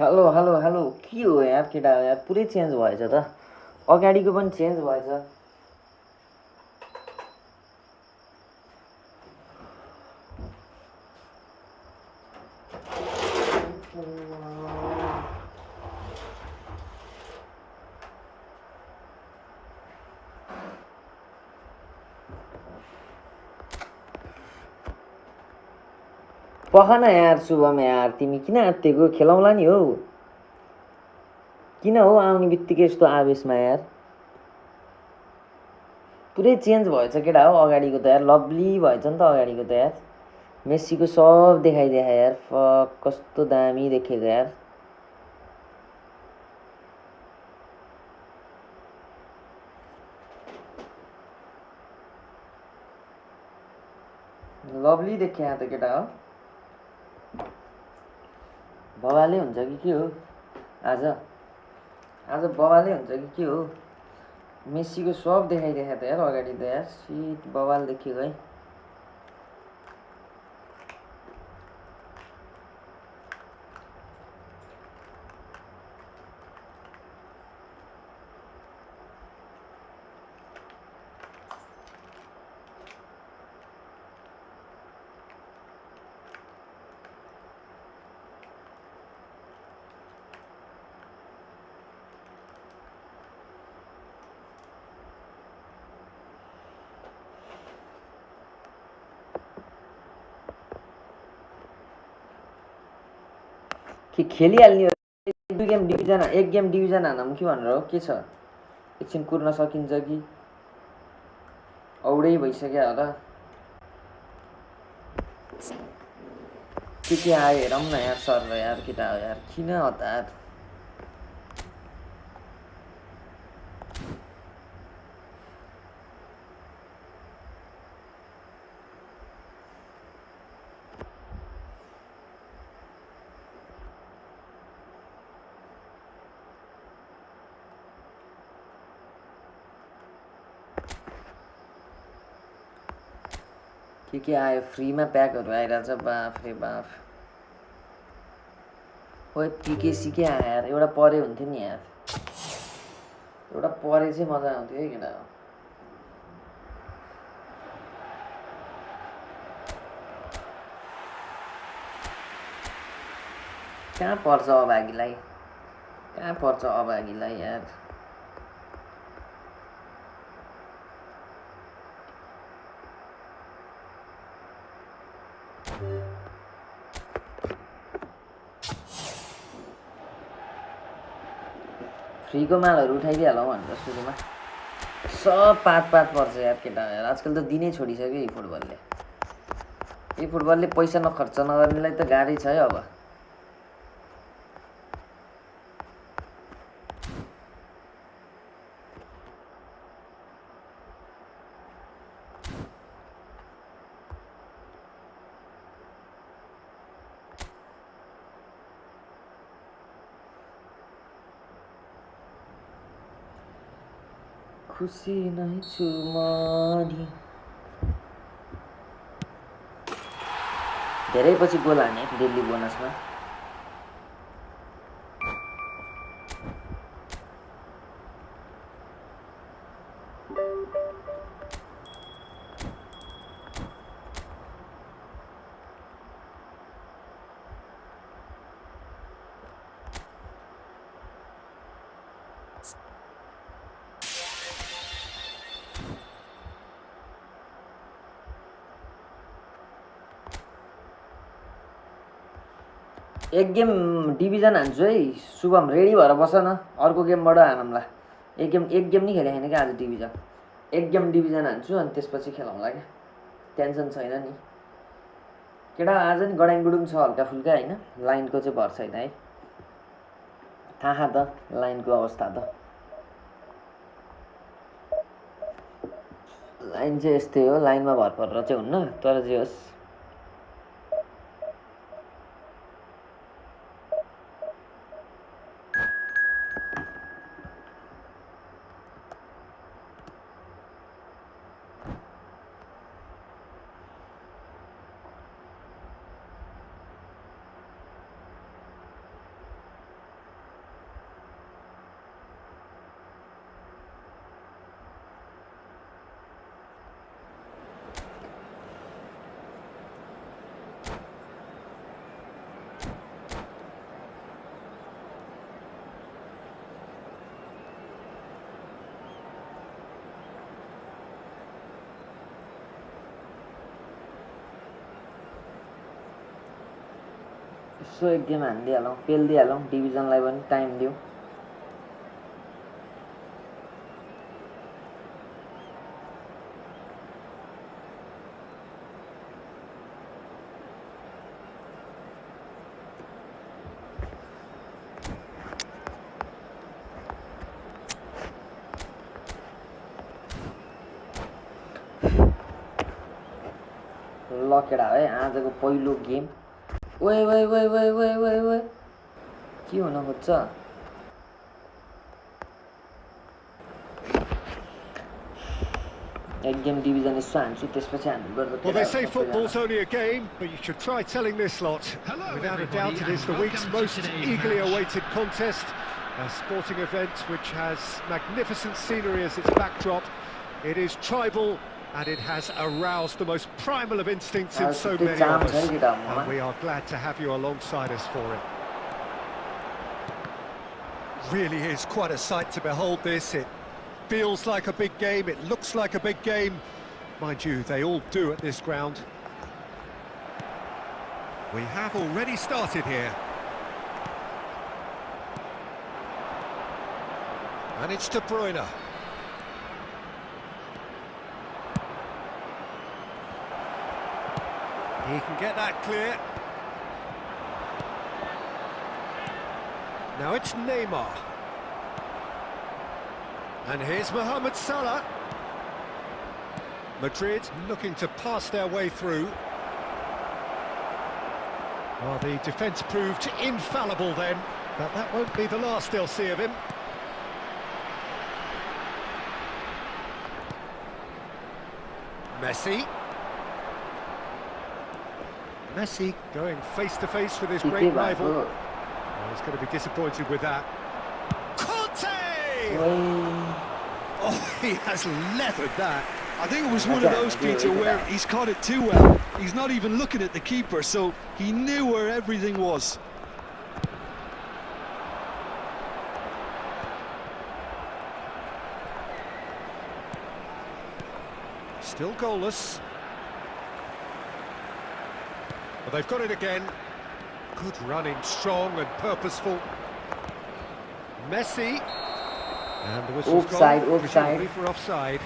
Hello hello hello के हो यार केटा यार पुरै चेन्ज भएछ त अगाडिको पनि चेन्ज भएछ पख न यार शुभम यार तिमी किन आत्तिएको खेलाउँला नि हौ किन हो आउने बित्तिकै यस्तो आवेशमा यार पुरै चेन्ज भएछ केटा हो अगाडिको त यार लभली भएछ नि त अगाडिको त यार मेस्सीको सब देखाइदिए यार फक कस्तो दामी देखेको यार लभली देखिया त केटा हो बवालै हुन्छ कि के हो आज आज बवालै हुन्छ कि के हो मेस्सीको सब देखाइदेखा त यार अगाडि त यार सिट बवाल देखिएको है कि खेलिहाल्ने हो एक गेम डिभिजन हानौँ कि भनेर हो के छ एकछिन कुर्न सकिन्छ कि औडै भइसक्यो होला के आयो हेरौँ न यार सर यार केटा हो यार किन हतार के आयो फ्रीमा प्याकहरू आइरहेछ बाफ रे बाफ खोइ पिके सिके आयो यार एउटा परे हुन्थ्यो नि यार एउटा परे चाहिँ मजा आउँथ्यो है केटा कहाँ पर्छ अभागीलाई यार फ्रीको मालहरू उठाइदिइहालौँ भनेर सुरुमा सब पात पर्छ यार केटा यार आजकल त दिनै छोडिसक्यो यी फुटबलले पैसा नखर्च नगर्नेलाई त गाह्रै छ है अब खुसी नै छु म नि धेरै पछि गोल हाने डेली बोनसमा एक गेम डिभिजन हान्छु है शुभम रेडी भएर बस न अर्को गेमबाट हानौँला एक गेम नि खेले छैन क्या आज डिभिजन एक गेम डिभिजन हान्छु अनि त्यसपछि खेलाउँला क्या टेन्सन छैन नि केटा आज नि गडाङगुडुङ छ हल्का फुल्का होइन लाइनको चाहिँ भर छैन है थाहा त लाइनको अवस्था त लाइन चाहिँ यस्तै हो लाइनमा भर परेर चाहिँ हुन्न तर जे होस् सो एक गेम हानिदिइहालौँ, पेलिदिइहालौँ, डिभिजनलाई पनि टाइम दिउँ। लकेडा है आजको पहिलो गेम। ओए ओए ओए ओए ओए ओए ओए के हुन खोज्छ? एक गेम डिभिजन यसो हान्छु, त्यसपछि हान्नु पर्छ। Well, they say football's only a game, but you should try telling this lot. Without a doubt, it is the week's most eagerly awaited contest. A sporting event which has magnificent scenery as its backdrop. It is tribal, and it has aroused the most primal of instincts in so many of us. And we are glad to have you alongside us for it. Really is quite a sight to behold this. It feels like a big game, it looks like a big game. Mind you, they all do at this ground. We have already started here. And it's De Bruyne. He can get that clear. Now it's Neymar. And here's Mohamed Salah. Madrid looking to pass their way through. Well, the defence proved infallible then, but that won't be the last they'll see of him. Messi. Messi going face-to-face with his great rival. Oh, he's going to be disappointed with that. Conte! Oh, he has leathered that. I think it was one of those, Peter, where he's caught it too well. He's not even looking at the keeper, so he knew where everything was. Still goalless. Well, they've got it again. Good running, strong and purposeful. Messi. And the whistle's offside, gone, offside. For offside.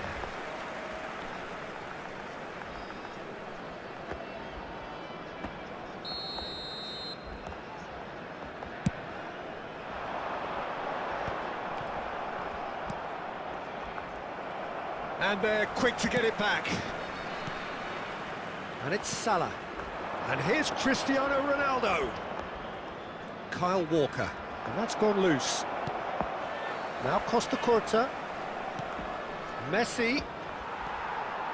And they're quick to get it back. And it's Salah. And here's Cristiano Ronaldo. Kyle Walker. And that's gone loose. Now Costa Curta. Messi.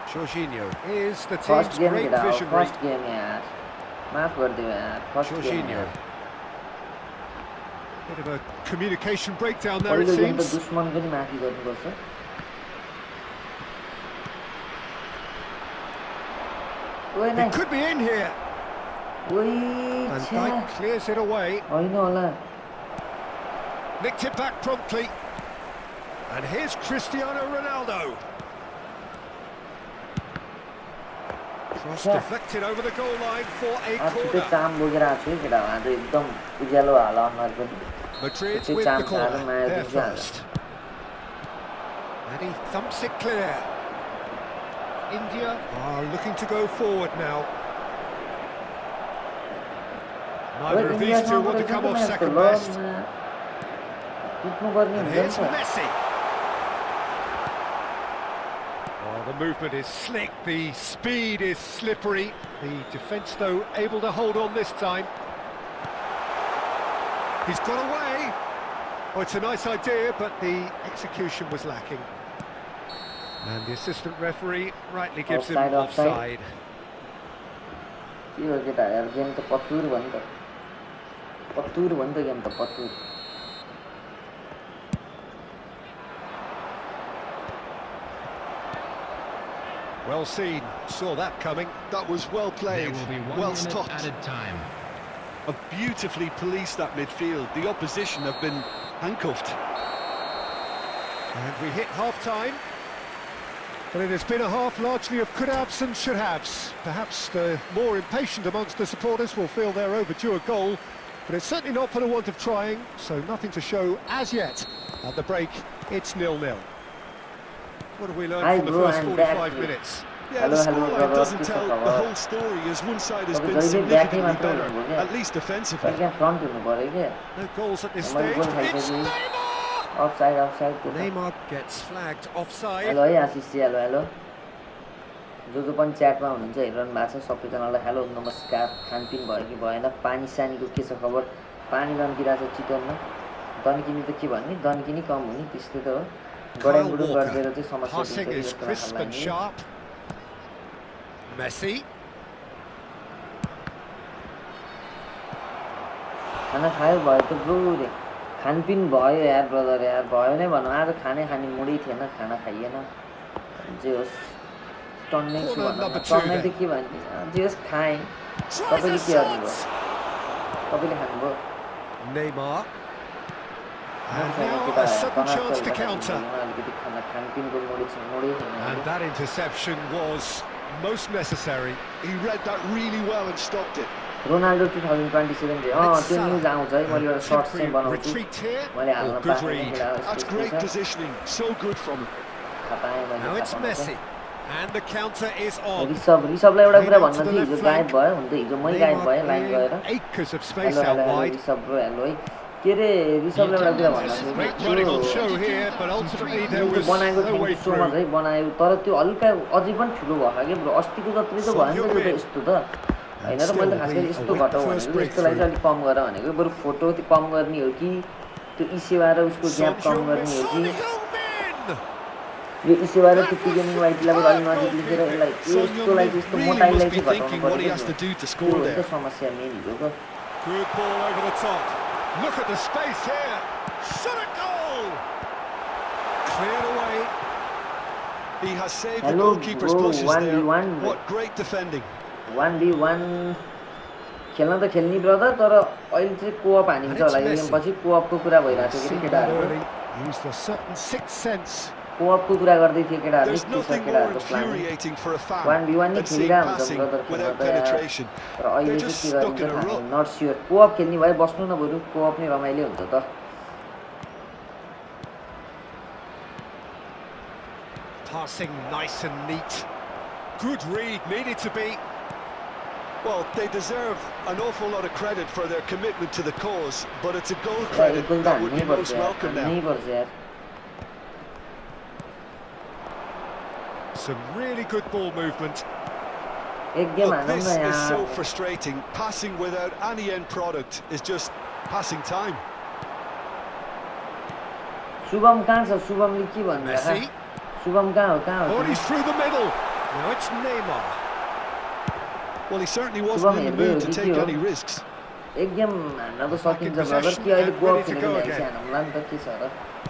Jorginho is the team's great visionary. First game, yeah. Jorginho. Bit of a communication breakdown there, it seems. It could be in here. And Dyke clears it away. Nicked it back promptly. And here's Cristiano Ronaldo. Cross deflected over the goal line for a corner. Madrid with the corner, they're first. And he thumps it clear. India are looking to go forward now. Neither of these two want to come off second best. And here's Messi. Oh, the movement is slick, the speed is slippery. The defence, though, able to hold on this time. He's got away. Oh, it's a nice idea, but the execution was lacking. And the assistant referee rightly gives him offside. Well seen, saw that coming. That was well played, well stopped. Added time. A beautifully policed that midfield. The opposition have been handcuffed. And we hit half-time. But it has been a half largely of could-haves and should-haves. Perhaps the more impatient amongst the supporters will feel they're overdue a goal, but it's certainly not for the want of trying, so nothing to show as yet. At the break, it's 0-0. What have we learned from the first 45 minutes? Yeah, the scoreline doesn't tell the whole story, as one side has been significantly better, at least defensively. No goals at this stage. It's Neymar! Offside. Neymar gets flagged offside. Hello है आशिष जी, hello जो पनि च्याटमा हुनुहुन्छ हेरिरहनु भएको छ सबैजनालाई hello नमस्कार। खानपिन भयो कि भएन, पानी सानीको के छ खबर? पानी दन्किरहेको छ चिकनमा। दन्किने त के भन्ने, दन्किने कम हुने त्यस्तै त हो। गडाइमुडुङ गरिदिएर चाहिँ समस्या Passing is crisp and sharp. Messi. खाना खायो भयो त ब्रो रे, खानपिन भयो यार ब्रदर, यार भयो नै भनौँ। आज खाने मुडै थिएन, खाना खाइएन। जे होस् टन्नै छु भनौँ, टन्नै त के भन्ने, जे होस् खाएँ। तपाईँले के गर्नुभयो? तपाईँले खानुभयो? Neymar. And now a sudden chance to counter. And that interception was most necessary. He read that really well and stopped it. Ronaldo 2027 त्यो न्यूज आउँछ है, मैले एउटा शर्ट चाहिँ बनाउँछु, मैले हाल्न पाएँ। That's great positioning, so good from him. Now it's Messi and the counter is on. ऋषभलाई एउटा कुरा भन्न थियो, हिजो गायब भयो, हुन त हिजो मै गायब भएँ लाइन गएर। Acres of space out wide. Rishabh bro hello है। के रे ऋषभलाई एउटा कुरा भन्न थियो, बनाएको थियो सोमा चाहिँ बनायो, तर त्यो हल्का अझै पनि ठुलो भयो के ब्रो, अस्तिको जत्रै त भएन नि त यस्तो त हैन र। मैले खास गरी यस्तो घटाउ भनेको यस्तोलाई चाहिँ अलिक कम गर भनेको, बरु फोटो त्यो कम गर्ने हो कि त्यो इसेवा र उसको ग्याप कम गर्ने हो कि यो इसेवा र त्यो पिगेनिङ वाइटलाई पनि अलि नजिक लेखेर यसलाई यस्तोलाई चाहिँ यस्तो मोटाइलाई चाहिँ घटाउनु पर्यो। त्यो समस्या मेन हिजोको। Good ball over the top. Look at the space here. Shot a goal. Cleared away. He has saved the goalkeeper's blushes there. What great defending. 1v1 खेल्न त खेल्ने ब्रदर, तर अहिले चाहिँ कोअप हानिन्छ होला। यो गेमपछि कोअपको कुरा भइरहेको थियो कि केटाहरुको, कोअपको कुरा गर्दै थिए केटाहरुले। के छ केटाहरुको प्लान? 1v1 नै खेलिरहेको हुन्छ ब्रदर खेल्न त यार, तर अहिले चाहिँ के गरिन्छ थाहा छैन, नट स्योर। कोअप खेल्ने भए बस्नु न बरु, कोअप नै रमाइलो हुन्छ त। Passing nice and neat. Good read, needed to be. Well, they deserve an awful lot of credit for their commitment to the cause, but it's a goal credit that would be most welcome now. Some really good ball movement. Look, this is so frustrating. Passing without any end product is just passing time. Shubham कहाँ छ? शुभमले के भन्दैछ? शुभम कहाँ हो? Oh, he's through the middle. Now it's Neymar. Well, he certainly wasn't in the mood to take any risks. एक game हान्न त सकिन्छ ब्रदर, कि अहिले गोल खेलेर ल्याइछ हामीलाई नि त के छ र?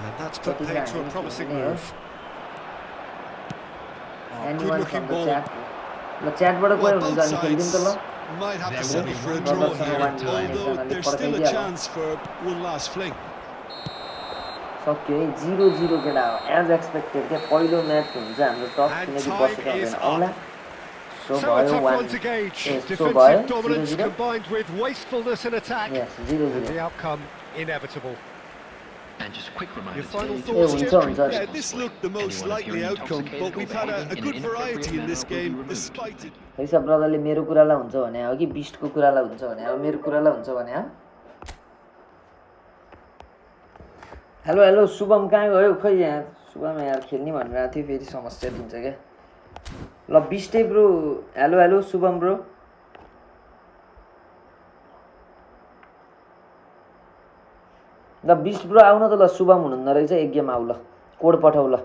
And that's put paid to a promising move. Anyone from the chat? ल च्याटबाट गयो भने जान खेल्दिन त ल। Might have to settle for a draw here, although there's still a chance for one last fling. सक्यो है 0-0 केटा हो, एज एक्सपेक्टेड के पहिलो म्याच हुन्छ हाम्रो टप किनकि बसेको हुँदैन आउला। So a tough one to gauge. Defensive dominance combined with wastefulness in attack. Yes, 0-0. The outcome inevitable. And just a quick reminder, your final thoughts, Jeffrey? Yeah, this looked the most likely outcome, but we've had a good variety in this game, despite it. हैसा ब्रदरले मेरो कुरालाई हुन्छ भने हो कि बिस्टको कुरालाई हुन्छ भने हो, मेरो कुरालाई हुन्छ भने हो। हेलो हेलो शुभम कहाँ गयो खै? यहाँ शुभम यार खेल्ने भनिरहेको थियो, फेरि समस्या दिन्छ क्या। ल बिस्टे bro, hello hello Shubham bro. ल बिस्ट ब्रो आउन त, ल शुभम हुनुहुन्न रहेछ, एक गेम आउ ल, कोड पठाउ ल।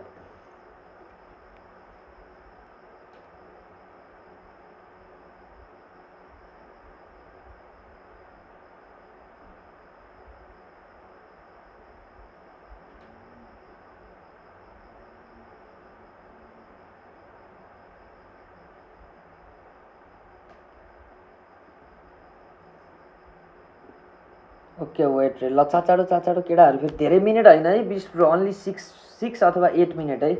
ओके वेट रे, ल चाचाडो केटाहरू फेरि धेरै मिनेट होइन है बिस ब्रो, ओन्ली 6 अथवा 8 मिनेट है,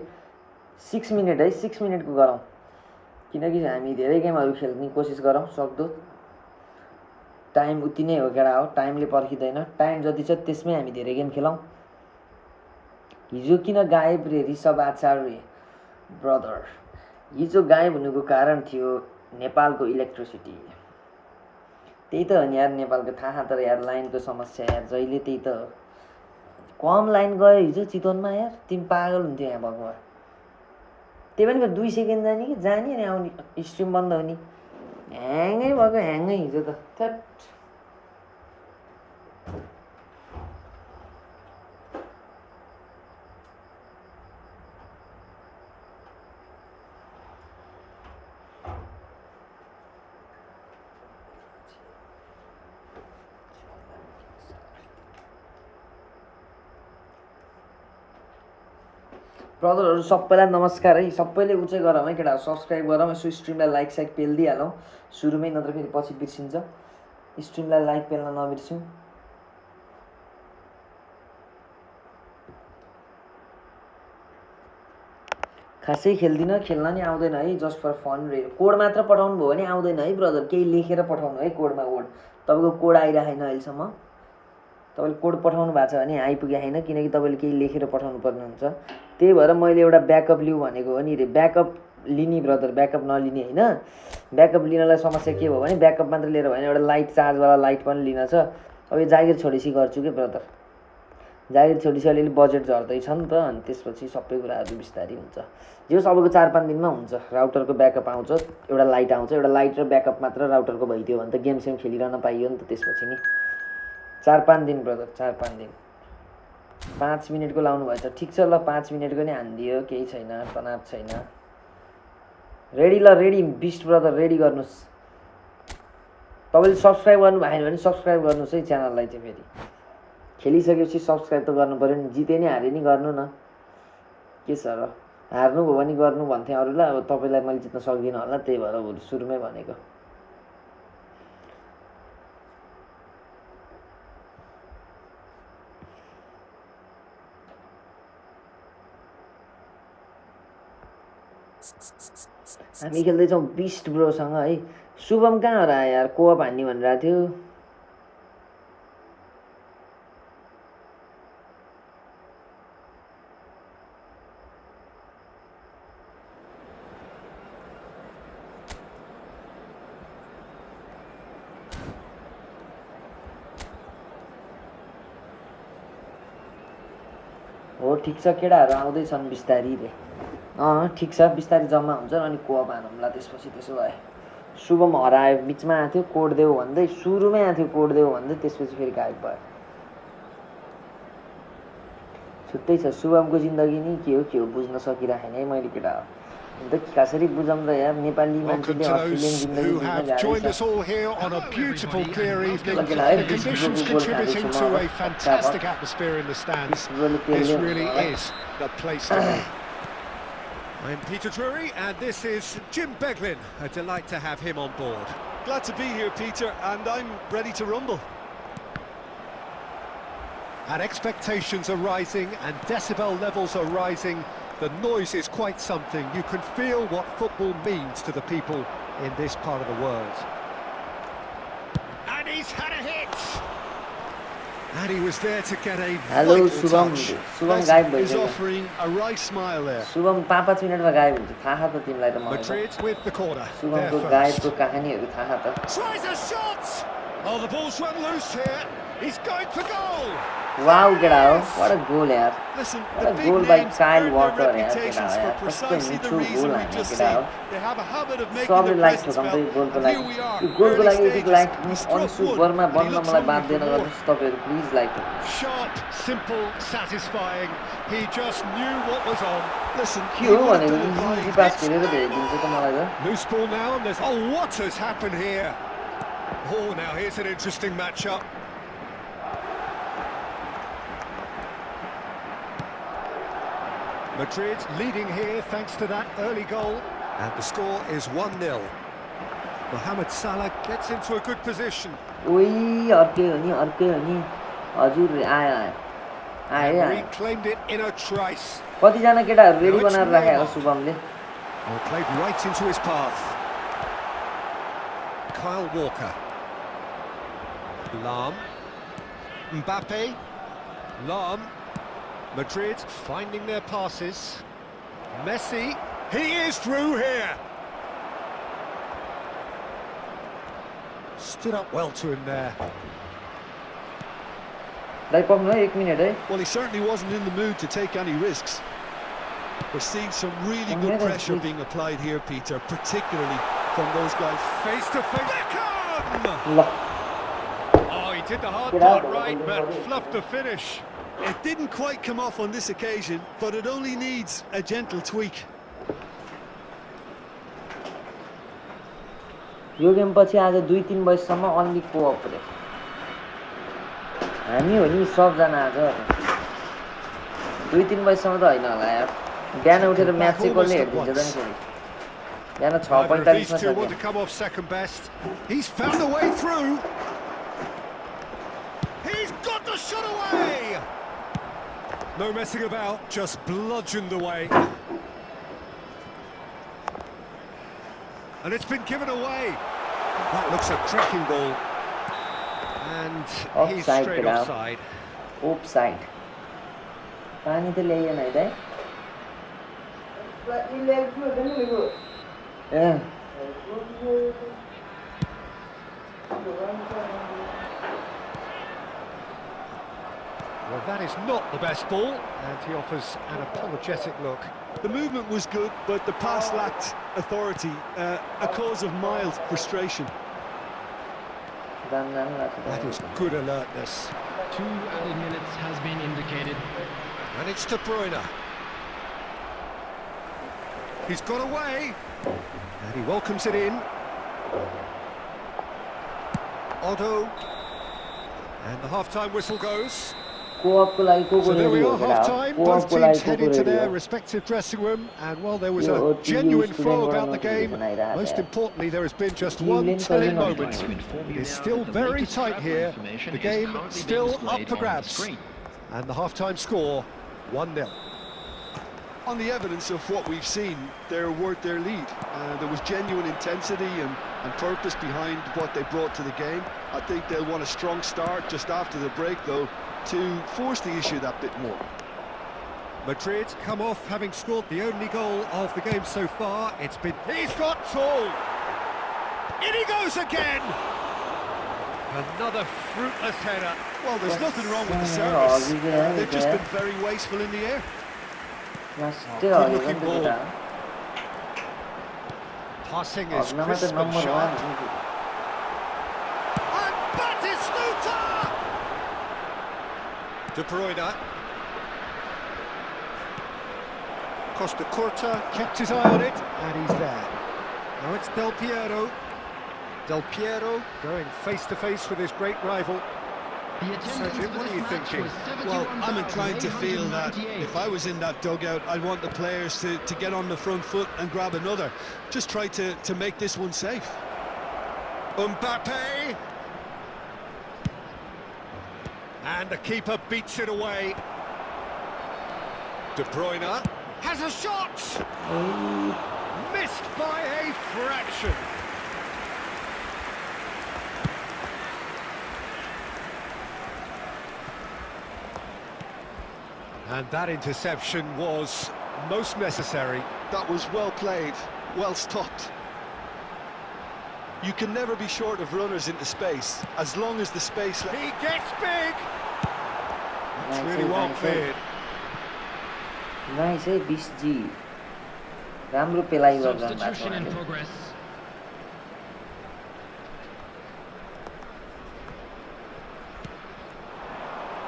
6 मिनेट है 6 मिनेटको गरौँ किनकि हामी धेरै गेमहरू खेल्ने कोसिस गरौँ सक्दो टाइम उति नै हो केडा हो टाइमले पर्खिँदैन टाइम जति छ त्यसमै हामी धेरै गेम खेलौँ हिजो किन गायब रे ऋषभ आचार्य ब्रदर हिजो गायब हुनुको कारण थियो नेपालको इलेक्ट्रिसिटी त्यही त हो नि यार नेपालको थाहा तर यार लाइनको समस्या यार जहिले त्यही त हो कम लाइन गयो हिजो चितवनमा यार तिमी पागल हुन्थ्यो यहाँ भगवान् त्यही पनि 2 सेकेन्ड जाने कि जाने अनि आउने स्ट्रिम बन्द हुने ह्याङै भएको ह्याङै हिजो त थ्याट ब्रदरहरू सबैलाई नमस्कार है सबैले उचै गरौँ है केटा सब्सक्राइब गरौँ यसो स्ट्रिमलाई लाइक साइक पेलिदिइहालौँ सुरुमै नत्र फेरि पछि बिर्सिन्छ स्ट्रिमलाई लाइक पेल्न नबिर्स्यौँ खासै खेल्दिनँ खेल्न नि आउँदैन है जस्ट फर फन रे कोड मात्र पठाउनु भयो भने आउँदैन है ब्रदर केही लेखेर पठाउनु है कोडमा कोड तपाईँको कोड आइरहेको छैन अहिलेसम्म तपाईँले कोड पठाउनु भएको छ भने आइपुगेको छैन किनकि तपाईँले केही लेखेर पठाउनु पर्ने हुन्छ त्यही भएर मैले एउटा ब्याकअप लिऊ भनेको हो नि रे ब्याकअप लिने ब्रदर ब्याकअप नलिने होइन ब्याकअप लिनलाई समस्या के भयो भने ब्याकअप मात्र लिएर भएन एउटा लाइट चार्जवाला लाइट पनि लिन छ अब यो जागिर छोडेपछि गर्छु के ब्रदर जागिर छोडेपछि अलिअलि बजेट झर्दैछ नि त अनि त्यसपछि सबै कुराहरू बिस्तारै हुन्छ जो सबैको 4-5 दिनमा हुन्छ राउटरको ब्याकअप आउँछ एउटा लाइट आउँछ एउटा लाइट र ब्याकअप मात्र राउटरको भइदियो भने त गेम सेम खेलिरहन पाइयो नि त त्यसपछि नि 4-5 दिन ब्रदर 4-5 दिन 5 मिनेटको लाउनु भएछ ठिक छ ल 5 मिनेटको नै हानिदियो केही छैन तनाव छैन रेडी ल रेडी बिस्ट ब्रदर रेडी गर्नुहोस् तपाईँले सब्सक्राइब गर्नु भएन भने सब्सक्राइब गर्नुहोस् है च्यानललाई चाहिँ फेरि खेलिसकेपछि सब्सक्राइब त गर्नु पऱ्यो नि जिते नि हारे नि गर्नु न के छ र हार्नुभयो भने गर्नु भन्थेँ अरूलाई अब तपाईँलाई मैले जित्न सक्दिनँ होला त्यही भएर सुरुमै भनेको हामी खेल्दैछौँ बिस्ट ब्रोसँग है शुभम कहाँ हरायो यार कोअप हान्ने भनिरहेको थियो हो ठिक छ केटाहरू आउँदैछन् बिस्तारी रे ठिक छ बिस्तारै जम्मा हुन्छ अनि कोअप हानौँला त्यसपछि त्यसो भए शुभम हरायो बिचमा आएको थियो कोड देऊ भन्दै सुरुमै आएको थियो कोड देऊ भन्दै त्यसपछि फेरि गायब भयो छुट्टै छ शुभमको जिन्दगी नि के हो बुझ्न सकिरहेन है मैले केटा अन्त कसरी बुझाउँ र यार नेपाली मान्छेले अस्ट्रेलियन जिन्दगी बुझ्न गाह्रो I'm Peter Drury, and this is Jim Beglin. A delight to have him on board. Glad to be here, Peter, and I'm ready to rumble. And expectations are rising, and decibel levels are rising. The noise is quite something. You can feel what football means to the people in this part of the world. And he's had a hit! And he was there to get a Hello, vital touch. Subham गायब He's offering a wry smile there. Subham 5-5 मिनेटमा गायब हुन्छ थाहा त तिमीलाई त मलाई Madrid with the corner. Subhamको गायबको कहानीहरू थाहा त Tries a shot! Oh, the ball's run loose here. He's going for goal. Wow, get out. What a goal, yaar. Listen, What the a big goal by names Kyle earn their Walker, yaar. reputations for precisely the reason we've just seen. They have a habit of making Probably their like to presence come felt. to goal And here we are, goal early like stages. like He on struck one, superma and he banda looks मलाई hungry बात for then more. गर्नु तपाईहरु please like Sharp, simple, satisfying. He just knew what was on. Listen, के he हो would have भनेको done it by easy pass hits. खेलेर भेटिदिन्छ त मलाई त Loose ball now, and there's... Oh, what has happened here? Oh, now here's an interesting matchup. Madrid leading here thanks to that early goal. And the score is 1-0. Mohamed Salah gets into a good position. ओइ अर्कै हो नि हजुर आयो आयो Reclaimed it in a trice. कतिजना केटाहरू ready Now it's बनाएर राखेको Neymar. शुभमले Oh, played right into his path. Kyle Walker. Lam. Mbappe. Lam. Madrid finding their passes. Messi. He is through here. Stood up well to him there. दाइ पक्नु है 1 minute है Well, he certainly wasn't in the mood to take any risks. We're seeing some really good pressure being applied here, Peter, particularly from those guys. Face to face. Beckham! ल Oh, he did the hard Get part out. right, but fluffed the finish. It didn't quite come off on this occasion, but it only needs a gentle tweak. Yo game पछि आज 2-3 बजेसम्म only कोअप रे हामी हो नि सबजना आज 2-3 बजेसम्म त होइन होला यार बिहान उठेर म्याच चाहिँ कसले हेर्दिन्छ त नि फेरि बिहान Neither of these 6:45 मा two want छ to come off second best. He's found a way through. He's got the shot away. No messing about, just bludgeoned away. And it's been given away. That looks a cracking ball. And he's Offside, straight Grau. offside. Offside पानी त ल्याइएन है दाइ ए Well, that is not the best ball, and he offers an apologetic look. The movement was good, but the pass lacked authority, a cause of mild frustration. That is good alertness. 2 added minutes has been indicated. And it's De Bruyne. He's got away. And he welcomes it in. Otto. And the half-time whistle goes. कोअपको लागि को को So there ready we हो are, केटा half-time. Both कोअपको teams लागि को head को into ready their हो respective dressing room. And while there was Yo, a TV genuine student flow going about on the game, notification आइरहेको most छ। importantly, there has been just TV one link telling going on moment. notification. It is still very tight here. The game still up for grabs. And the half-time score, 1-0. On the evidence of what we've seen, they're worth their lead. There was genuine intensity and purpose behind what they brought to the game. I think they'll want a strong start just after the break, though, to force the issue that bit more. Madrid come off having scored the only goal of the game so far. It's been... He's got tall! In he goes again! Another fruitless header. Well, there's nothing wrong with the service. They've just been very wasteful in the air. Good-looking ball. Passing is crisp and sharp. And Batistuta! De Bruyne. Costa Curta kept his eye on it, and he's there. Now it's Del Piero. Del Piero going face-to-face with his great rival. Sergio, what are you thinking? Well, I'm inclined to feel that if I was in that dugout, I'd want the players to get on the front foot and grab another. Just try to make this one safe. Mbappe! And the keeper beats it away. De Bruyne has a shot! Missed by a fraction. And that interception was most necessary. That was well played, well stopped. You can never be short of runners into space, as long as the space... He gets big! That's really well cleared. Nice है 20G राम्रो पेलाइ गर्दा Substitution in progress.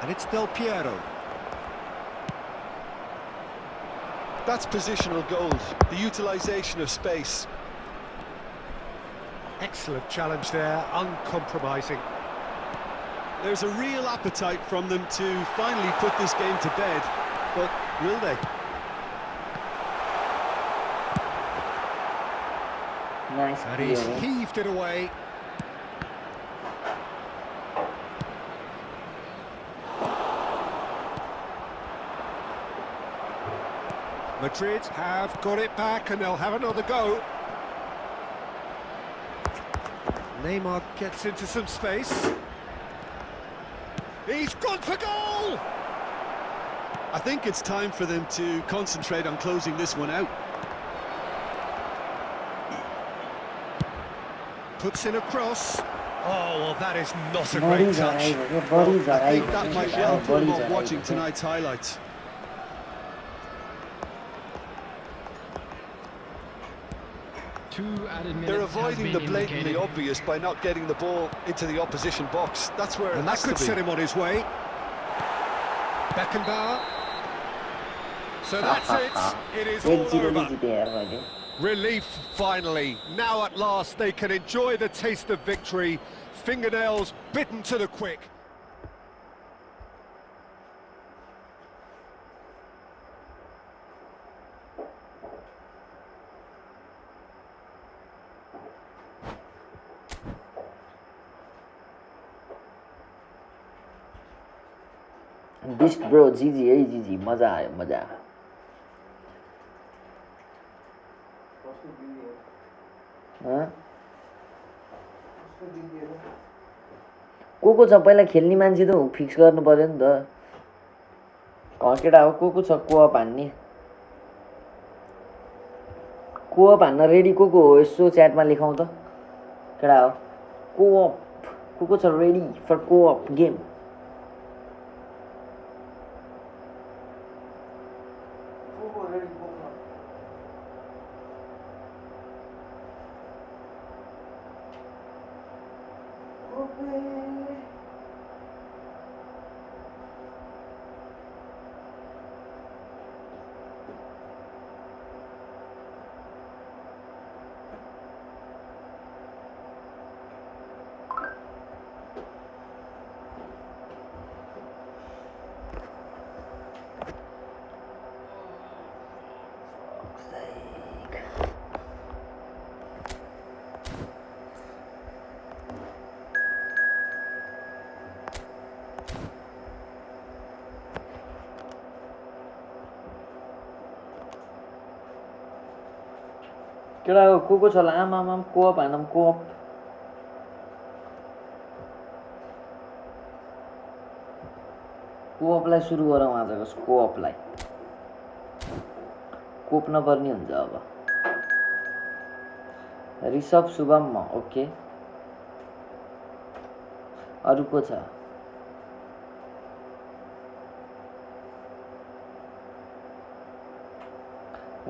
And it's Del Piero. That's positional gold, the utilisation of space. Excellent challenge there, uncompromising. There's a real appetite from them to finally put this game to bed, but will they? Nice And he's heaved it away. Madrid have got it back and they'll have another go. Neymar gets into some space. He's gone for goal! I think it's time for them to concentrate on closing this one out. Puts in a cross. Oh, well, that is not a great touch. Well, I think that might well put them off watching tonight's highlights. They're avoiding the blatantly obvious by not getting the ball into the opposition box. That's where it And has that could to be. set him on his way. Beckenbauer. So that's it. It is all over. Relief, finally. Now at last they can enjoy the taste of victory. Fingernails bitten to the quick. Beast bro, GG है GG, मजा आयो मजा. को छ पहिला खेल्ने मान्छे त फिक्स गर्नु पर्यो नि त. केटा हो को छ कोअप हान्ने. कोअप हान्न रेडी को हो यसो च्याटमा लेखाउँ त. केटा हो कोअप को छ रेडी फर कोअप गेम. केटा हो को छ होला आमाम कोअप हानम कोअप. कोअपलाई सुरु गरौँ आजको कोअपलाई. कोप नपर्ने हुन्छ अब. ऋषभ शुभम ओके. अरु को छ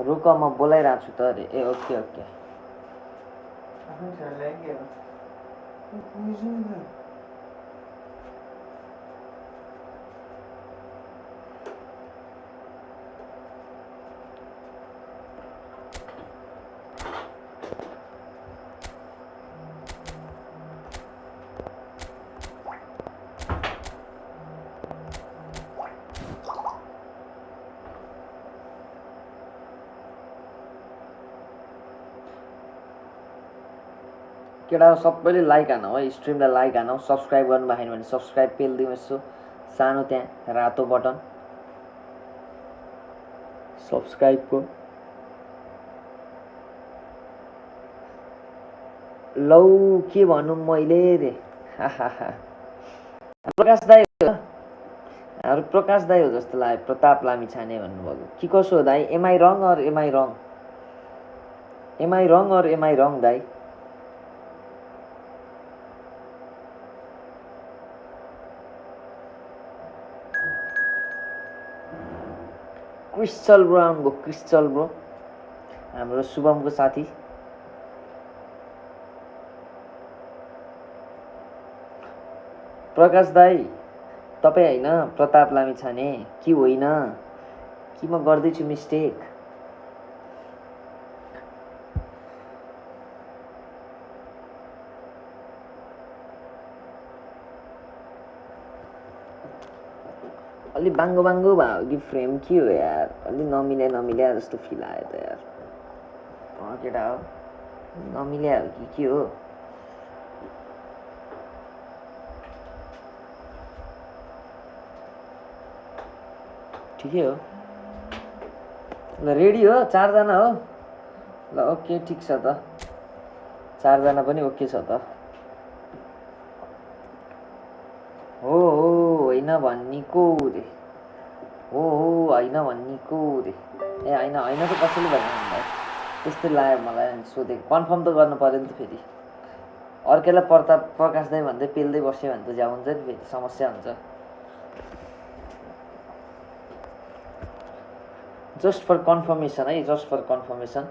रुक म बोलाइरहेको छु त अरे. ए ओके ओके. केटा सबैले लाइक हानौ है. स्ट्रिमलाई लाइक हानौ. सब्स्क्राइब गर्नु भएन भने सब्स्क्राइब पेल्दिउँ यसो सानो त्यहाँ रातो बटन सब्स्क्राइबको. लौ के भन्नु मैले रे. प्रकाश दाइ हो. हाम्रो प्रकाश दाइ हो जस्तो लाग्यो. प्रताप लामी छाने भन्नुभएको कि कसो हो दाइ. एम आई रङ अर एम आई रङ. एम आई रङ अर एम आई रङ दाइ. क्रिस्टल ब्रो आउनुभयो. क्रिस्टल ब्रो हाम्रो शुभमको साथी. प्रकाश दाई तपाईँ होइन प्रताप लामी छाने कि होइन कि म गर्दैछु मिस्टेक. अलि बाङ्गो बाङ्गो भयो कि फ्रेम के हो यार. अलि नमिल्या जस्तो फिल आयो त यार. केटा हो नमिल्या हो कि के हो. ठिकै हो. ल रेडी हो 4 जना हो ल ओके ठीक छ त 4 जना पनि ओके छ त हो होइन भन्नीको रे हो होइन भन्नीको रे ए होइन होइन त कसैले भन्नु भाइ त्यस्तै लाग्यो मलाई सोधेको कन्फर्म त गर्नु पर्यो नि त फेरि अर्कैलाई प्रकाशदै भन्दै पेल्दै बस्यो भने त ज्या हुन्छ नि फेरि समस्या हुन्छ जस्ट फर कन्फर्मेसन है जस्ट फर कन्फर्मेसन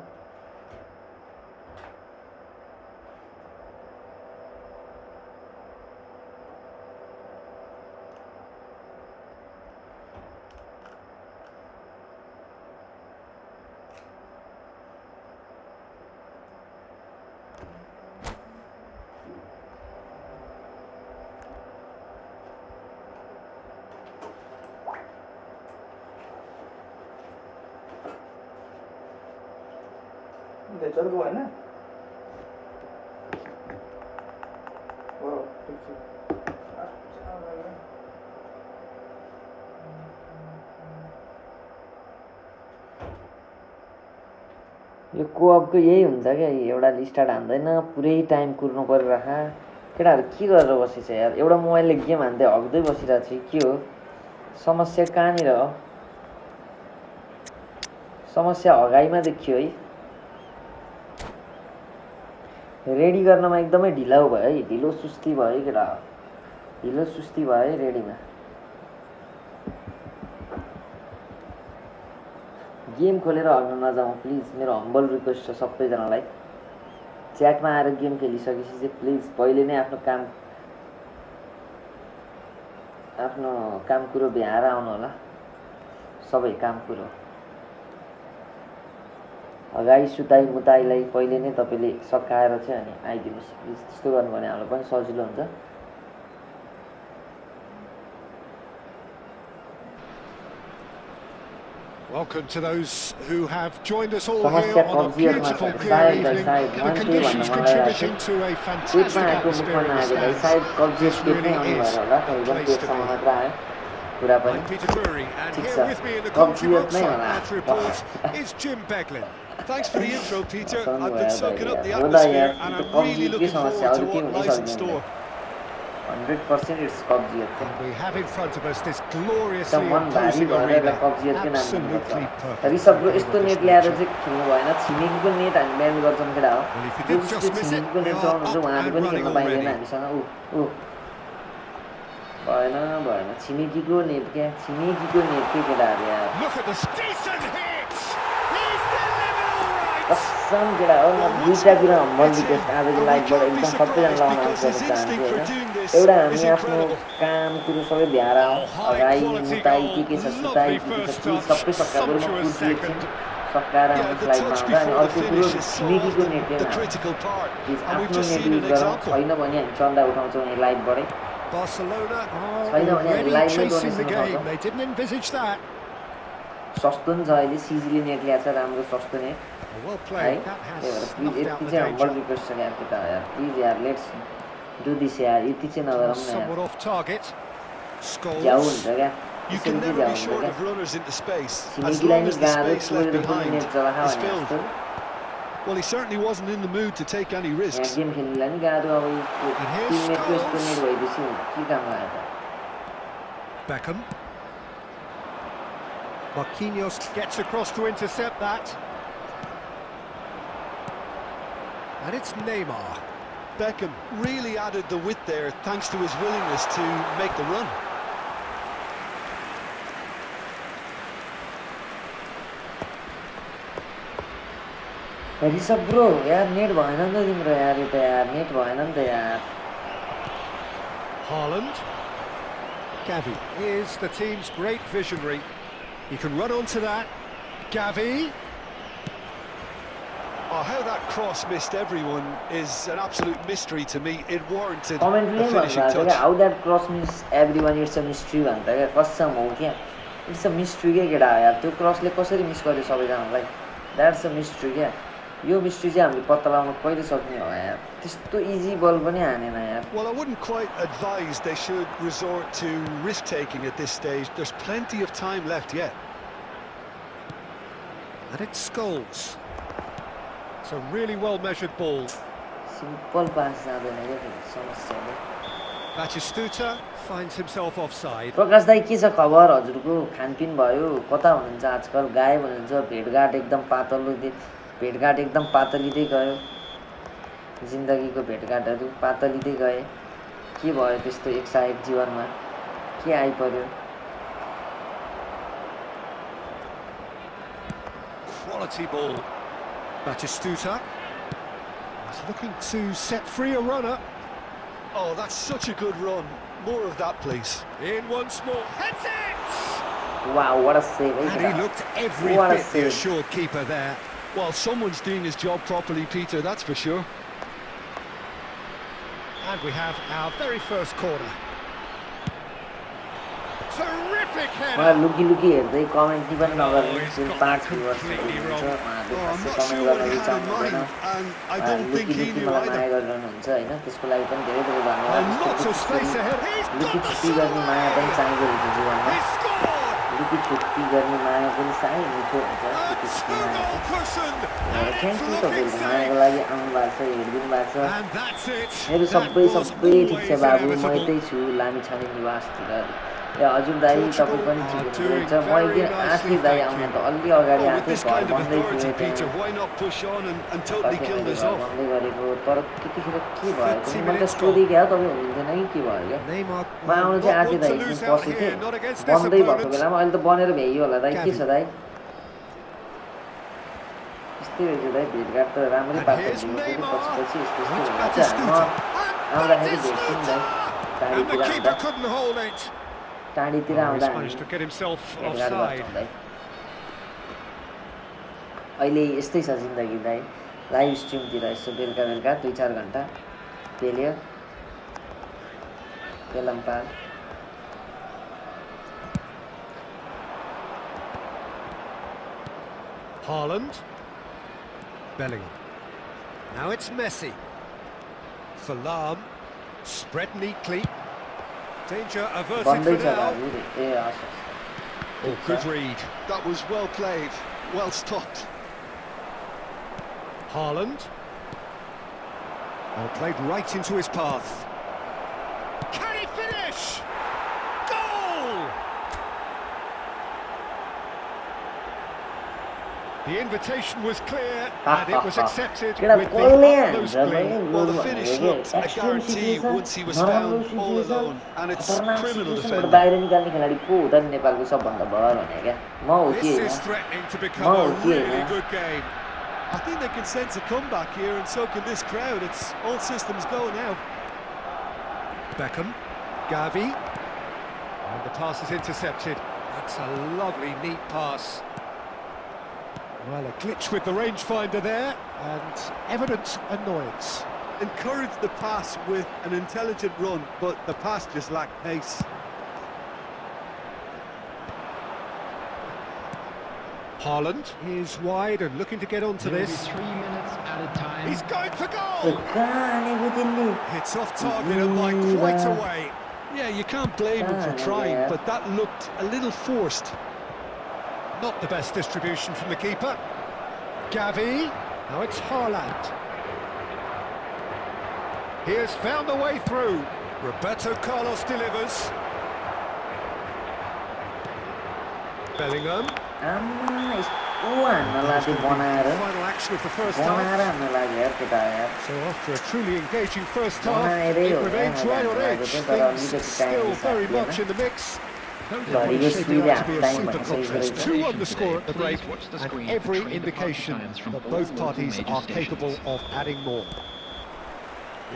चर्को होइन हो ठिक छ यो कोअपको यही हुन्छ क्या एउटा स्टार्ट हान्दैन पुरै टाइम कुर्नु परिरहेछ केटाहरू के गरेर बसेछ यार एउटा मोबाइलले गेम हान्दै हग्दै बसिरहेको छु के हो समस्या कहाँनिर हो समस्या हगाइमा देखियो है रेडी गर्नमा एकदमै ढिलो भयो है ढिलो सुस्ती भयो है केटा ढिलो सुस्ती भयो है रेडीमा गेम खोलेर हग्न नजाउँ प्लिज मेरो हम्बल रिक्वेस्ट छ सबैजनालाई च्याटमा आएर गेम खेलिसकेपछि चाहिँ प्लिज पहिले नै आफ्नो काम कुरो भ्याएर आउनु होला सबै काम कुरो हगाई सुताई मुताईलाई पहिले नै तपाईँले सकाएर चाहिँ अनि आइदिनुहोस् प्लिज त्यस्तो गर्नु भने हामीलाई पनि सजिलो हुन्छ Welcome to those who have joined us all समस्या here on a कब्जियतमा beautiful छ clear सायद evening सायद and the मन त्यही conditions भन्न मलाई contributing लाग्छ to a पेटमा fantastic आएको मुखमा atmosphere in the नआएको stands. सायद कब्जियत This पेटमै really आउनु is भएर होला the कहिले place to पेटसम्म be. मात्र आयो कुरा पनि I'm Peter Murray, and ठिक here छ with me in the commentary box कब्जियत नै on होला Match Report is Jim Beglin. Thanks for the intro, Peter. Awesome, I've been yeah, soaking up the yeah. atmosphere Yeah, and the I'm really कब्जियतकै looking समस्या forward to अरू के what हुनै lies in सक्दैन store. 100% it's कब्जियत And we have in front of us this एकदम gloriously मन भारी imposing भएर arena. एउटा कब्जियतकै नाम Absolutely दिनुपर्छ perfect. रिसभको यस्तो नेट ल्याएर चाहिँ खेल्नु भएन छिमेकीको नेट हामी ब्यान गर्छौँ केटा हो Well, if you जो did just जसको miss it, छिमेकीको we net are चलाउनुहुन्छ up उहाँले and पनि running खेल्न पाइँदैन already. हामीसँग भएन छिमेकीको नेट क्या छिमेकीको नेट के केटाहरू यार Look at this decent hit. He's delivered all right. कसम केटा हो म दुईवटा कुरा हम्बल रिक्वेस्ट आजको लाइभबाट एकदम सबैजना लगाउन गर्न चाहन्छु होइन एउटा हामी आफ्नो काम कुरो सबै भ्याएर हगाई मुताई के छ सुताई के छ प्लिज सबै सक्का गरौँ म कुर्छु एकछिन सकाएर Yeah, आउने the फ्लाइटमा touch आउँदा अनि before the अर्को कुरो finish is so छिमेकीको often net the please critical part, and आफ्नो we've just net seen use an गरौँ example. छैन भने हामी चन्दा उठाउँछौँ यहाँ लाइभबाटै Barcelona are छैन भने हामी already लाइभमै chasing the donation game. उठाउँछौँ They didn't envisage that. सस्तो नि छ अहिले सिजीले नेट ल्याएको छ राम्रो सस्तो नेट Well है played. That त्यही भएर has प्लिज snuffed out यति the चाहिँ हम्बल danger. रिक्वेस्ट छ यार केटा यार प्लिज यार लेट्स डु दिस यार यति चाहिँ नगरौँ न यार Somewhat off target. झ्याउ Scholes. हुन्छ क्या You त्यसरी can चाहिँ never झ्याउ be हुन्छ short क्या of runners into space, as छिमेकीलाई long नि as the गाह्रो space left छोडेर पनि behind नेट चलाखा is भने filled. जस्तो Well, he certainly wasn't in the mood to take any यहाँ risks. गेम खेल्नेलाई नि गाह्रो अब टिममेटको यस्तो नेट भएपछि के काम लाग्यो त Beckham. Marquinhos gets across to intercept that. And it's Neymar. Beckham really added the width there thanks to his willingness to make the run. Rishabh bro यार नेट भएन नि त तिम्रो यार यता यार नेट भएन नि त यार Haaland. Gavi is the team's great visionary. He can run onto that. Gavi. Oh, how that cross missed everyone is an absolute mystery to me. It warranted कमेन्टले a finishing भन्नु touch. How that cross miss every one it's a mystery भन्छ क्या कसम हो क्या it's a mystery क्या केटा हो यार त्यो क्रसले कसरी मिस गर्यो सबैजनालाई द्याट्स अ मिस्ट्री क्या यो मिस्ट्री चाहिँ हामीले पत्ता लगाउन कहिले सक्ने हो यार त्यस्तो इजी बल पनि हानेन यार Well, I wouldn't quite advise they should resort to risk-taking at this stage. There's plenty of time left yet. And it's Scholes. It's a really well-measured ball. Simple pass जाँदैन क्या फेरि समस्या हो Batistuta finds himself offside. प्रकाश दाई के छ खबर हजुरको खानपिन भयो कता हुनुहुन्छ आजकल गायब हुनुहुन्छ भेटघाट एकदम पातलिँदै गयो जिन्दगीको भेटघाटहरू पातलिँदै गए के भयो त्यस्तो एकसायक जीवनमा के आइपर्यो Quality ball. Batistuta is looking to set free a runner. Oh, that's such a good run. More of that, please. In once more. Heads it! Wow, what a save. And he looked every What a bit the save. assured keeper there. Well, someone's doing his job properly, Peter, that's for sure. And we have our very first corner. Terrific मलाई header! लुकी हेर्दै comment पनि नगर्नु जुन 5 viewers हुनुहुन्छ Oh, I'm उहाँहरूले not खासै sure comment what he गर्न रुचाउनु हुँदैन had in mind, and I don't think he knew मलाई माया either. गरिरहनुहुन्छ हैन त्यसको लागि पनि धेरै धेरै धन्यवाद And lots of space ahead. He's लुकी got the छुट्टी गर्ने shot! माया पनि चाहिँदो हुन्छ जीवनमा He scored! लुकी छुट्टी गर्ने माया पनि साह्रै मिठो हुन्छ A लुकी छुट्टी माया two-goal cushion! And it's thank you looking तपाईँहरूको मायाको safe! लागि आउनु भएको छ हेरिदिनु भएको छ And that's it! मेरो That सबै was ठिक छ always बाबु म inevitable. यतै छु लामिछाने निवासतिर ए हजुर दाइ तपाईँ पनि ठिक हुनुहुन्छ म एकदिन आँथे दाइ आउन त अलि अगाडि Oh, with आँथे this घर kind of बन्दै authority, थियो Peter, त्यहाँ why not push on and totally kill मैले this घर off? बन्दै गरेको तर त्यतिखेर के भयो 30 मैले त minutes सोधेँ क्या तपाईँ हुनुहुँदैन कि के भयो क्या Neymar म आउनु चाहिँ आँथे not दाइ want to एकदिन lose out पसेको here, थिएँ not against this बन्दै भएको opponent. बेलामा अहिले त बनेर भ्याइयो होला दाइ के छ दाइ यस्तै रहेछ दाइ भेटघाट त राम्रै And पाएको here's पछि Neymar. पछि यस्तो यस्तो Reach हुन्छ चाहिँ म Batistuta. आउँदाखेरि भेट्छौँ दाइ And the टाढीतिर keeper आउँदा couldn't hold it. टाढीतिर Oh, आउँदा he's हामी managed to get himself भेटघाट offside. गर्छौँ दाइ अहिले यस्तै छ जिन्दगी दाइ लाइभ स्ट्रिमतिर यसो बेलुका बेलुका 2-4 घन्टा पेल्यो पेलम्पाल Haaland. Bellingham. Now it's Messi. Salam. Spread neatly. Danger averted बन्दै for छ now. बाबु ए हस् Oh, good read. That was well played, well stopped. Haaland. Oh, played right into his path. Can he finish? Goal! The invitation was clear and it was accepted केटा with the कसले utmost हान्छ glee. भने Well, goal the भनेको finish के looked a extreme guarantee situation once he was नराम्रो found all situation alone, and it's खतरनाक criminal सिचुएसनबाट defending. बाहिर निकाल्ने खेलाडी को हो त नि नेपालको सबभन्दा बढ भने क्या म हो कि This होइन is threatening to become Oh, a yeah. really good game. I think they can sense a comeback here, and so can this crowd. It's all systems go now. Beckham, Gavi, and the pass is intercepted. That's a lovely, neat pass. Well, a glitch with the rangefinder there, and evident annoyance. Encouraged the pass with an intelligent run, but the pass just lacked pace. Haaland is wide and looking to get onto There will be this. 3 minutes at a time. He's going for A, goal! कहाँ हानेको त्यसले It's off target and by quite a way. Yeah, you can't blame him for Ah, trying, yeah. but that looked a little forced. Not the best distribution from the keeper. Gavi, now it's Haaland. He has found a way through. Roberto Carlos delivers. Bellingham. आमा यस्तो हान्न लाग्यो बनाएर Final action of the first half. बनाएर हान्न लाग्यो यार केटा यार So after a truly engaging first half, बनाएरै it हो remains क्या right on मलाई edge. लाग्यो तर Things अलिकति still टाइम very दिएन much in the mix. घरिको Shaping स्पिडले up to be a time super भनिसकेको contest. रहेछ 2 on the score at the break, Please watch the and screen for every training indication times from that all both local parties major are stations. capable of adding more.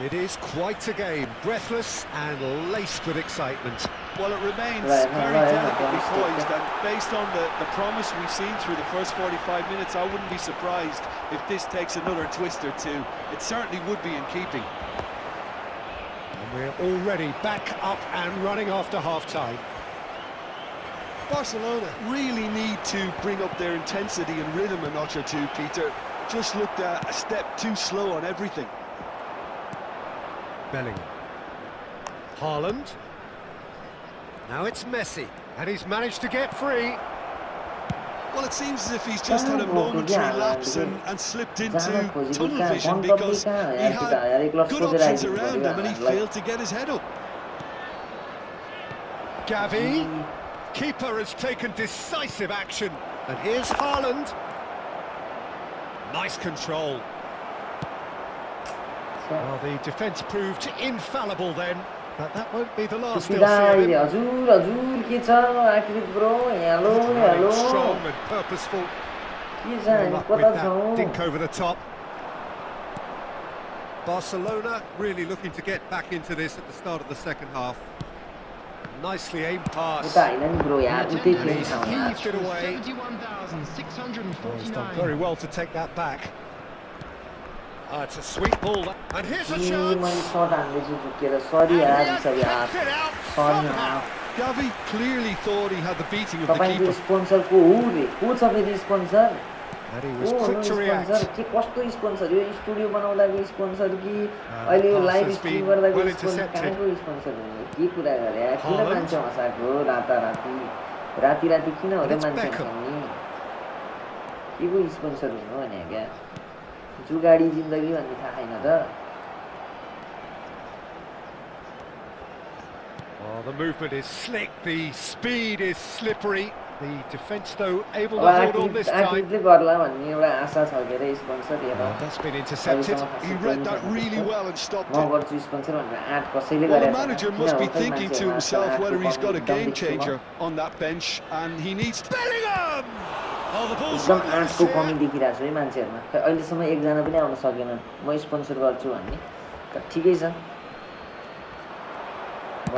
It is quite a game, breathless and laced with excitement. Well, it remains Right, very right, delicately right. poised, and based on the promise we've seen through the first 45 minutes, I wouldn't be surprised if this takes another twist or two. It certainly would be in keeping. And we're already back up and running after half-time. Barcelona really need to bring up their intensity and rhythm a notch or two, Peter. Just looked a step too slow on everything. Bellingham. Haaland. Now it's Messi, and he's managed to get free. Well, it seems as if he's just had a momentary lapse and slipped into tunnel vision because he had good options around him and he failed to get his head up. Gavi. Keeper has taken decisive action. And here's Haaland. Nice control. Well, the defence proved infallible then. But that won't be the last they'll see of him. Very strong and purposeful. Good luck with that dink over the top. Barcelona really looking to get back into this at the start of the second half. Nicely aimed pass. And he's heaved it away. He's done very well to take that back. It's a sweet ball. And here's a chance. Gavi clearly thought he had the beating of the keeper. And he was quick to react. कस्तो sponsor यो studio बनाउँदाको sponsor कि अहिले यो live stream गर्दाको sponsor कहाँको sponsor हो के कुरा गरे किन मान्छे हँसाएको राति राति किन हो र मान्छे हँसाउने के को स्पोन्सर हुनु भने क्या जुगाडी जिन्दगी भन्ने थाहा छैन त Oh, the movement is slick, the speed is slippery. The defence, though, able to hold on this time. That's been intercepted. He read that really well and stopped it. Well, the manager must be thinking to himself whether he's got a game changer on that bench, and he needs Bellingham! Oh, the ball's right there.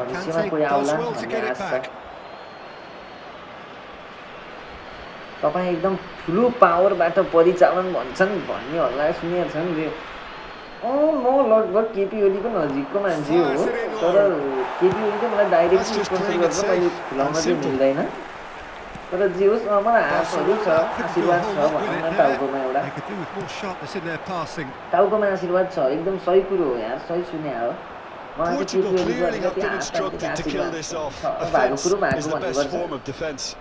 Kante does well to get it back. तपाईं एकदम ठुलो पावरबाट परिचालन भन्छन् भन्ने होला सुनेर छन् रे म लगभग केपी ओलीको नजिकको मान्छे हो तर केपी ओलीले मलाई डाइरेक्ट स्पोन्सर गर्न मैले खुलाउन चाहिँ मिल्दैन तर जे होस् मलाई हातहरु छ आशीर्वाद छ भन्न टाउकोमा एउटा टाउकोमा आशीर्वाद छ एकदम सही कुरो हो यार सही सुने हो Portugal clearly have been instructed to kill this off. Offense is the best form of defense.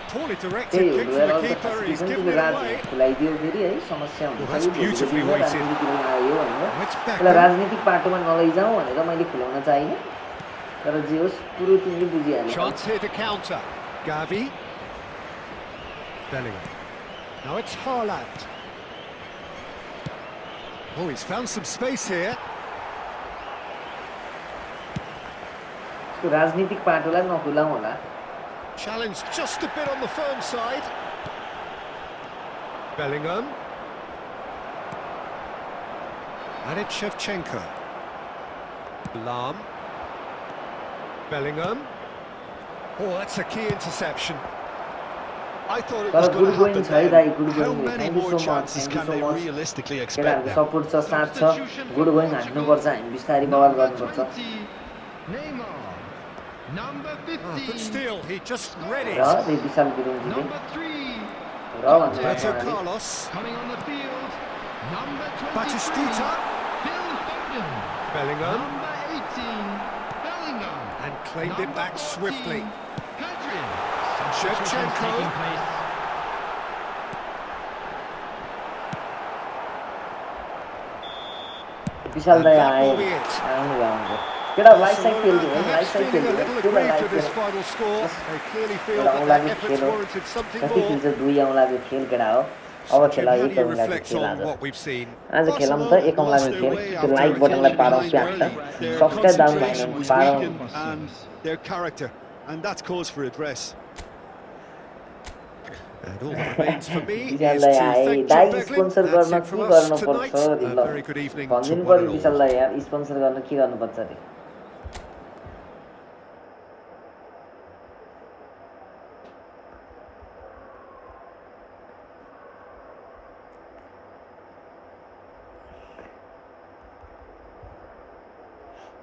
Poorly directed kick from the keeper, he's given it away. Well, that's beautifully weighted. It's back. Chance here to counter. Gavi. Bellingham. Now it's Haaland. Oh, he's found some space here. Challenge just a bit on the firm side. Bellingham. And it's Shevchenko. Lam. Bellingham. Oh, that's a key interception. I thought it was going to happen then. How many more chances can they realistically expect now? Support छ साथ छ good going हान्नु पर्छ हामी बिस्तारै बल गर्नु पर्छ Good steal, he just read it. Raw Vishal बिरुङजीले raw Roberto Carlos. Batistuta. Bellingham. And claimed it back swiftly. Shevchenko. विशाल दाइ आए केटा लाइफ साइड खेल दियो लाइफ साइड खेल दियो पुरा लाइफ खेल कति खेल्छ दुई औँलाको खेल केटा हो अब खेला एक औँलाको खेल आज खेलौँ त एक औँलाको खेल त्यो लाइक बटनलाई पारौँ प्याट सब्सक्राइब डाउन भएन पारौँ their character and that's cause for address. And all that means for me is to Vishal thank Dai you, sponsor Beglin. गर्न That's it के from us गर्नुपर्छ tonight. रे ल Very good evening to भनिदिनु one पर्यो and all. विशाल दाइ यार sponsor गर्न के गर्नुपर्छ रे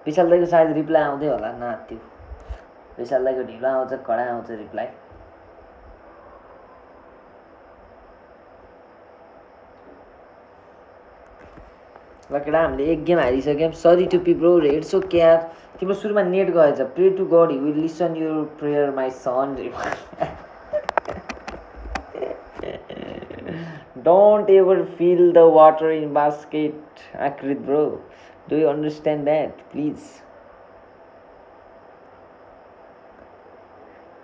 विशाल दाइको सायद रिप्लाई आउँदै होला नात्यो विशाल दाइको ढिलो आउँछ कडा आउँछ रिप्लाई ल केटा हामीले एक गेम हारिसक्यौँ सरी टु पी ब्रो इट्स ओके यार तिम्रो सुरुमा नेट गएछ pray to God he will listen your prayer my son don't ever fill the water in basket Aakrit bro do you understand that please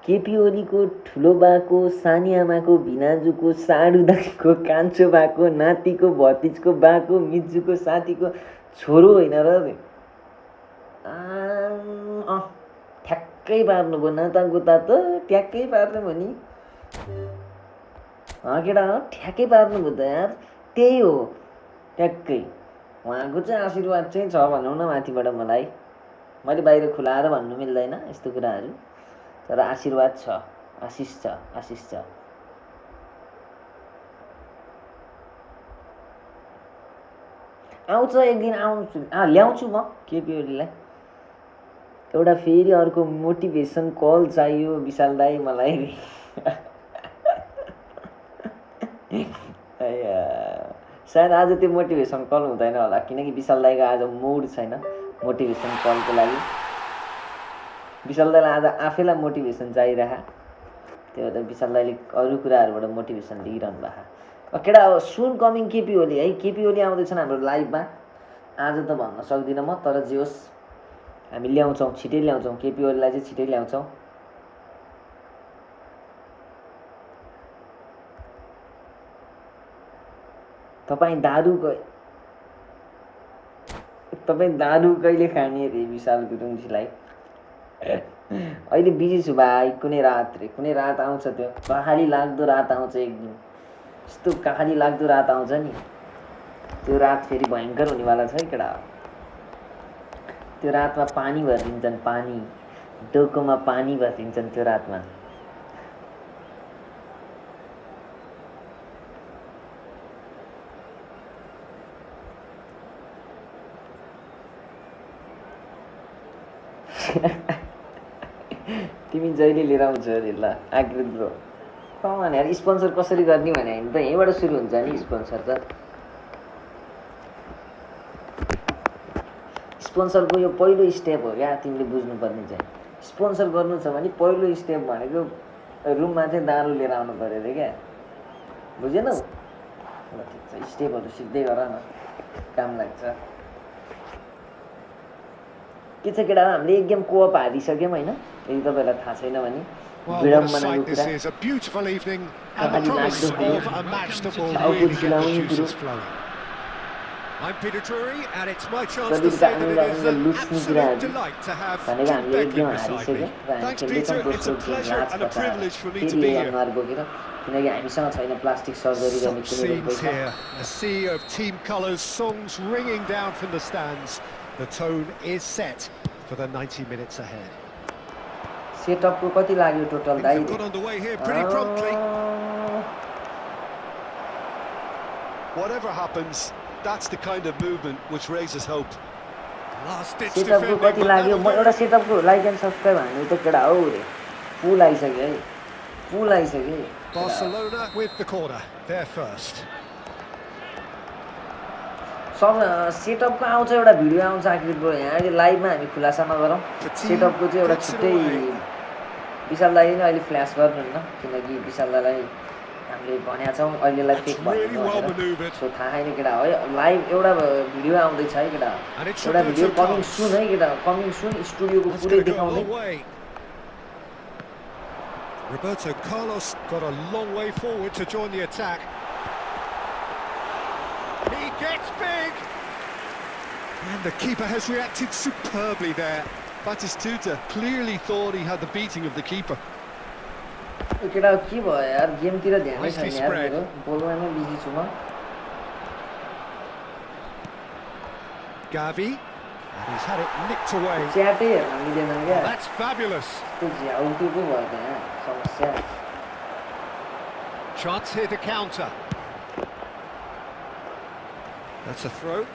KP ओलीको ठुलो बाको सानी आमाको भिनाजुको साडु दाईको कान्छो बाको नातिको भतिजको बाको मिजुको साथीको छोरो होइन र ठ्याक्कै पार्नुभयो नाता गोता त ठ्याक्कै पार्नु भयो नि केटा ठ्याक्कै पार्नुभयो त यार त्यही हो ठ्याक्कै उहाँको चाहिँ आशीर्वाद चाहिँ छ भनौँ न माथिबाट मलाई मैले बाहिर खुलाएर भन्नु मिल्दैन यस्तो कुराहरू तर आशीर्वाद छ आशिष छ आउँछ एक दिन आउँछु ल्याउँछु म केपी ओलीलाई एउटा फेरि अर्को मोटिभेसन कल चाहियो विशाल दाई मलाई सायद आज त्यो मोटिभेसन कल हुँदैन होला किनकि विशाल दाईको आज मुड छैन मोटिभेसन कलको लागि विशाल दाईलाई आज आफैलाई मोटिभेसन चाहिरह त्यही भएर विशाल दाईले अरू कुराहरूबाट मोटिभेसन लिइरहनु भएको केटा सुन कमिङ केपी ओली है केपी ओली आउँदैछन् हाम्रो लाइभमा आज त भन्न सक्दिनँ म तर जे होस् हामी ल्याउँछौँ छिटै ल्याउँछौँ केपी ओलीलाई चाहिँ छिटै ल्याउँछौँ तपाईँ दारू कहिले खाने रे विशाल गुरुङजीलाई अहिले बिजी छु भाइ कुनै रात आउँछ त्यो कहाली लाग्दो रात आउँछ एक दिन यस्तो कहाली लाग्दो रात आउँछ नि त्यो रात फेरि भयङ्कर हुनेवाला छ है केटा त्यो रातमा पानी भरिदिन्छन् पानी डोकोमा पानी भरिदिन्छन् त्यो रातमा तिमी जहिले लिएर आउँछौ अरे ल आकृत ब्रो कमान यार स्पोन्सर कसरी गर्ने भने होइन त यहीँबाट सुरु हुन्छ नि स्पोन्सर त स्पोन्सरको यो पहिलो स्टेप हो क्या तिमीले बुझ्नुपर्ने चाहिँ स्पोन्सर गर्नु छ भने पहिलो स्टेप भनेको रुममा चाहिँ दारू लिएर आउनु पऱ्यो अरे क्या बुझेनौ ल ठिक छ स्टेपहरू सिक्दै गर न काम लाग्छ के छ केटा हामीले एक गेम कोअप हारिसक्यौँ होइन यदि तपाईँलाई थाहा छैन भने विडम्बनाको कुरा कहाली लाग्दो कुरो टाउको चिलाउने कुरो शरीरका अङ्ग लुच्ने कुराहरू भनेको हामीले एक गेम हारिसक्यौँ र हामी खेल्दैछौँ दोस्रो गेम लाज फेरि यही अनुहार बोकेर किनकि हामीसँग छैन प्लास्टिक सर्जरी गर्ने कुनै पैसा The tone is set for the 90 minutes ahead. सेटअपको कति लाग्यो total Dai Got underway here pretty promptly. Whatever happens, that's the kind of movement which raises hope. Last ditch सेटअपको कति लाग्यो म एउटा सेटअपको लाइक एन्ड सब्स्क्राइब हान्नु त केटा हो रे फुल आइसक्यो है फुल आइसक्यो Barcelona with the corner there first. सब सेटअपको आउँछ एउटा भिडियो आउँछ आखिर ब्रो यहाँ अहिले लाइभमा हामी खुलासामा गरौँ सेटअपको चाहिँ एउटा छुट्टै विशाल दाइले नै अहिले फ्ल्यास गर्नुहुन्न किनकि विशाल दाइलाई हामीले भनेका छौँ अहिलेलाई फेक भन्नु भनेर सो थाहा छैन केटा है लाइभ एउटा भिडियो आउँदैछ है केटा एउटा भिडियो कमिङ सुन है केटा कमिङ सुन स्टुडियोको पुरै देखाउँदै Roberto Carlos got a long way forward to join the attack. He gets big! And the keeper has reacted superbly there. Batistuta clearly thought he had the beating of the keeper. केटा के भयो यार गेमतिर ध्यानै छैन यार मेरो बोलमा busy छु म Gavi, and he's had it nicked away. च्याटै हेर्न मिलेन क्या That's fabulous. त्यो झ्याउटु पो भयो त्यहाँ समस्या Chance here to counter. That's a throw.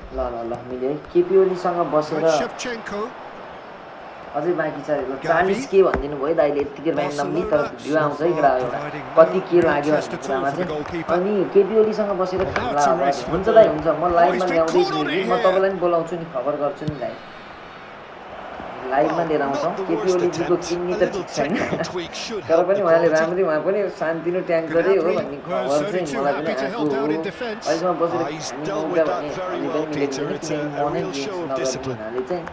ल ल ल मिल्यो केपी ओलीसँग बसेर Shevchenko. अझै बाँकी छ 40K भनिदिनु भयो दाइले यतिकै र्यान्डमली तर भिडियो आउँछ है केटा एउटा कति के लाग्यो भन्ने कुरामा चाहिँ अनि केपी ओलीसँग बसेर खाम्ला अब हुन्छ दाइ हुन्छ म लाइभमा ल्याउँदैछु कि म तपाईँलाई नि बोलाउँछु नि खबर गर्छु नि दाइ लाइभमा लिएर आउँछौँ केपी ओलीजीको किडनी त ठिक छैन तर पनि उहाँले राम्ररी उहाँ पनि सानोतिनो ट्याङ्करै हो भन्ने खबर चाहिँ मलाई पनि आएको हो अहिलेसम्म बसेर खाने मौका भने अलि पनि मिलेको छैन किनकि म नै गेम्स नगर्ने हुनाले चाहिँ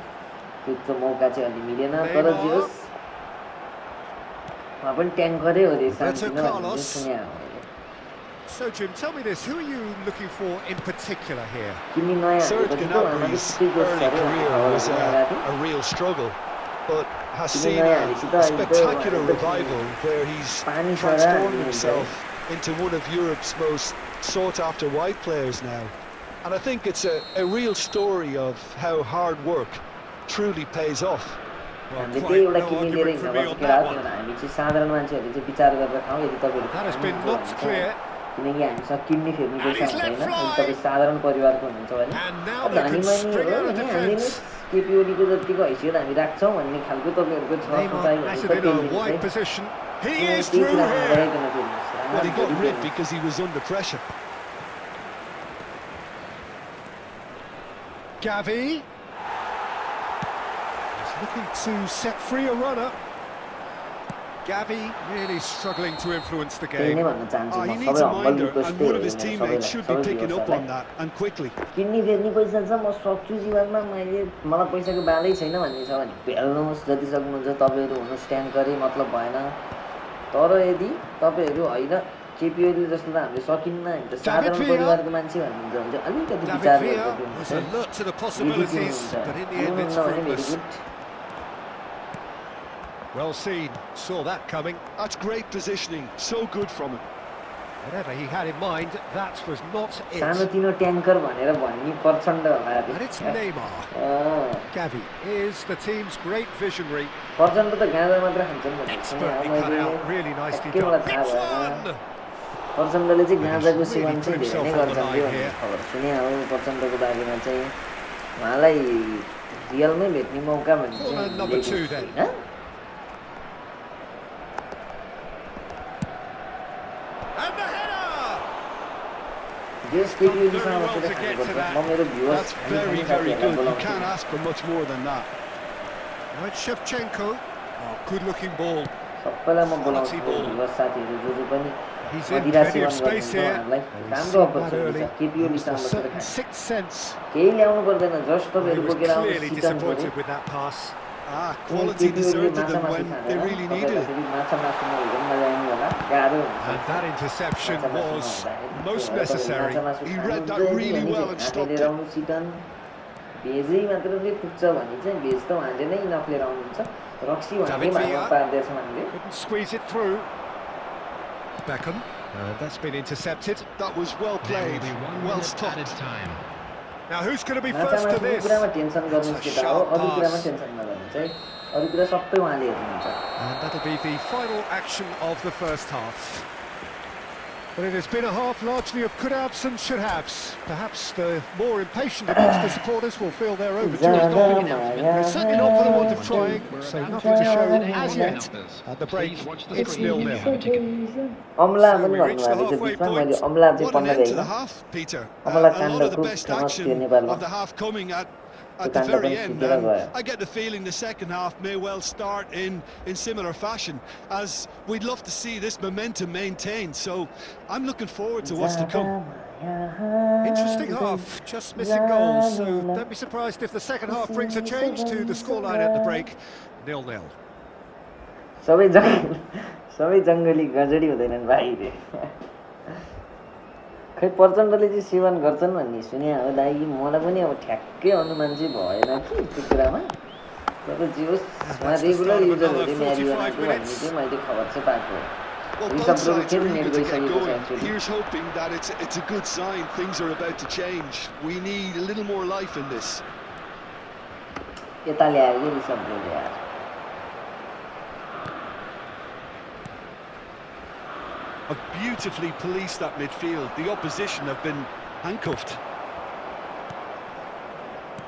त्यो मौका चाहिँ अलि मिलेन तर जे होस् उहाँ पनि ट्याङ्करै हो रे सानोतिनो भन्ने सुने मैले So Jim, tell me this: who are you looking for in particular here? Kidney नयाँ Serge Gnabry's early career was a real struggle, but has seen a spectacular revival where he's transformed himself into one of Europe's most sought-after wide players now. And I think it's a real story of how hard work truly pays off. हामीले त्यही एउटा kidney लिएर हिँड्नुपर्छ केटा हो किनभने हामी चाहिँ साधारण मान्छेहरूले चाहिँ विचार गरेर खाउँ यदि तपाईँहरू किनकि हामीसँग किडनी फेर्ने पैसा हुँदैन यदि तपाईँ साधारण परिवारको हुनुहुन्छ भने धनी मानी हो भने हामीले नै केपी ओलीको जतिको हैसियत हामी राख्छौँ भन्ने खालको तपाईँहरूको छ सोचाइ भनेको त्यही कुरा नगराइकन Well, he got rid because he was under pressure. Gavi. He's looking to set free a runner. Gavi really struggling to influence the game. He needs a minder, and one of his teammates should be picking up on that, and quickly. Kidney फेर्ने पैसा छ म सक्छु जीवनमा मलाई पैसाको बालै छैन भन्ने छ भने भेल्नुहोस् जति सक्नुहुन्छ तपाईँहरू हुनु स्ट्यान्ड गरे मतलब भएन तर यदि तपाईँहरू होइन केपी ओली जस्तो त हामीले सकिन्न हामी त साधारण परिवारको मान्छे भन्नुहुन्छ भने चाहिँ अलिकति विचार गरिदिनुहुन्छ Well seen, saw that coming. That's great positioning, so good from him. Whatever he had in mind, that was not it. सानोतिनो ट्याङ्कर भनेर भन्ने प्रचण्ड होला And it's Neymar. Gavi is the team's great visionary. प्रचण्ड त गाँजा मात्र खान्छन् भन्ने Expertly cut out, really nicely के मलाई done. थाहा भएन प्रचण्डले चाहिँ गाँजाको सेवन चाहिँ धेरै नै गर्छन् भन्ने खबर सुने हो प्रचण्डको बारेमा चाहिँ उहाँलाई रियलमै भेट्ने मौका भन्ने चाहिँ That's very, very good. You can't ask for much more than that. Right, Shevchenko. Oh, good-looking ball. He's in plenty of space here. Sixth sense. Clearly disappointed with that pass. Quality deserted them when they really needed it. And that interception was most necessary. He read that really well and stopped it. Couldn't squeeze it through. Beckham. That's been intercepted. That was well played, well stopped. Now who's going to be first to this? And that'll be the final action of the first half. But it has been a half largely of could-haves and should-haves. Perhaps the more impatient amongst the supporters will feel they're overdue a goal. It's certainly not for the want of trying, so nothing to show as yet. At the break, it's 0-0. अमला पनि भन्नुभएको थियो बिचमा मैले अमला चाहिँ पढ्न भ्याइनँ अमला काण्डको फेमस थियो नेपालमा At the very end, I get the feeling the second half may well start in similar fashion, as we'd love to see this momentum maintained. So I'm looking forward to what's to come. Interesting half, just missing goals. So don't be surprised if the second half brings a change to the scoreline at the break. 0-0. सबै जङ्गली गजडी हुँदैनन् भाइ खै प्रचण्डले चाहिँ seven गर्छन् भन्ने सुने हो दाइ मलाई पनि अब ठ्याक्कै अनुमान चाहिँ भएन कि त्यो कुरामा तर जे होस् उहाँ रेगुलर युजर हो अरे म्यारियोनाको भन्ने चाहिँ मैले खबर चाहिँ पाएको Here's hoping that it's a good sign. Things are about to change. We need a little more life in this. यता ल्यायो के रिसब्रोले यार Have beautifully policed that midfield. The opposition have been handcuffed.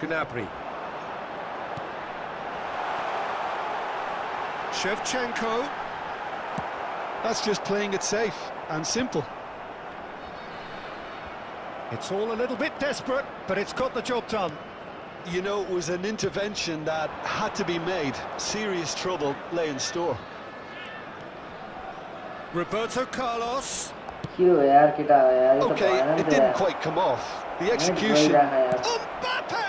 Gnabry. Shevchenko. That's just playing it safe and simple. It's all a little bit desperate, but it's got the job done. You know, it was an intervention that had to be made. Serious trouble lay in store. Roberto Carlos. के हो यार केटा हो यार, यो त Okay, भएन नि it त didn't यार। quite come off. The net execution. गइराख यार। Mbappe!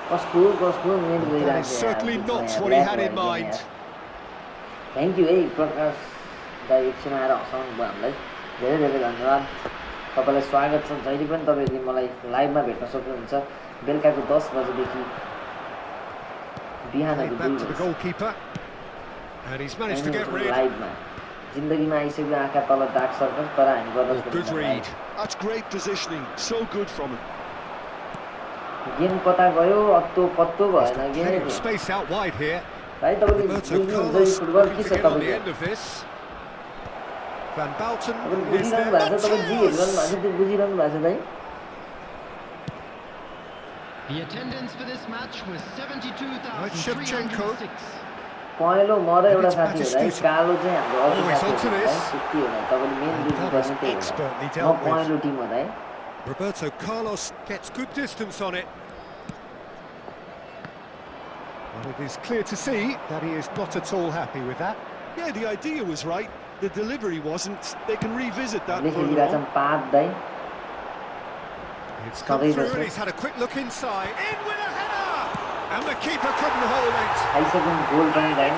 कसको नेट That गइराख is यार, certainly बिचमा not यार, what he lag had in भइदियो mind. यार। थ्याङ्क यू है प्रकाश दाइ एकछिन आएर हँसाउनु भयो हामीलाई, धेरै धेरै धन्यवाद। तपाईँलाई स्वागत छ। जहिले पनि तपाईँले मलाई लाइभमा भेट्न सक्नुहुन्छ बेलुकाको 10 बजेदेखि बिहानको 2 Back to the बजे goalkeeper. And he's managed to get rid. लाइभमा जिन्दगीमा आइसक्यो आँखा तल डार्क सर्कल, तर हामी गर्न Good सक्दैनौँ read. Live. That's great positioning. So good from him. Game कता गयो, अत्तो पत्तो He's भएन got plenty of game. space out wide here. भाइ तपाईँले Roberto बुझ्नुहुन्छ Carlos यो फुटबल looking के to छ get on the तपाईँको? end of this. Van Bouten तपाईँले is बुझिरहनु there. भएको छ, तपाईँ जे हेरिरहनु भएको छ त्यो बुझिरहनु भएको छ दाइ? The attendance for this match was Shevchenko. 72,306. पहेँलो म र एउटा It's साथी हो दाइ, Batistuta. कालो चाहिँ हाम्रो अर्को Always साथी onto हो दाइ, this. त्यति हो दाइ, तपाईँले मेन That बुझ्नुपर्ने was त्यही हो expertly दाइ। dealt म with. पहेँलो टिम हो दाइ। Roberto Carlos gets good distance on it. Well, it is clear to see that he is not at all happy with that. Yeah, the idea was right. The delivery wasn't. They can revisit that हामीले further खेलिरहेको on. छौँ 5 दाइ। It's come Sorry, through that's and it. he's had a quick look inside. In with a header! And the keeper couldn't hold it. आइसक्यौँ गोल पनि दाइ,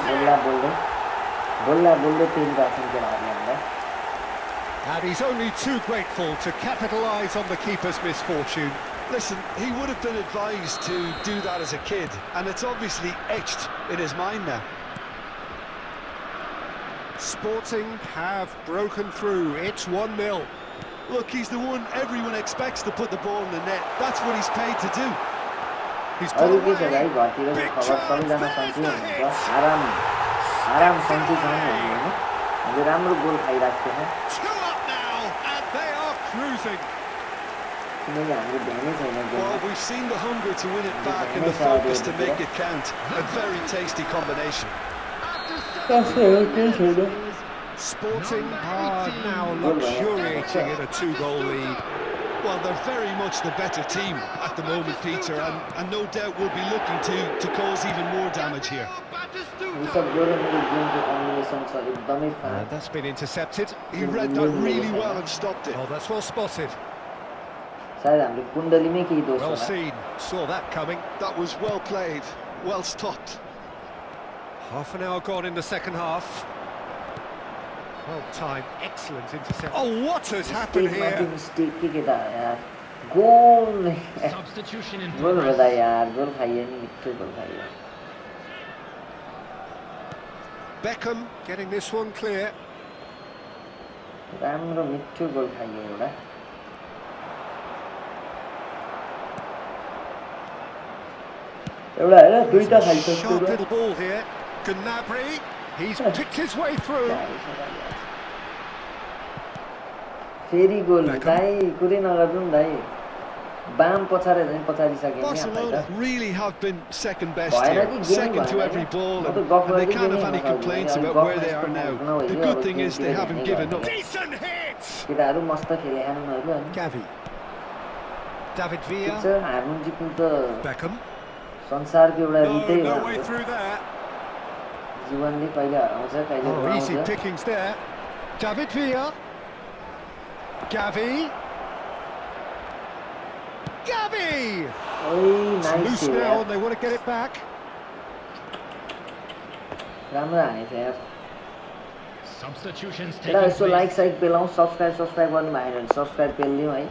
बोल्दा बोल्दै पेरिरहेको छौँ केटाहरूले हामीलाई। And he's only too grateful to capitalise on the keeper's misfortune. Listen, he would have been advised to do that as a kid, and it's obviously etched in his mind now. Sporting have broken through. It's 1-0. Look, he's the one everyone expects to put the ball in the net. That's what he's paid to do. He's got अरू के छ away. दाइ, घरतिरको Big खबर chance, सबैजना there's सन्चै the हुनुहुन्छ, hit. आराम सन्चै छौँ होइन। हामीले राम्रो गोल खाइरहेको थिएन, 2 up now, and they are cruising. किनकि हाम्रो ध्यानै छैन Well, गेममा। we've seen the hunger to win it back and the focus to make it count. A very tasty combination. केही छैन। Sporting are now luxuriating in a 2-goal lead. Well, they're very much the better team at the moment, Peter, and no doubt will be looking to cause even more damage here. Rishabh जो र मेरो गेमको combination छ एकदमै fast. That's been intercepted. He read that really well and stopped it. Oh, that's well spotted. सायद हाम्रो कुण्डलीमै केही दोष Well होला। seen. Saw that coming. That was well played, well stopped. Half an hour gone in the second half. Well timed, excellent intercept. Oh, what has happened mistake here? Mistake के केटा हो यार, गोल Substitution in goal progress. हुँदा यार, गोल खाइयो नि, मिठो गोल खाइयो। Beckham getting this one clear. राम्रो मिठो गोल खाइयो एउटा। एउटा हैन, दुईटा खाइसक्यो Sharp raw. little ball here. Gnabry, he's picked his way through. फेरि गोल Beckham. दाइ, कुरै नगर्नु नि दाइ। बाम पछारे झैँ पछाडिसक्यो नि Barcelona हामीलाई त। really have been second best भएन here, कि गेमै second to भएन every क्या? ball, म त and गफ they गरेकै can't गेमै have any नसक्यो, complaints अनि about गफ where they are यस्तो now. नभइदियो, The अब good thing is गेमतिर they ध्यानै haven't given गऱ्यो। up. Decent hit. केटाहरू मस्त खेले उनीहरू अनि Gavi. David ठिक Villa. छ, हार्नु जित्नु त Beckham. संसारको एउटा No, रितै हो no way हाम्रो। through there. जीवनले कहिले हराउँछ कहिले Oh, easy हराउँछ। pickings there. David Villa. Gavi. Gavi! ओइ It's नाइस loose थियो now यार, and they want to get it back. राम्रो हानेको थियो यार। Substitutions एउटा taking यसो लाइक place. साइक पेलाउँ, सब्सक्राइब गर्नु भएन भने सब्सक्राइब पेलिदिउँ है।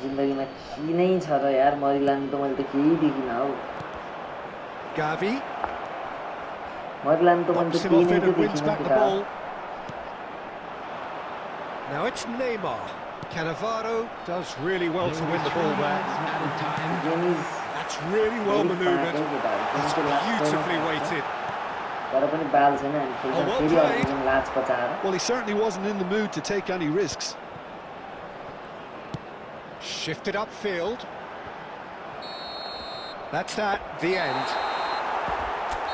जिन्दगीमा के नै छ र यार, मरिलानु त मैले त केही देखिनँ हौ। Gavi. मरिलानु त मैले Knocks त him केही off नै it त and wins देखिनँ back the केटा। ball. Now it's Neymar. Cannavaro does really well to win the ball there. Added time. Game is That's really well very manoeuvred. fast, केटाहरू। That's गेमको last beautifully टाइममा weighted. तर पनि बाल छैन, हामी खेल्छौँ Oh, well फेरि played. अर्को गेम लाज पचाएर। Well, he certainly wasn't in the mood to take any risks. Shifted upfield. That's that, the end.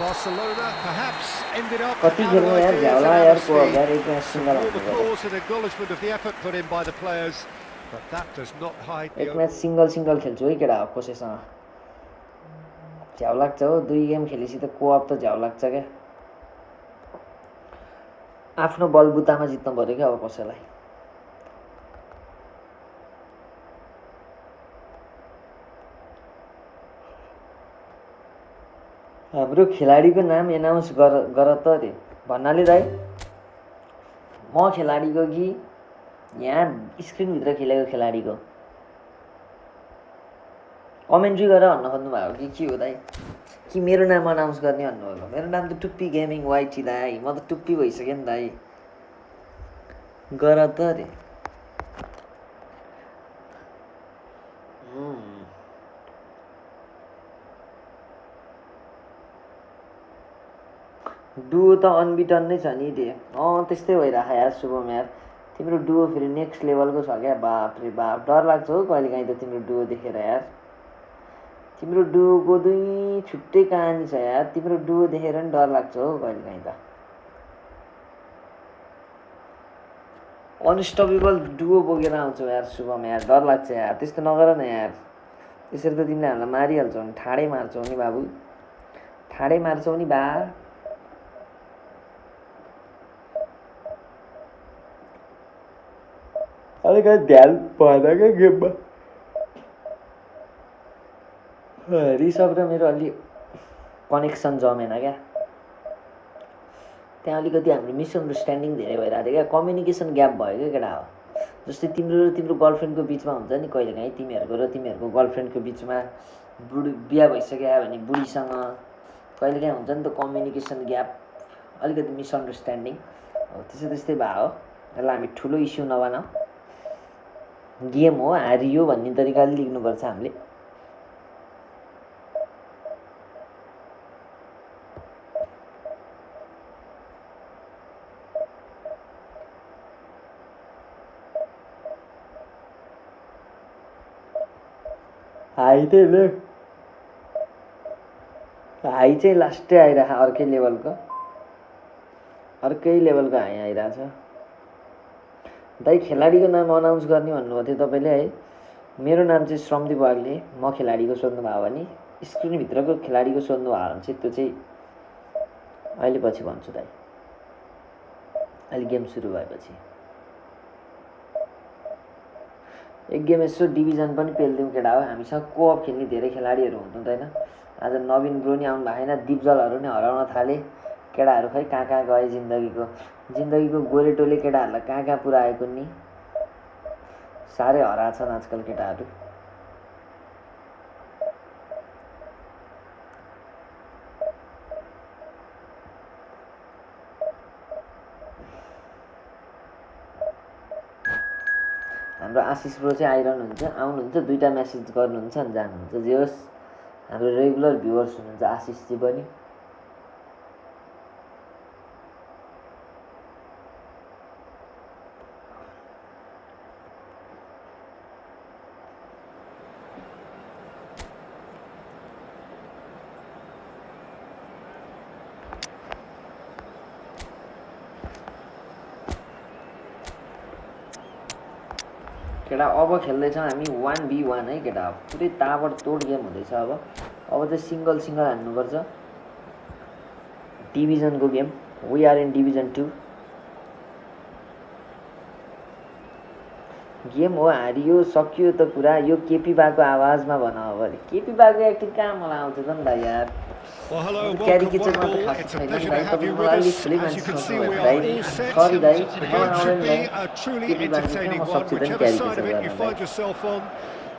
Barcelona perhaps ended up कति out of खेल्नु यार ideas झ्याउला and यार out of को speed. यार एक म्याच Some सिंगल warm हान्नु पर्यो applause and acknowledgement of the effort put in by the players, but that does not hide the एक म्याच सिंगल खेल्छु है केटा कसैसँग झ्याउ लाग्छ हो 2 गेम खेलेपछि त कोअप त झ्याउ लाग्छ क्या आफ्नो बलबुतामा जित्नु पर्यो क्या अब कसैलाई हाम्रो खेलाडीको नाम एनाउन्स गर त रे भन्नाले दाइ म खेलाडीको कि यहाँ स्क्रिनभित्र खेलेको खेलाडीको कमेन्ट्री गरेर भन्न खोज्नु भएको कि के हो दाइ कि मेरो नाम अनाउन्स गर्ने भन्नुभएको मेरो नाम त टुप्पी गेमिङ वाइटी दाइ म त टुप्पी भइसकेँ नि दाइ गर त रे डुओ त अनबिटन नै छ नि रे त्यस्तै भइरहेको यार शुभम यार तिम्रो डुओ फेरि नेक्स्ट लेभलको छ क्या बाप रे बाप डर लाग्छ हो कहिलेकाहीँ त तिम्रो डुओ देखेर यार तिम्रो डुओको 2 छुट्टै कहानी छ यार तिम्रो डुओ देखेर नि डर लाग्छ हो कहिलेकाहीँ त अनस्टपेबल डुओ बोकेर आउँछौ यार शुभम यार डर लाग्छ यार त्यस्तो नगर न यार त्यसरी त तिमीले हामीलाई मारिहाल्छौ नि ठाडै मार्छौ नि बाबु ठाडै मार्छौ नि बा अलिकति ध्यान भएन क्या गेममा रिसभ र मेरो अलि कनेक्सन जमेन क्या त्यहाँ अलिकति हाम्रो मिसअन्डरस्ट्यान्डिङ धेरै भइरहेको थियो क्या कम्युनिकेसन ग्याप भयो क्या केटा हो जस्तै तिम्रो र तिम्रो गर्लफ्रेन्डको बिचमा हुन्छ नि कहिलेकाहीँ तिमीहरूको र तिमीहरूको गर्लफ्रेन्डको बिचमा बुढी बिहा भइसक्यो भने बुढीसँग कहिलेकाहीँ हुन्छ नि त कम्युनिकेसन ग्याप अलिकति मिसअन्डरस्ट्यान्डिङ त्यस्तै भयो यसलाई हामी ठुलो इस्यु नबनाऊ गेम हो हारियो भन्ने तरिकाले लेख्नुपर्छ हामीले हाई चाहिँ लास्टै आइरहेको अर्कै लेभलको हाई आइरहेछ दाइ खेलाडीको नाम अनाउन्स गर्ने भन्नुभएको थियो तपाईँले है मेरो नाम चाहिँ श्रमदीप वाग्ले म खेलाडीको सोध्नु भयो भने स्क्रिनभित्रको खेलाडीको सोध्नु भयो भने चाहिँ त्यो चाहिँ अहिले पछि भन्छु दाइ अहिले गेम सुरु भएपछि एक गेम यसो डिभिजन पनि पेल्दिउँ केटा हो हामीसँग कोअप खेल्ने धेरै खेलाडीहरू हुनुहुँदैन आज नवीन ब्रो नि आउनु भएको छैन दिपजलहरू नि हराउन थाले केटाहरू खै कहाँ गए जिन्दगीको गोरेटोले केटाहरूलाई कहाँ पुऱ्याएको नि साह्रै हराछन् आजकल केटाहरू हाम्रो आशिष ब्रो चाहिँ आइरहनुहुन्छ आउनुहुन्छ 2टा मेसेज गर्नुहुन्छ अनि जानुहुन्छ जे होस् हाम्रो रेगुलर भ्युअर्स हुनुहुन्छ आशिषजी पनि केटा अब खेल्दैछौँ हामी 1v1 है केटा पुरै ताबडतोड गेम हुँदैछ अब चाहिँ सिंगल हान्नुपर्छ डिभिजनको game we are in division 2 game हो हारियो सकियो त कुरा यो केपी बाको आवाजमा भन अब केपी बाको एक्टिङ कहाँ मलाई आउँछ त नि दाइ यार Well, hello and Carry welcome kitchen one with all. the It's a customer. pleasure to Like, have you with like, us. like, As you can see, we are like, all set. sorry, The like, game should be like, a truly keep it back, entertaining come on, one, substitute, whichever carry side of it kitchen, you like. find yourself on.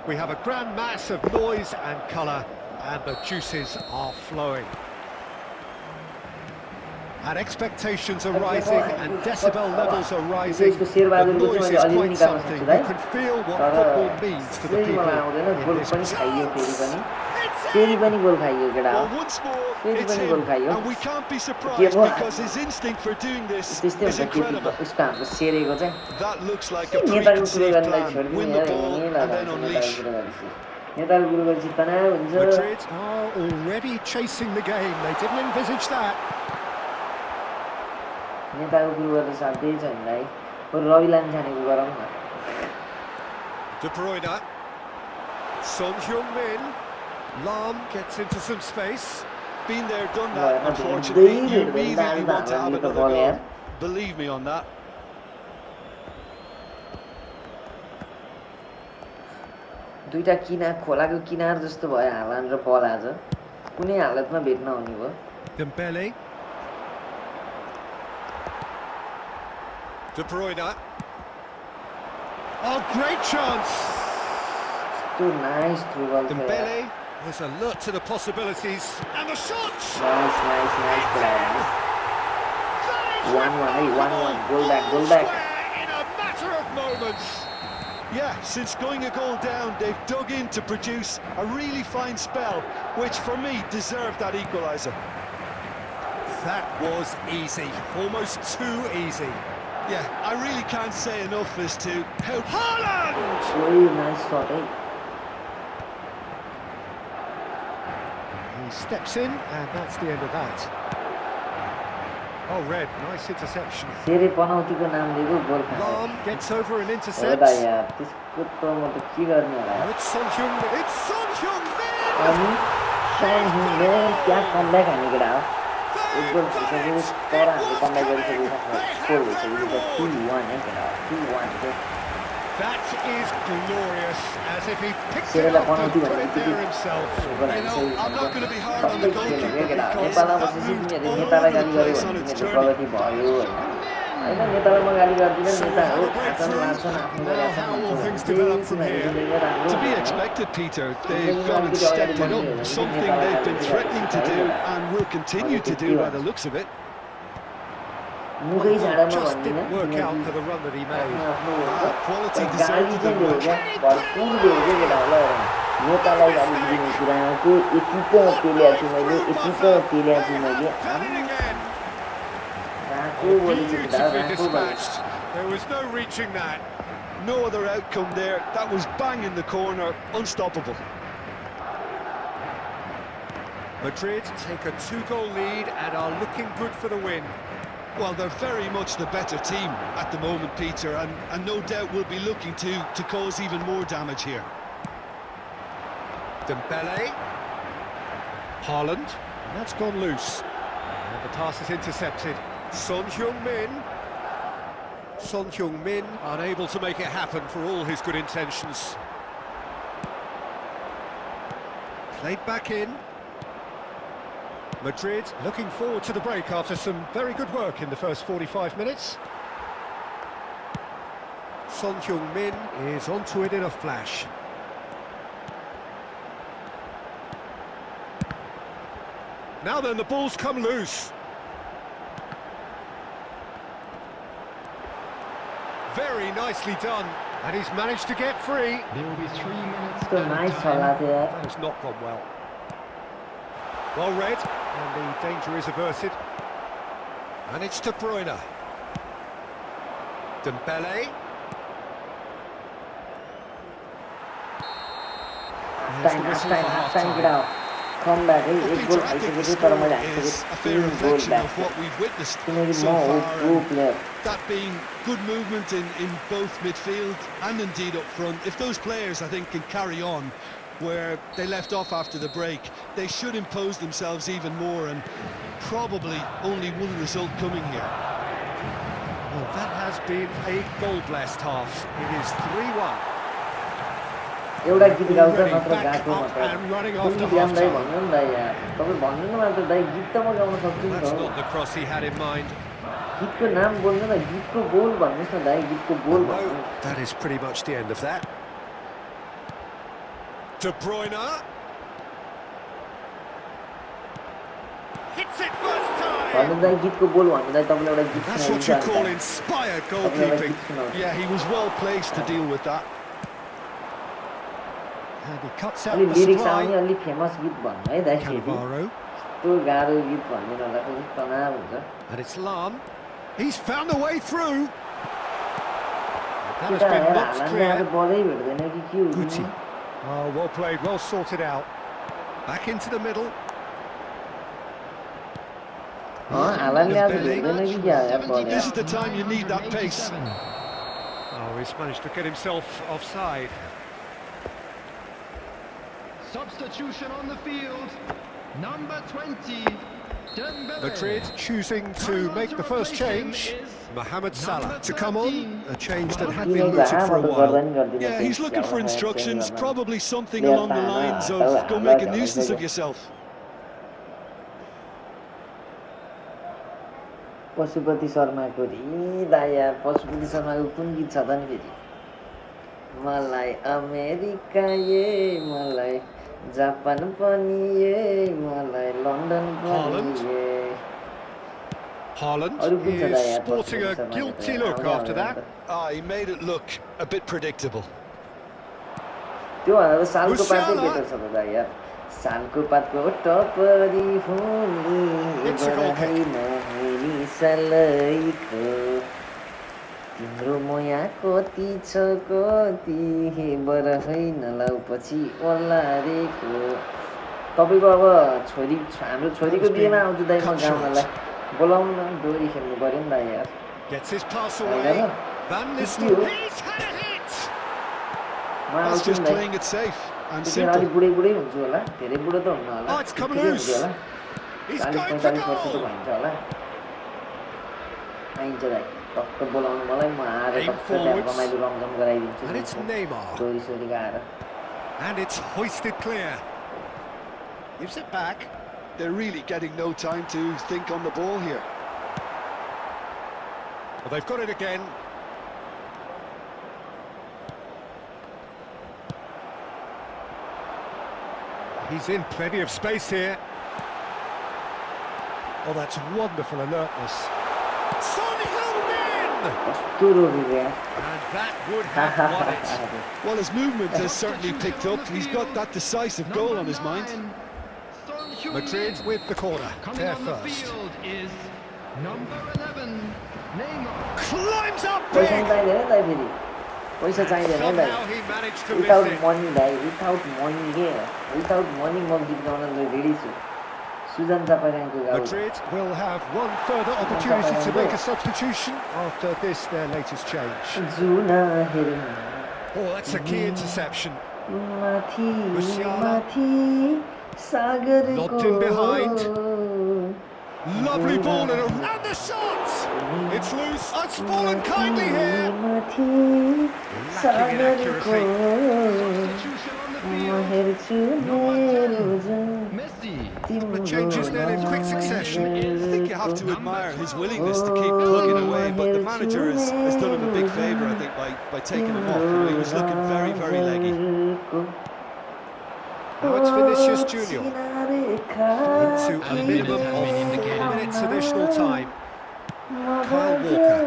We have a grand mass of noise and colour, and the juices are flowing. And expectations are rising, and decibel levels are rising. The noise is quite something. You can feel what football means to the people in this place. फेरि पनि गोल खाइयो केटा Well, once more, फेरि it's पनि him, गोल खाइयो and we can't be surprised because his instinct for doing this त्यस्तै is हुन्छ incredible. उसको हाम्रो सेरेको चाहिँ That looks like a नेपालीको कुरो preconceived गर्नलाई plan. छोडिदिनु Win the यार ball यही and then लगाउँछ नेपालीको unleash. कुरो गरेपछि नेपाल गुरुपछि तनाव हुन्छ Madrid are already chasing the game. They didn't envisage that. नेपालको गुरु गर्दा साध्यै छैन भाइ बरु रविलाई पनि छानेको गरौँ न De Bruyne. Son Heung-min. Lam gets into some space. Been there, done that, unfortunately. You really want to have another goal. Believe me on that. दुईटा खोलाको किनार जस्तो भयो हालान र पल आज कुनै हालतमा भेट्न हुने भयो Dembele. De Bruyne. Oh, great chance. त्यो नाइस थ्रु बल थियो Dembele was alert to the possibilities. And the shot! Nice player 1-1 है 1-1 गोल back In a matter of moments. Yeah, since going a goal down, they've dug in to produce a really fine spell, which for me deserved that equaliser. That was easy, almost too easy. Yeah, I really can't say enough as to how... Haaland! Really nice shot, eh? He steps in, and that's the end of that. Oh, red, nice interception. फेरि पनौतीको नाम दिएको गोल Lam gets over an हो intercept. त यार त्यसको त म त के गर्ने होला It's Son Heung-min. It's Son Heung-min! अनि सन हुँदैन त्यहाँ कमब्याक हान्ने केटा हो एक गोल भइसक्यो तर हामीले कमब्याक गरिसकेको स्कोर भइसक्यो 2-1 है केटा 2-1 That is glorious, as if he picked it Seriously, up and put it there himself. You know, I'm not going to be hard on the goalkeeper because नेपालमा that बसेपछि moved तिमीहरूले all नेपाललाई over गाली the गर्यो place भने on its तिमीहरूको journey. प्रगति भयो होइन नेपालमा गाली गर्दिनँ नेताहरू खान्छन् लान्छन् आफ्नो गरेका To be expected, Peter. They've gone and stepped it up, something they've been threatening to do and will continue to do by the looks of it. मुखै झाडामा Just भन्दिनँ didn't work out for the run that he made. Quality गाली deserved चाहिँ the दियो क्या भरपुर दियो क्या केटाहरूलाई नेतालाई गाली दिने कुराको यति त पेल्याएको छु मैले यति त पेल्याएको छु मैले राको बोली चाहिँ केटा Beautifully राको बोली dispatched. There was no reaching that. No other outcome there. That was bang in the corner, unstoppable. Madrid take a 2-goal lead and are looking good for the win. Well, they're very much the better team at the moment, Peter, and no doubt will be looking to cause even more damage here. Dembele. Haaland. And that's gone loose. And the pass is intercepted. Son Heung-min. Son Heung-min unable to make it happen for all his good intentions. Played back in. Madrid looking forward to the break after some very good work in the first 45 minutes. Son Heung-min is onto it in a flash. Now then, the ball's come loose. Very nicely done, and he's managed to get free. There will be 3 minutes. त्यो nice सल्लाह थियो यार That has not gone well. Well read, and the danger is averted. And it's De Bruyne. Dembele. half time केटा हो come back है एक गोल खाइसकेपछि तर मैले हानिसकेको 3 गोल ब्याक किनकि म हो pro player That being good movement in both midfield and indeed up front. If those players, I think, can carry on where they left off after the break, they should impose themselves even more, and probably only one result coming here. Well, that has been a goal-blessed half. It is 3-1. एउटा गीत गाउँछ Already नत्र back गाएको up मात्र and running कुन after गीत गाउँ दाइ half-time. भन्नु नि दाइ यार तपाईँ भन्नु न मात्र दाइ गीत त म गाउन सक्छु नि That's त not the cross he had in mind. गीतको नाम बोल्नु न गीतको बोल भन्नुहोस् न दाइ गीतको बोल No, भन्नुहोस् that is pretty much the end of that. De Bruyne. Hits it first time. भन्नु दाइ गीतको बोल भन्नु दाइ तपाईँले एउटा गीत That's what you सुनाइदिन्छ call नि inspired तपाईँले एउटा goalkeeping. गीत सुनाउँछ Yeah, he was well placed to deal with that. And he cuts out अलि the लिरिक्स supply. आउने अलि फेमस गीत भन्नु है दाइ फेरि Cannavaro. यस्तो गाह्रो गीत भन्दिनँ होला फेरि तनाव हुन्छ And it's Lam. He's found a way through. That has केटा been हेर knocked हालान्डले आज clear. बलै भेट्दैन कि के हो Guti. Oh, well played, well sorted out. Back into the middle. हालाले आज भेट्दैन कि क्या यार बल This is यार the time you need that pace. Oh, he's managed to get himself offside. Substitution on the field. Number 20. Dembele. Madrid choosing to make the first change. Mohamed Salah to come on, a change that had been mooted for a while. Yeah, he's looking for instructions, probably something along the lines of go make a nuisance of yourself. Pashupati शर्माको रिदा यार पशुपति शर्माको कुन गीत छ त नि फेरि मलाई अमेरिका ये मलाई जापान पनि ये मलाई लन्डन पनि ये Haaland is sporting a guilty look after that. He made it look a bit predictable. त्यो भन्दा त सालको पातै बेटर छ त यार सालको पातको टपरी हुने बढाइन सलैको तिम्रो माया कति छ कति बढाइन लाउ पछि ओलारेको तपाईको अब छोरी हाम्रो छोरीको बिहेमा आउँछु दाइ म गाउँलाई बोलाउन डोरी खेल्नु पर्यो नि दाइ यार Gets his pass away. Van Nistelrooy. He's had a hit. That's just playing it safe and simple. अलि बुढै बुढै हुन्छु होला धेरै बुढो त हुन्न होला Oh, it's come loose. He's going for 40-45 वर्ष त goal. भइन्छ होला आइन्छ दाइ टक्क बोलाउनु मलाई म आएर टक्क त्यहाँ रमाइलो रमझम गराइदिन्छु And it's Neymar. छोरी छोरीको आएर And it's hoisted clear. Gives it back. They're really getting no time to think on the ball here. Well, they've got it again. He's in plenty of space here. Oh, that's wonderful alertness. Son Heung-min! कस्तो रोकिदियो And that would have won it. Well, his movement has certainly picked up. He's got that decisive goal on his mind. Madrid with the corner. Coming They're on the first. field is number 11, Neymar. Climbs up पैसा big. चाहिँदैन दाइ फेरि पैसा चाहिँदैन दाइ Somehow he managed to miss without it. Money Dai without money के without money म गीत gown ready छु सुजन चापागाईको गाउँ Madrid will have one further opportunity to make a substitution after this, their latest change. जुना हेर्नु Oh, that's a key interception. माथि Musiala. माथि सागरको Lobbed in behind. Lovely ball and the shot! It's loose. Oh, it's fallen kindly here. माथि Lacking in accuracy. Substitution on the म field. हेर्छु मेरो जुन Messi. The changes then in quick succession. I think you have to admire his willingness to keep plugging away, but the manager has done him a big favour, I think, by taking him off. You know, he was looking very, very leggy. Now it's Vinicius Junior. Into a minimum of 4 minutes additional time. Kyle Walker.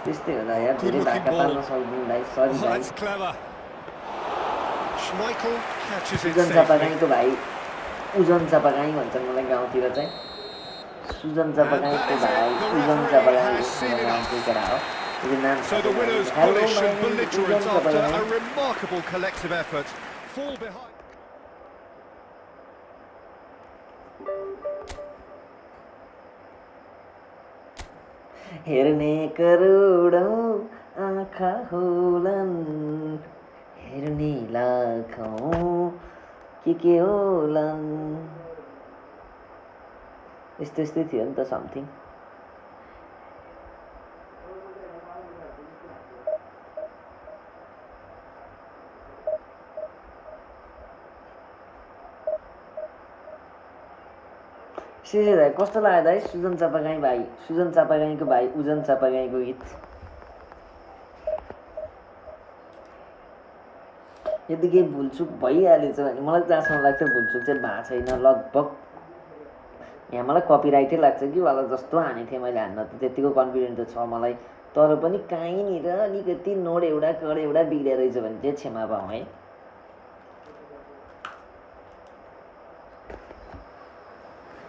यस्तै होला यार Good धेरै looking भाका ball. पार्न सक्दिन भाइ सरी Oh, भाइ that's clever. Schmeichel catches it Sujan safely. चापागाईको भाइ उजन चापागाई भन्छन् मलाई गाउँतिर चाहिँ सुजन चापागाईको भाइ उजन चापागाई मलाई गाउँको केटा हो यो नाम So the winners Hello, bullish my and name is belligerent Ujan after Chapagai. a remarkable collective effort. Fall behind. हेर्ने करोडौं आँखा होलान् हेर्ने लाखौं के होलान् यस्तै थियो नि त समथिङ दाइ कस्तो लाग्यो दाइ सुजन चापागाई भाइ सुजन चापागाईको भाइ उजन चापागाईको गीत यदि केही भुलचुक भइहालेछ भने मलाई जहाँसम्म लाग्छ भुलचुक चाहिँ भएको छैन लगभग यहाँ मलाई कपिराइटै लाग्छ कि वाला जस्तो हानेको थिएँ मैले हान्न त त्यतिको कन्फिडेन्ट त छ मलाई तर पनि कहीँनिर अलिकति नोड एउटा कड एउटा बिग्रेर रहेछ भने चाहिँ क्षमा पाऊँ है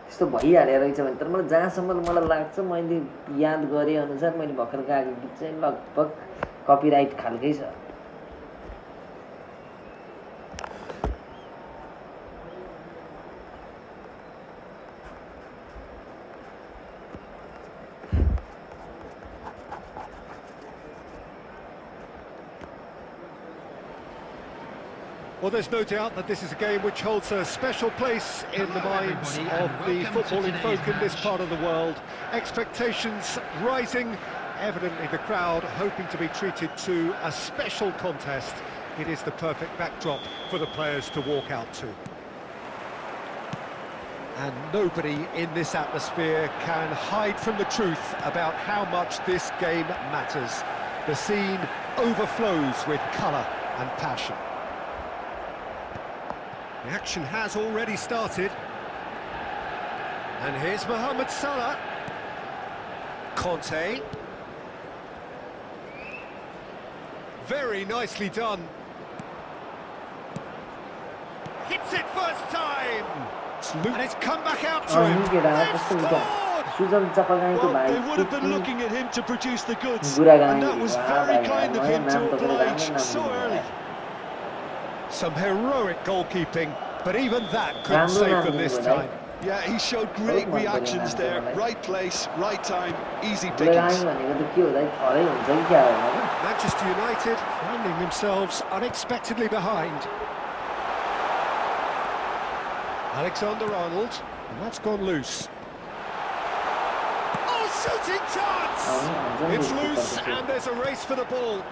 त्यस्तो भइहालेर रहेछ भने तर मलाई जहाँसम्म मलाई लाग्छ मैले याद गरेँ अनुसार मैले भर्खर गाएको गीत चाहिँ लगभग कपिराइट खालकै छ Well, there's no doubt that this is a game which holds a special place in the minds of the footballing folk in this part of the world. Expectations rising, evidently the crowd hoping to be treated to a special contest. It is the perfect backdrop for the players to walk out to. And nobody in this atmosphere can hide from the truth about how much this game matters. The scene overflows with colour and passion. The action has already started. And here's Mohamed Salah. Conte. Very nicely done. Hits it first time. And it's come back out to him. They've scored! Well, they would have been looking at him to produce the goods, and that was very kind of him to oblige so early. Some heroic goalkeeping, but even that couldn't save them this time. Yeah, he showed great reactions there. Right place, right time, easy pickings. Manchester United finding themselves unexpectedly behind. Alexander-Arnold, and that's gone loose. Oh, shooting chance! It's loose, and there's a race for the ball.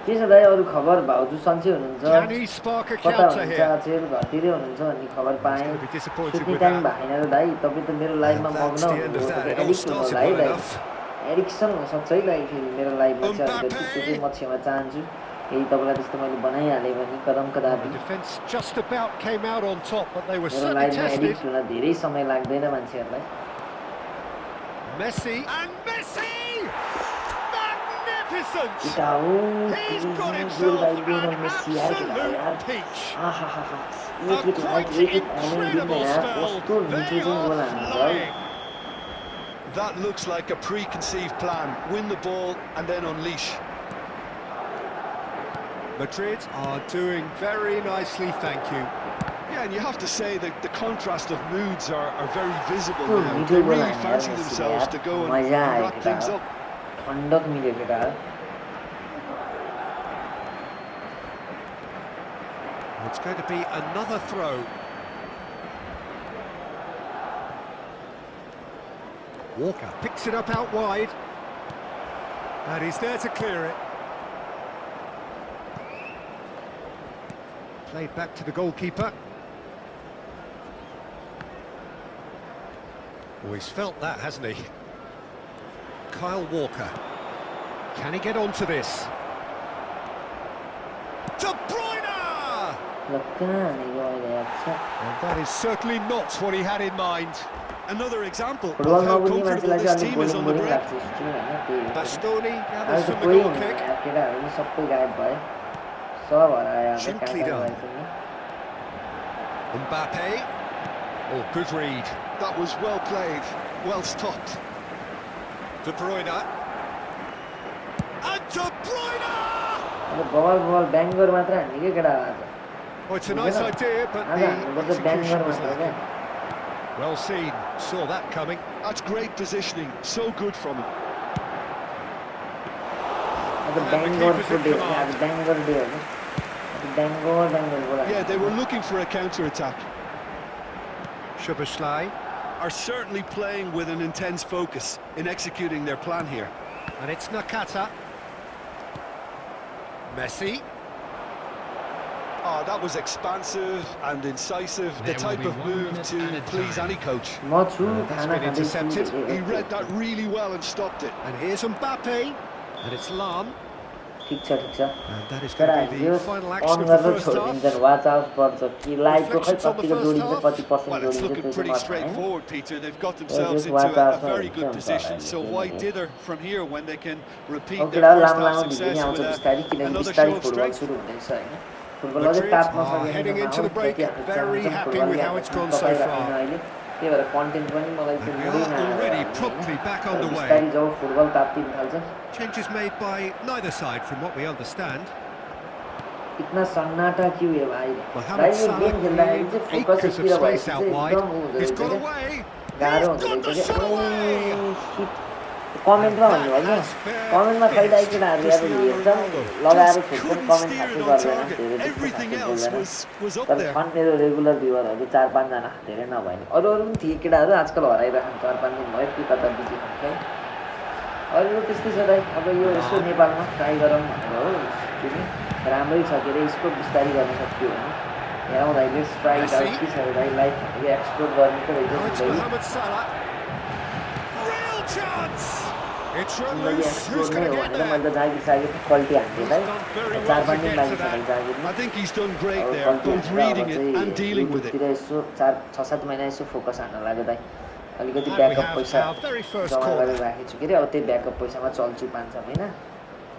के छ दाइ अरु खबर भाउजू सन्चै हुनुहुन्छ Can he spark a कता counter हुनुहुन्छ here? आजकल घरतिरै हुनुहुन्छ भन्ने खबर पाएँ He's gonna be disappointed सुत्ने with टाइम that. भएन र दाइ तपाईँ त मेरो लाइभमा And मग्न that's the end of हुनुहुन्छ that. It all addict started हुनुहुन्छ है well दाइ enough. एडिक्सन हुनसक्छ है दाइ फेरि मेरो लाइभमा चाहिँ अलिकति त्यो चाहिँ म क्षमा चाहन्छु यही तपाईँलाई त्यस्तो मैले बनाइहालेँ भने कदम The कदापि defence just about came out on top, but they were मेरो certainly लाइभमा tested. एडिक्ट हुन धेरै समय लाग्दैन मान्छेहरूलाई Messi and Messi! Magnificent! इता हो He's got गोल himself दाइ दिन an मेसी यार केटा हो यार absolute peach. आहाहा A एक एक quite एक एक हाल्ने दिन incredible यार spell. कस्तो मिठो They चाहिँ गोल are हान्नुहुन्छ है flying. That looks like a preconceived plan. Win the ball and then unleash. Madrid are doing very nicely, thank you. Yeah, and you have to say that the contrast of moods are very visible Oh, now. you They do really well, fancy yeah, themselves yeah. to go and Maja wrap aega. things up. ठन्डक मिल्यो केटा It's going to be another throw. Walker picks it up out wide. And he's there to clear it. Played back to the goalkeeper. Oh, he's felt that, hasn't he? Kyle Walker. Can he get onto this? De Bruyne! ल कहाँ हानेको अहिले यार And that is certainly not what he had in mind. Another example of football how नबुझ्ने comfortable मान्छेलाई this चाहिँ team is अलिक on boring the boring break. लाग्छ stream होइन त्यही हो Bastoni अहिले gathers त from the कोही goal हुँदैन kick. यार केटाहरू पनि सबै गायब भयो सब हरायो आज कहाँ Gently कहाँ done. गएको नि Mbappe. Oh, good read. That was well played, well stopped. De Bruyne. And De Bruyne! अब बल बल ब्याङ्गर मात्र हान्ने क्या केटा आज Oh, it's a nice idea, but आज the हान्नुपर्छ execution ब्याङ्गर was मात्र क्या lacking. Well seen. Saw that coming. That's great positioning, so good from him. आज ब्याङ्गरको डे आज ब्याङ्गर डे हो कि ब्याङ्गर बोला Yeah, they were looking for a counter-attack. Szoboszlai. Are certainly playing with an intense focus in executing their plan here. And it's Nakata. Messi. Oh, that was expansive and incisive, the There will type be of 1 move minute to added please time. any coach. म छु That's खाना been intercepted. He read that really well and stopped it. And here's Mbappe. And it's Lam. ठिक छ And that is केटा going to be the final अन action of the गरेर first छोडिदिन्छन् half. Watch out पर्छ कि लाइभको खै Reflections on the कतिको first जोडिन्छ half. कति पर्सेन्ट Well, it's जोडिन्छ looking त्यो pretty चाहिँ straightforward, Peter. They've got just themselves watch into out a for very it, good jump position. on it, So yeah, why yeah. dither from here when they can repeat अब their केटा first लामो half लामो video success आउँछ with बिस्तारै किनभने another बिस्तारै show of football strength? सुरु हुँदैछ होइन फुटबल अझै Madrid तात्न are सकेन heading into the माहौल break. जति हामी Very चाहन्छौँ happy फुटबलले with how हामीलाई it's gone so बताइराखेन far. अहिले त्यही भएर कन्टेन्ट पनि मलाई त्यो And we मुडैमा are आएर already होइन। properly back on the way. बिस्तारै जब फुटबल तात्तिन थाल्छ Changes made by neither side from what we understand. इतना सन्नाटा क्यों है भाइ Mohamed भाइ यो Salah गेम खेल्दाखेरि creating चाहिँ फोकस acres of यतिर space भएपछि out चाहिँ wide. एकदम उ हुँदो He's रहेछ got क्या away. गाह्रो He's हुँदो got the रहेछ shot क्या away. शिट कमेन्टमा भन्नुभयो कमेन्टमा खैदाइ केटाहरू यार हेर्छन् लगाएर छोड्छन् कमेन्ट खासै गर्दैन धेरै त्यस्तो तर छन् मेरो रेगुलर भ्युवरहरू 4-5 जना धेरै नभए नि अरू पनि थिए केटाहरू आजकल हराइरहेछन् 4-5 दिन भयो कि कता बिजी हुन्छ अरू त्यस्तै छ दाइ अब यो यसो नेपालमा ट्राई गरौँ भनेर हो किन राम्रै छ के अरे यसको बिस्तारै गर्न सक्यो भने हेरौँ दाइ लेट्स ट्राई आउट के छ दाइ लाइफ हामीले एक्सप्लोर गर्ने त रहेछ मैले त जागिर सागिर क्वालिटी हान्थेँ दाइ 4-5 दिन लागिसक्यो जागिरमा यसो 4-6-7 महिना यसो फोकस हान्न लाग्यो दाइ अलिकति ब्याकअप पैसा जम्मा गरेर राखेको छु के अरे अब त्यही ब्याकअप पैसामा चल्छु 5-6 महिना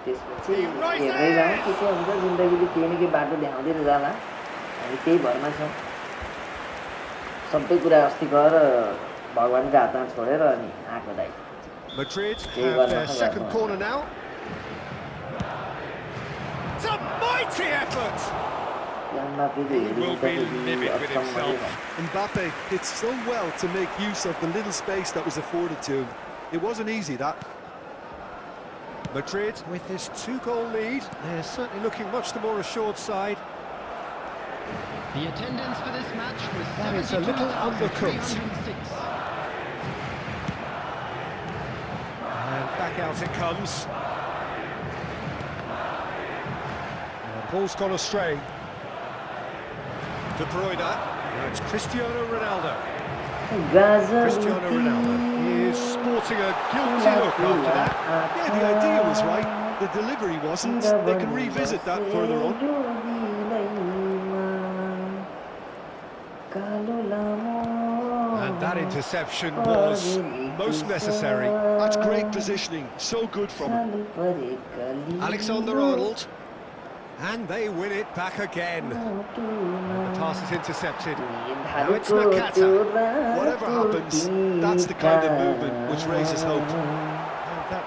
त्यसपछि हेर्दै जाउँ के के हुन्छ जिन्दगीले केही न केही बाटो देखाउँदै जाला हामी त्यही भरमा छौँ सबै कुरा अस्ति गएर भगवान्को हातमा छोडेर अनि आएको दाइ Madrid have their second corner now. It's a mighty effort. Mbappe did so well to make use of the little space that was afforded to him. It wasn't easy, that. Madrid with this 2-goal lead, they're certainly looking much the more assured side. The attendance for this match was That is a little undercooked. And back out it comes. And the ball's gone astray. De Bruyne. Now it's Cristiano Ronaldo. Cristiano Ronaldo is sporting a guilty look after that. Yeah, the idea was right. The delivery wasn't. They can revisit that further on. And that interception was most necessary. That's great positioning. So good from him. Alexander-Arnold. And they win it back again. And the pass is intercepted. Now it's Nakata. Whatever happens, that's the kind of movement which raises hope.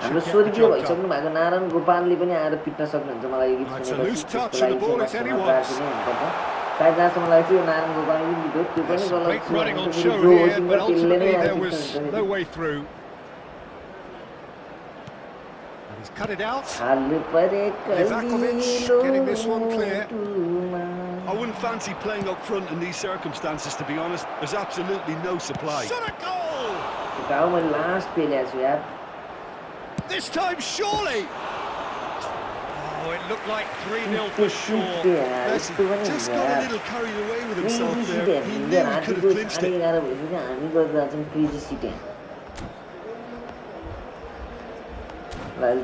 हाम्रो स्वर्गीय भइसक्नु भएको नारायण गोपालले पनि आएर पिट्न सक्नुहुन्छ मलाई यो गीत सुनेपछि सायद जहाँसम्म लाग्छ यो नारायण गोपालले गीत हो त्यो पनि He's cut it out. Livakovic getting this one clear. I wouldn't fancy playing up front in these circumstances, to be honest. There's absolutely no supply. Shot a goal! Last players we have. This time, surely! Oh, it looked like 3-0 for sure. Messi just got a little carried away with himself there. He knew he could have clinched it. अहिले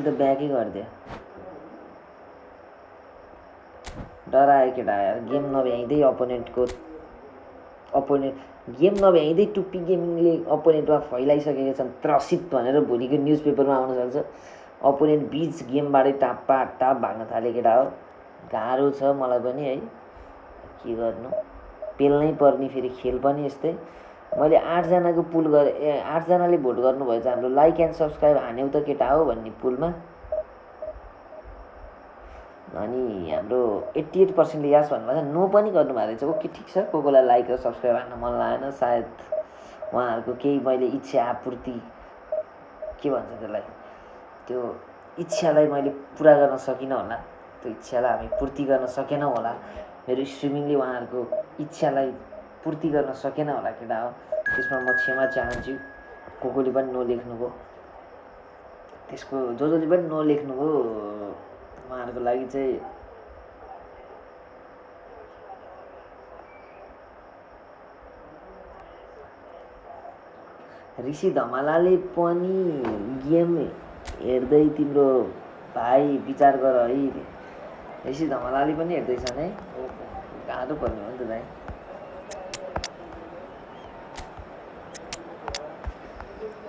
त ब्याकै गरिदियो डरायो केटा यार game नभ्याइँदै game नभ्याइँदै टुप्पी गेमिङले अपोनेन्टमा फैलाइसकेका छन् त्रसित भनेर भोलिको news पेपरमा आउन सक्छ अपोनेन्ट बीच गेमबाटै टाप भाग्न थाले केटा हो गाह्रो छ मलाई पनि है के गर्नु पेल्नै पर्ने फेरि खेल पनि यस्तै मैले 8 जनाको पुल गरे 8 जनाले भोट गर्नुभएछ हाम्रो लाइक एन्ड सब्स्क्राइब हान्यौ त केटा हो भन्ने पुलमा अनि हाम्रो 88% ले यस भन्नुभएको छ नो पनि गर्नुभएको रहेछ ओके ठीक छ कोकोलाई लाइक र सब्स्क्राइब हान्न मन लागेन सायद उहाँहरूको केही मैले इच्छा आपूर्ति के भन्छ त्यसलाई त्यो इच्छालाई मैले पुरा गर्न सकिनँ होला त्यो इच्छालाई हामी पूर्ति गर्न सकेनौँ होला मेरो स्ट्रिमिङले उहाँहरूको इच्छालाई पूर्ति गर्न सकेन होला केटा हो त्यसमा म क्षमा चाहन्छु कोकोले पनि नलेख्नुभयो त्यसको जसले पनि नलेख्नुभयो उहाँहरूको लागि चाहिँ ऋषि धमालाले पनि गेम हेर्दै तिम्रो भाइ विचार गर है ऋषि धमालाले पनि हेर्दैछन् है गाह्रो पर्ने हो नि त भाइ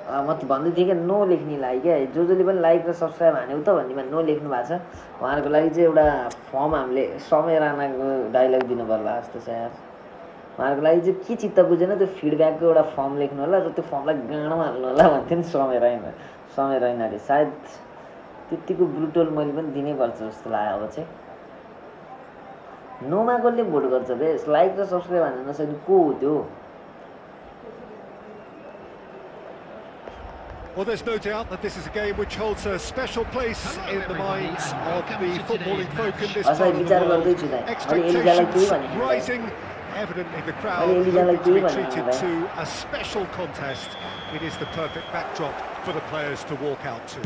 म त भन्दै थिएँ क्या नो लेख्नेलाई क्या जसले पनि लाइक र सब्स्क्राइब हान्यौ त भन्नेमा नो लेख्नु भएको छ उहाँहरूको लागि चाहिँ एउटा फर्म हामीले समय राणाको डायलग दिनु पर्ला जस्तो छ यार उहाँहरूको लागि चाहिँ के चित्त बुझेन त्यो फिडब्याकको एउटा फर्म लेख्नु होला र त्यो फर्मलाई गाँडमा हाल्नु होला भन्थ्यो नि समय रैनाले सायद त्यतिको ब्रुटल मैले पनि दिनैपर्छ जस्तो लाग्यो अब चाहिँ नोमा कसले भोट गर्छ बे लाइक र सब्स्क्राइब हान्न नसक्ने को हो त्यो Well, there's no doubt that this is a game which holds a special place in the minds of the footballing folk in this part of the world. Expectations rising, evidently the crowd hoping to be treated to a special contest. It is the perfect backdrop for the players to walk out to.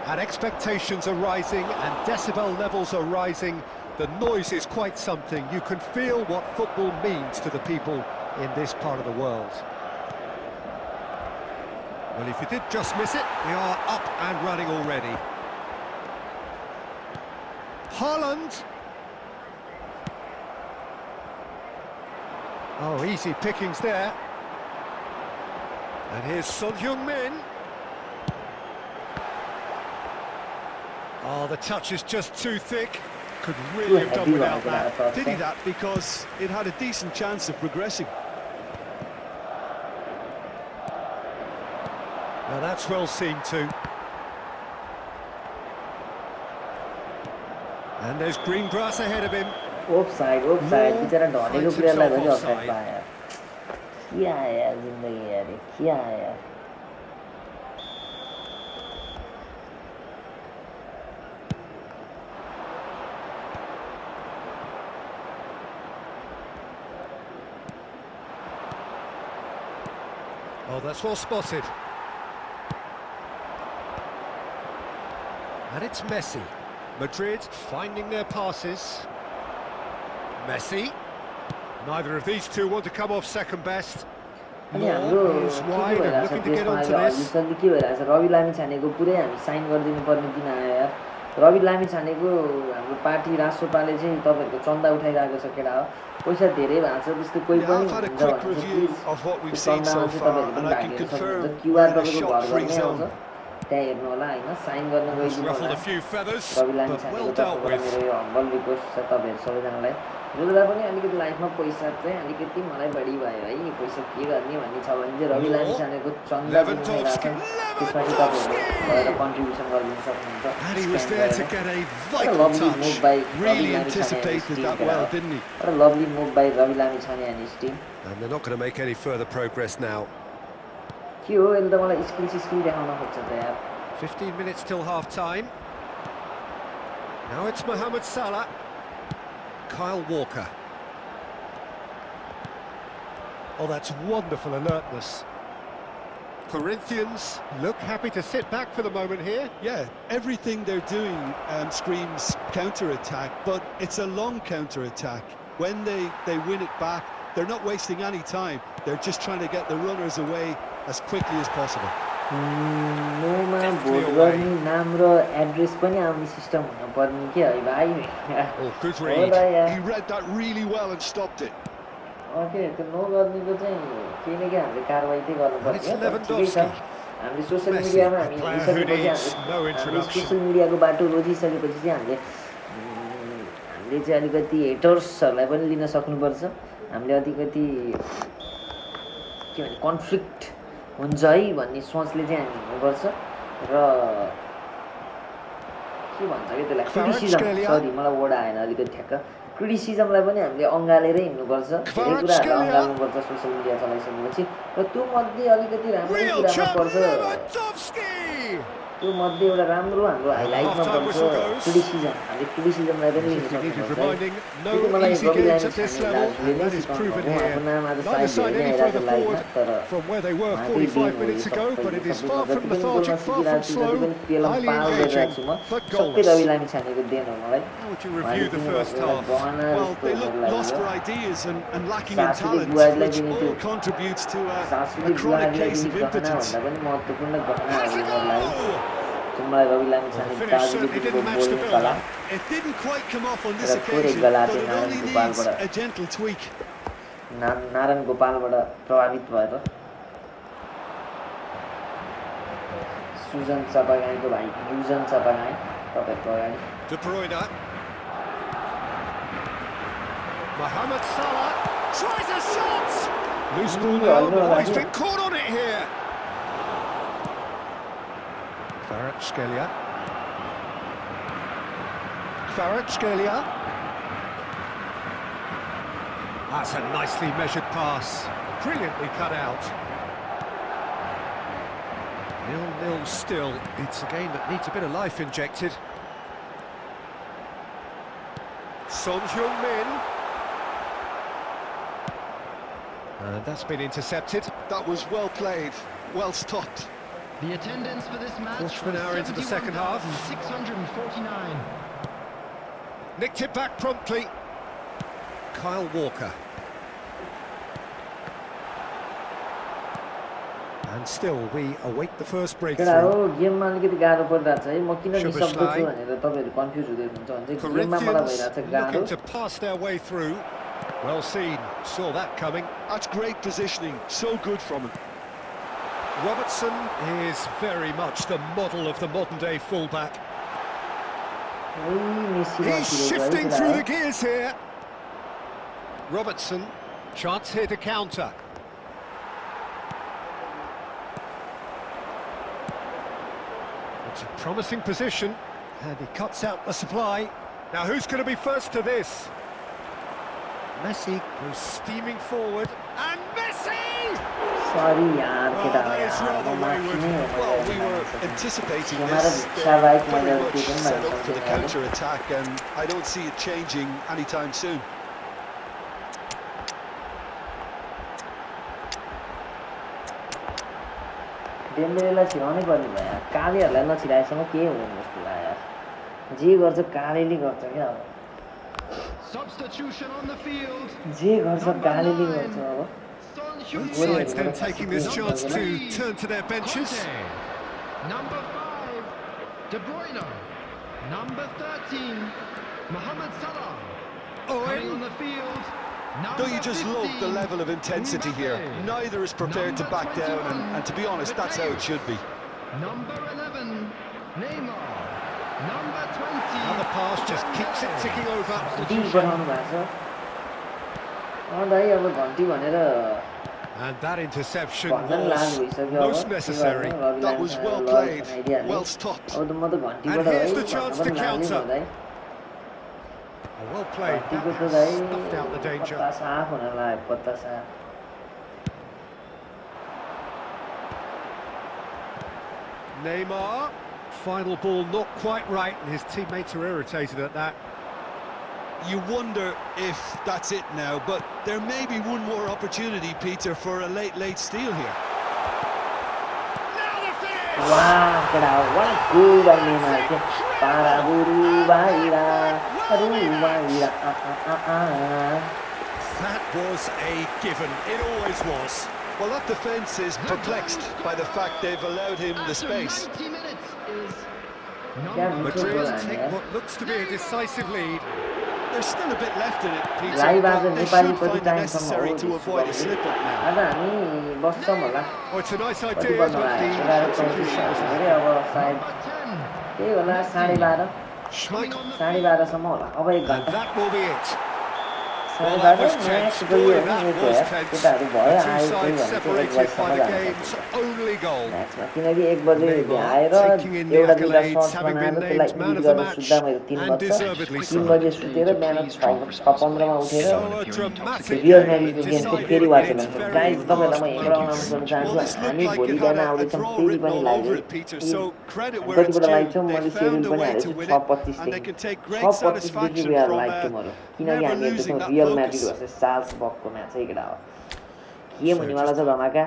And expectations are rising and decibel levels are rising. The noise is quite something. You can feel what football means to the people in this part of the world. Well, if you did just miss it, we are up and running already. Haaland. Oh, easy pickings there. And here's Son Heung-min. Oh, the touch is just too thick. Could really have done without that. Did he that because it had a decent chance of progressing? Now that's well seen too. And there's green grass ahead of him. Offside. बेचारा ढलेको प्लेयरलाई पनि offside पायो यार. क्या यार जिन्दगी यार, क्या यार. Oh, that's well spotted. And it's Messi. Madrid finding their passes. Messi. Neither of these two want to come off second best. अनि हाम्रो He's wide and looking to get onto this. के भइरहेछ रवि लामिछानेको पुरै हामी साइन गरिदिनु पर्ने किन आयो यार. रवि लामिछानेको हाम्रो पार्टी राष्ट्रपाले चाहिँ तपाईहरुको चन्दा उठाइरहेको छ केटा हो. पैसा धेरै भएको छ त्यस्तो कोही पनि I've had a quick review of what we've seen so far, and I can confirm QR we're in a तपाईको shot घर free घरमै आउँछ. zone. त्यहाँ हेर्नु होला हैन साइन गर्न गइदिनु Ruffled होला. a few feathers, Ravi but लामिछानेको well dealt तर्फबाट with. मेरो यो हम्बल रिक्वेस्ट छ तपाईहरु सबैजनालाई. जसलाई पनि अलिकति लाइफमा पैसा चाहिँ अलिकति मलाई बढी भयो है पैसा के गर्ने भन्ने छ भने चाहिँ रवि लामिछानेको चन्दा दिनु Lewandowski. त्यसपछि तपाईहरु गएर कन्ट्रिब्युसन गरिदिन सक्नुहुन्छ. And he was there to get a What a vital lovely move touch. by Really Ravi anticipated that well, didn't he? What a lovely move by Ravi Lamichhane and his team. And they're not going to make any further progress now. के हो यसले त मलाई skill देखाउन खोज्छ त यार. 15 minutes till half-time. Now it's Mohamed Salah. Kyle Walker. Oh, that's wonderful alertness. Corinthians look happy to sit back for the moment here. Yeah, everything they're doing screams counter-attack, but it's a long counter-attack. When they win it back, they're not wasting any time. They're just trying to get the runners away as quickly as possible. नोमा vote गर्ने नाम र address पनि आउने system हुन पर्ने के है भाइ. Oh, good हो read. त यार. He read that really well and stopped it. Okay त्यो नो गर्नेको चाहिँ केही न केही हामीले कारबाही चाहिँ गर्नुपर्छ. It's Lewandowski. हामीले सोशल Messi, मिडियामा a हामी player who हिँडिसकेपछि needs no हामीले introduction. सोशल मिडियाको बाटो रोजिसकेपछि चाहिँ हामीले चाहिँ अलिकति हेटर्सहरूलाई पनि लिन सक्नुपर्छ. हामीले अलिकति के भन्छ कन्फ्लिक्ट हुन्छ है भन्ने सोचले चाहिँ हामी हिँड्नुपर्छ र के भन्छ कि त्यसलाई क्रिटिसिजम सरी मलाई वर्ड आएन अलिकति ठ्याक्क क्रिटिसिजमलाई पनि हामीले अँगालेरै हिँड्नुपर्छ. धेरै कुराहरूलाई अँगाल्नुपर्छ सोसियल मिडिया चलाइसकेपछि र त्यो मध्ये अलिकति राम्रो कुरामा पर्छ. त्यो मध्ये एउटा राम्रो हाम्रो हाइलाइटमा पर्छ क्रिटिसिजम. हामीले क्रिटिसिजमलाई पनि लिन सक्नुपर्छ. त्यति मलाई रवि लामिछानेले नै सिकाउनु भयो. उहाँको नाम आज साइड हेर्ने आइरहेको लाइनमा तर उहाँकै गेम हो यो सबै जति पनि बोल्न सिकिरहेको छु जति पनि पेलम पाल गरिरहेको छु म सबै रवि लामिछानेको देन हो मलाई. उहाँले दिनुभएको एउटा गहना Well, जस्तो they हेर्नुलाई lost for yo ideas and lacking in सासुले talent, बुहारीलाई which दिने all त्यो contributes to सासुले a chronic बुहारीलाई case दिने of impotence. गहनाभन्दा पनि महत्त्वपूर्ण गहनाहरू उनीहरूलाई चाहिँ मलाई रवि लामिछाने दाजुदेखिको बोल्ने कला It didn't quite come off on this र थोरै occasion, Galate but it Narayan only needs गोपालबाट a gentle tweak. Narayan गोपालबाट प्रभावित भएर सुजन चपागाईको भाइ युजन चपागाई तपाईँको अगाडि. De Bruyne. Mohamed Salah tries a shot. Loose ball now, but he's been caught on it here. Kvaratskhelia. That's a nicely measured pass. Brilliantly cut out. 0-0 still. It's a game that needs a bit of life injected. Son Heung-min. And that's been intercepted. That was well played, well stopped. The attendance for this match Quarter of an hour into the second half. 649. Nicked it back promptly. Kyle Walker. And still, we await the first breakthrough. गेममा अलिकति गाह्रो परिरहेको छ है म किन निशब्द छु भनेर तपाईहरु कन्फ्युज हुँदै हुनुहुन्छ भने चाहिँ गेममा मलाई भइरहेको छ गाह्रो Looking to pass their way through. Well seen, saw that coming. That's great positioning, so good from him. Robertson is very much the model of the modern-day fullback. He's shifting through the gears here. Robertson, chance here to counter. It's a promising position, and he cuts out the supply. Now who's going to be first to this? Messi goes steaming forward, and Messi! Sorry यार केटा that is rather wayward. Well, we were anticipating this. They're very much set up for the counter-attack, and I don't see it changing anytime soon. डेम्बेलेलाई छिराउनै पर्ने भयो यार कालेहरूलाई नछिराएसम्म के हुँदैन जस्तो लाग्यो यार जे गर्छ कालेले गर्छ क्या अब Substitution on the field. जे गर्छ कालेले गर्छ अब Both sides then taking this chance to turn to their benches. Number 5, De Bruyne. Number 13, Mohamed Salah. Coming on the field. Don't you just love the level of intensity here? Neither is prepared to back down, and to be honest, that's how it should be. Number 11, Neymar. Number 20. Another pass just keeps it ticking over. D बनाउनु भएको छ अन्त है अब घन्टी भनेर And that interception भन्दा लाज was भइसक्यो अब most necessary. That was well played, well stopped. अब त म त घन्टीबाट And है here's the chance to भन्दा पनि counter. लाग्ने Oh, well played. That घन्टीको त has है snuffed out the danger. पत्ता साफ हुन लाग्यो पत्ता साफ Neymar, final ball not quite right, and his teammates are irritated at that. You wonder if that's it now, but there may be one more opportunity, Peter, for a late steal here. Now the finish! वाह केटा वाह गोल गर्ने मान्छे पारा गुरु बाहिरा बाहिरा That was a given. It always was. Well, that defence is perplexed by the fact they've allowed him the space. 90 minutes is क्या number मिठो गोल Madrid हान्यो take यार what looks to be a decisive lead. There's still a bit left in it, Peter, live आज but they Nepali should कति find it टाइमसम्म necessary हो to avoid a slip-up now. आज हामी बस्छौँ होला Oh, it's a nice कति idea, बज्न but लाग्यो the 11:34 execution was अरे अब सायद त्यही होला 12:30 Schmeichel. 12:30 सम्म होला अब 1 And घन्टा that will be it. 12:30 tense. Match गयो Boy, नि that यो was यार tense. केटाहरू The भयो two आयो त्यही sides भनेको 1 separated by बजीसम्म the जानु game's only goal. म्याचमा किनकि 1 बजे Neymar आएर taking in the एउटा दुईटा accolades, सर्ट having बनाएर been त्यसलाई named man edit of the गर्न match, सुत्दा मेरो 3 and बज्छ deservedly 3 so. बजे सुतेर बिहान 6:15 मा उठेर So a dramatic real game म्याड्रिडको गेमको decided फेरि in वाच its गर्नु very गाइज तपाईँलाई म last एउटा अनाउन्स moments. गर्न चाहन्छु Well, this looked हामी like भोलि it बिहान had a आउँदैछौँ draw फेरि written पनि all live over it, Peter, so credit where it's कतिबाट लाइभ due. छौँ मैले They सेड्युल found a पनि way हालेको to छु win 6:25 it, and they देखि can take great 6:25 देखि satisfaction we are from live tomorrow किनकि never हामी losing हेर्दैछौँ that Real focus. Madrid versus साल्स बकको म्याच है केटा हो गेम हुनेवाला छ धमाका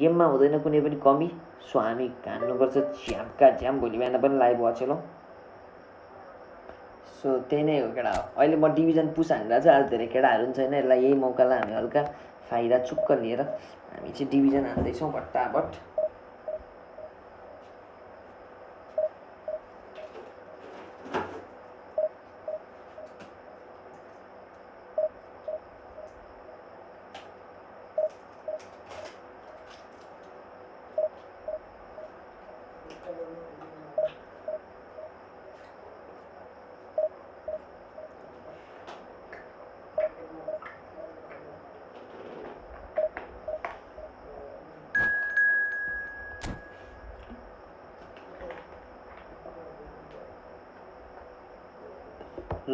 गेममा हुँदैन कुनै पनि कमी सो हामी हान्नुपर्छ झ्यामका झ्याम भोलि बिहान पनि लाइभ वाचेलौँ सो त्यही नै हो केटा हो अहिले म डिभिजन पुस हानिरहेको छु आज धेरै केटाहरू पनि छैन यसलाई यही मौकालाई हामी हल्का फाइदा चुक्क लिएर हामी चाहिँ डिभिजन हान्दैछौँ भट्टाभट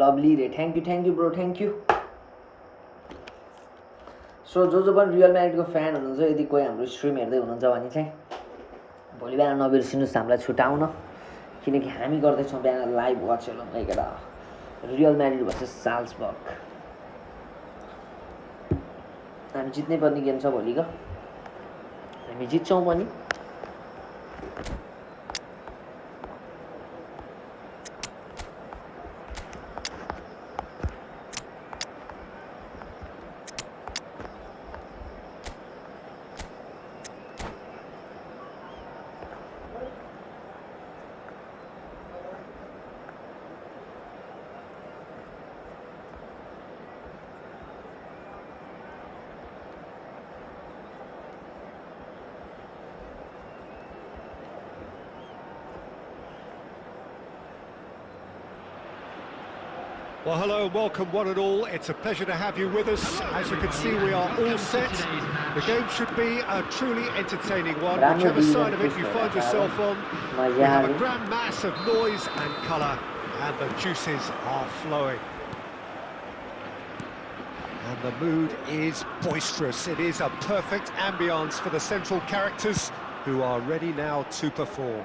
लभली रे thank you bro thank you so जो पनि रियल म्याड्रिडको फ्यान हुनुहुन्छ यदि कोही हाम्रो स्ट्रिम हेर्दै हुनुहुन्छ भने चाहिँ भोलि बिहान नबिर्सिनुहोस् हामीलाई छुटाउन किनकि हामी गर्दैछौँ बिहान लाइभ वाच हेरौँ एकटा रियल म्याड्रिड भर्सेस साल्सबर्ग हामी जित्नै पर्ने गेम छ भोलिको हामी जित्छौँ पनि Well, hello and welcome one and all. It's a pleasure to have you with us. As you can see, we are all set. The game should be a truly entertaining one. Whichever side of it you find yourself on, we have a grand mass of noise and colour, and the juices are flowing. And the mood is boisterous. It is a perfect ambience for the central characters who are ready now to perform.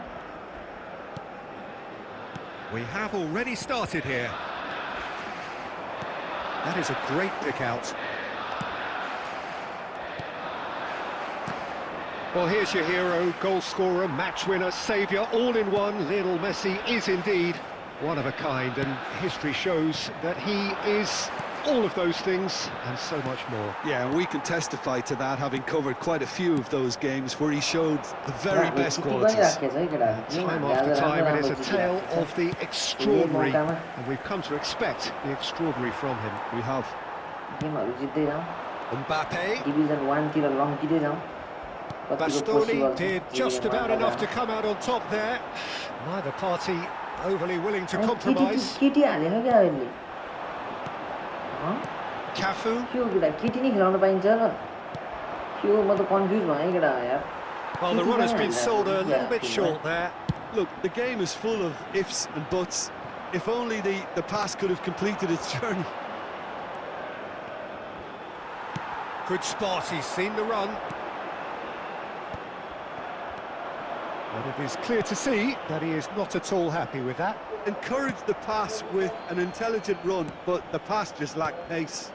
We have already started here. That is a great pick out. Well, here's your hero, goal scorer, match winner, saviour, all in one. Lionel Messi is indeed one of a kind, and history shows that he is all of those things and so much more. Yeah, and we can testify to that, having covered quite a few of those games where he showed the very best qualities. Time after time, it is a tale of the extraordinary, and we've come to expect the extraordinary from him. We have. Mbappe. Division 1 तिर लम्किँदै जाउँ Bastoni did just about enough to come out on top there. Neither party overly willing to compromise. केटी हालेको क्या अहिले Cafu. के हो केटा केटी नै खेलाउन पाइन्छ र के हो म त कन्फ्युज भएँ केटा यार Well, the run has been sold a little bit short there. Look, the game is full of ifs and buts. If only the pass could have completed its journey. Good spot, he's seen the run. But it is clear to see that he is not at all happy with that. Encouraged the pass with an intelligent run, but the pass just lacked pace.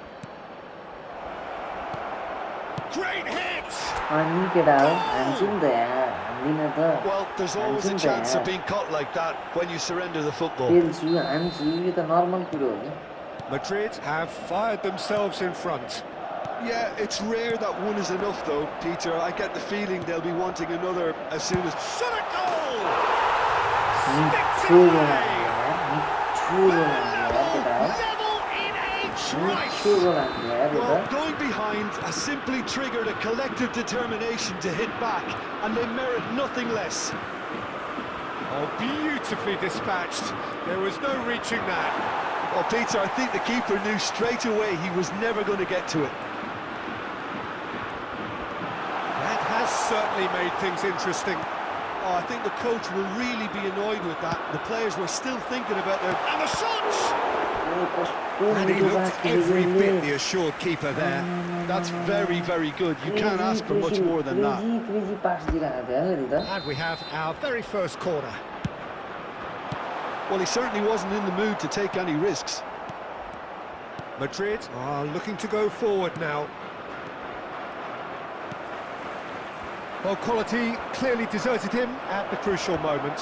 Great hit! अनि केटा हो हान्छु नि त यार हान्दिन त Well, there's always a chance of being caught like that when you surrender the football. पेल्छु हान्छु यो त normal कुरो हो नि Madrid have fired themselves in front. Yeah, it's rare that one is enough though, Peter. I get the feeling they'll be wanting another as soon as... Shot a goal! मिठो गोल Level in age right! मिठो गोल हान्यो यार यो Well, त going behind has simply triggered a collective determination to hit back, and they merit nothing less. Oh, beautifully dispatched. There was no reaching that. Well, Peter, I think the keeper knew straight away he was never going to get to it. That has certainly made things interesting. Oh, I think the coach will really be annoyed with that. The players were still thinking about their... And the shots! And he looked every bit the assured keeper there. That's very, very good. You can't ask for much more than that. Crazy pass दिइराखेको थियो नि त And we have our very first corner. Well, he certainly wasn't in the mood to take any risks. Madrid are looking to go forward now. Well, quality clearly deserted him at the crucial moment.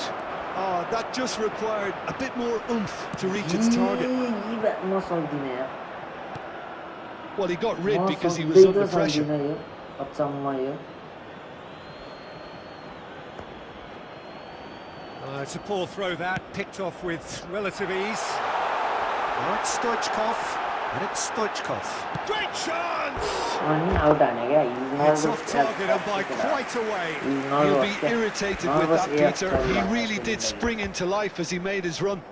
Oh, that just required a bit more oomph to reach its target. म सक्दिनँ यार Well, he got rid म because he was under सक्दिनँ pressure. यो अचम्म यो It's a poor throw that, picked off with relative ease. Now it's Stoichkov, and it's Stoichkov. Great chance! अनि out हाने क्या It's off target and by quite a way. He'll be irritated with that, Peter. He really did spring into life as he made his run.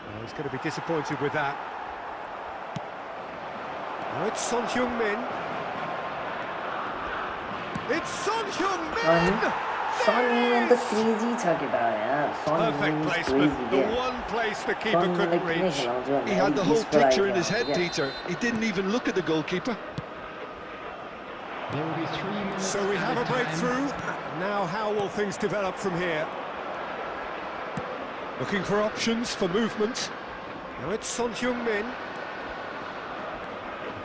Well, he's going to be disappointed with that. Now it's Son Heung-min. It's Son Heung-min! Son Heung-min त crazy छ केटा यार. Son Perfect Heung-min is placement, crazy the क्या. one place the Son keeper Heung-min couldn't किन reach. खेलाउँछ भन्दा He had the whole यसको लागि picture in his खेलाउँछ head, क्या. Peter. He didn't even look at the goalkeeper. There will be 3 minutes. So we have a added time. breakthrough. Now how will things develop from here? Looking for options for movement. Now it's Son Heung-min.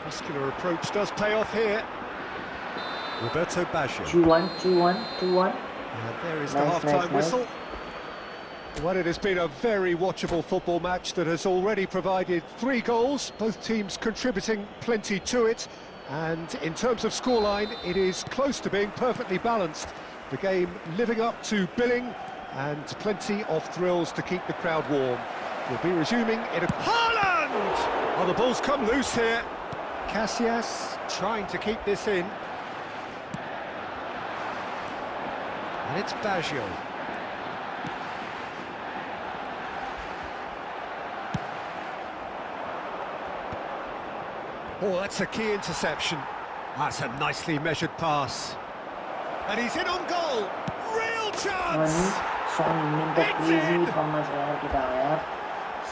Muscular approach does pay off here. Roberto Baggio. 2-1, 2-1, 2-1. There is the Nice, half-time nice, whistle. Well, it has been a very watchable football match that has already provided 3 goals, both teams contributing plenty to it. And in terms of scoreline, it is close to being perfectly balanced. The game living up to billing and plenty of thrills to keep the crowd warm. We'll be resuming in a... Haaland! Oh, the ball's come loose here. Casillas trying to keep this in. And it's Baggio. Oh, that's a key interception. That's a nicely measured pass. And he's in on goal. Real अनि chance! Son Heung-min त crazy फर्ममा छ यार केटा यार.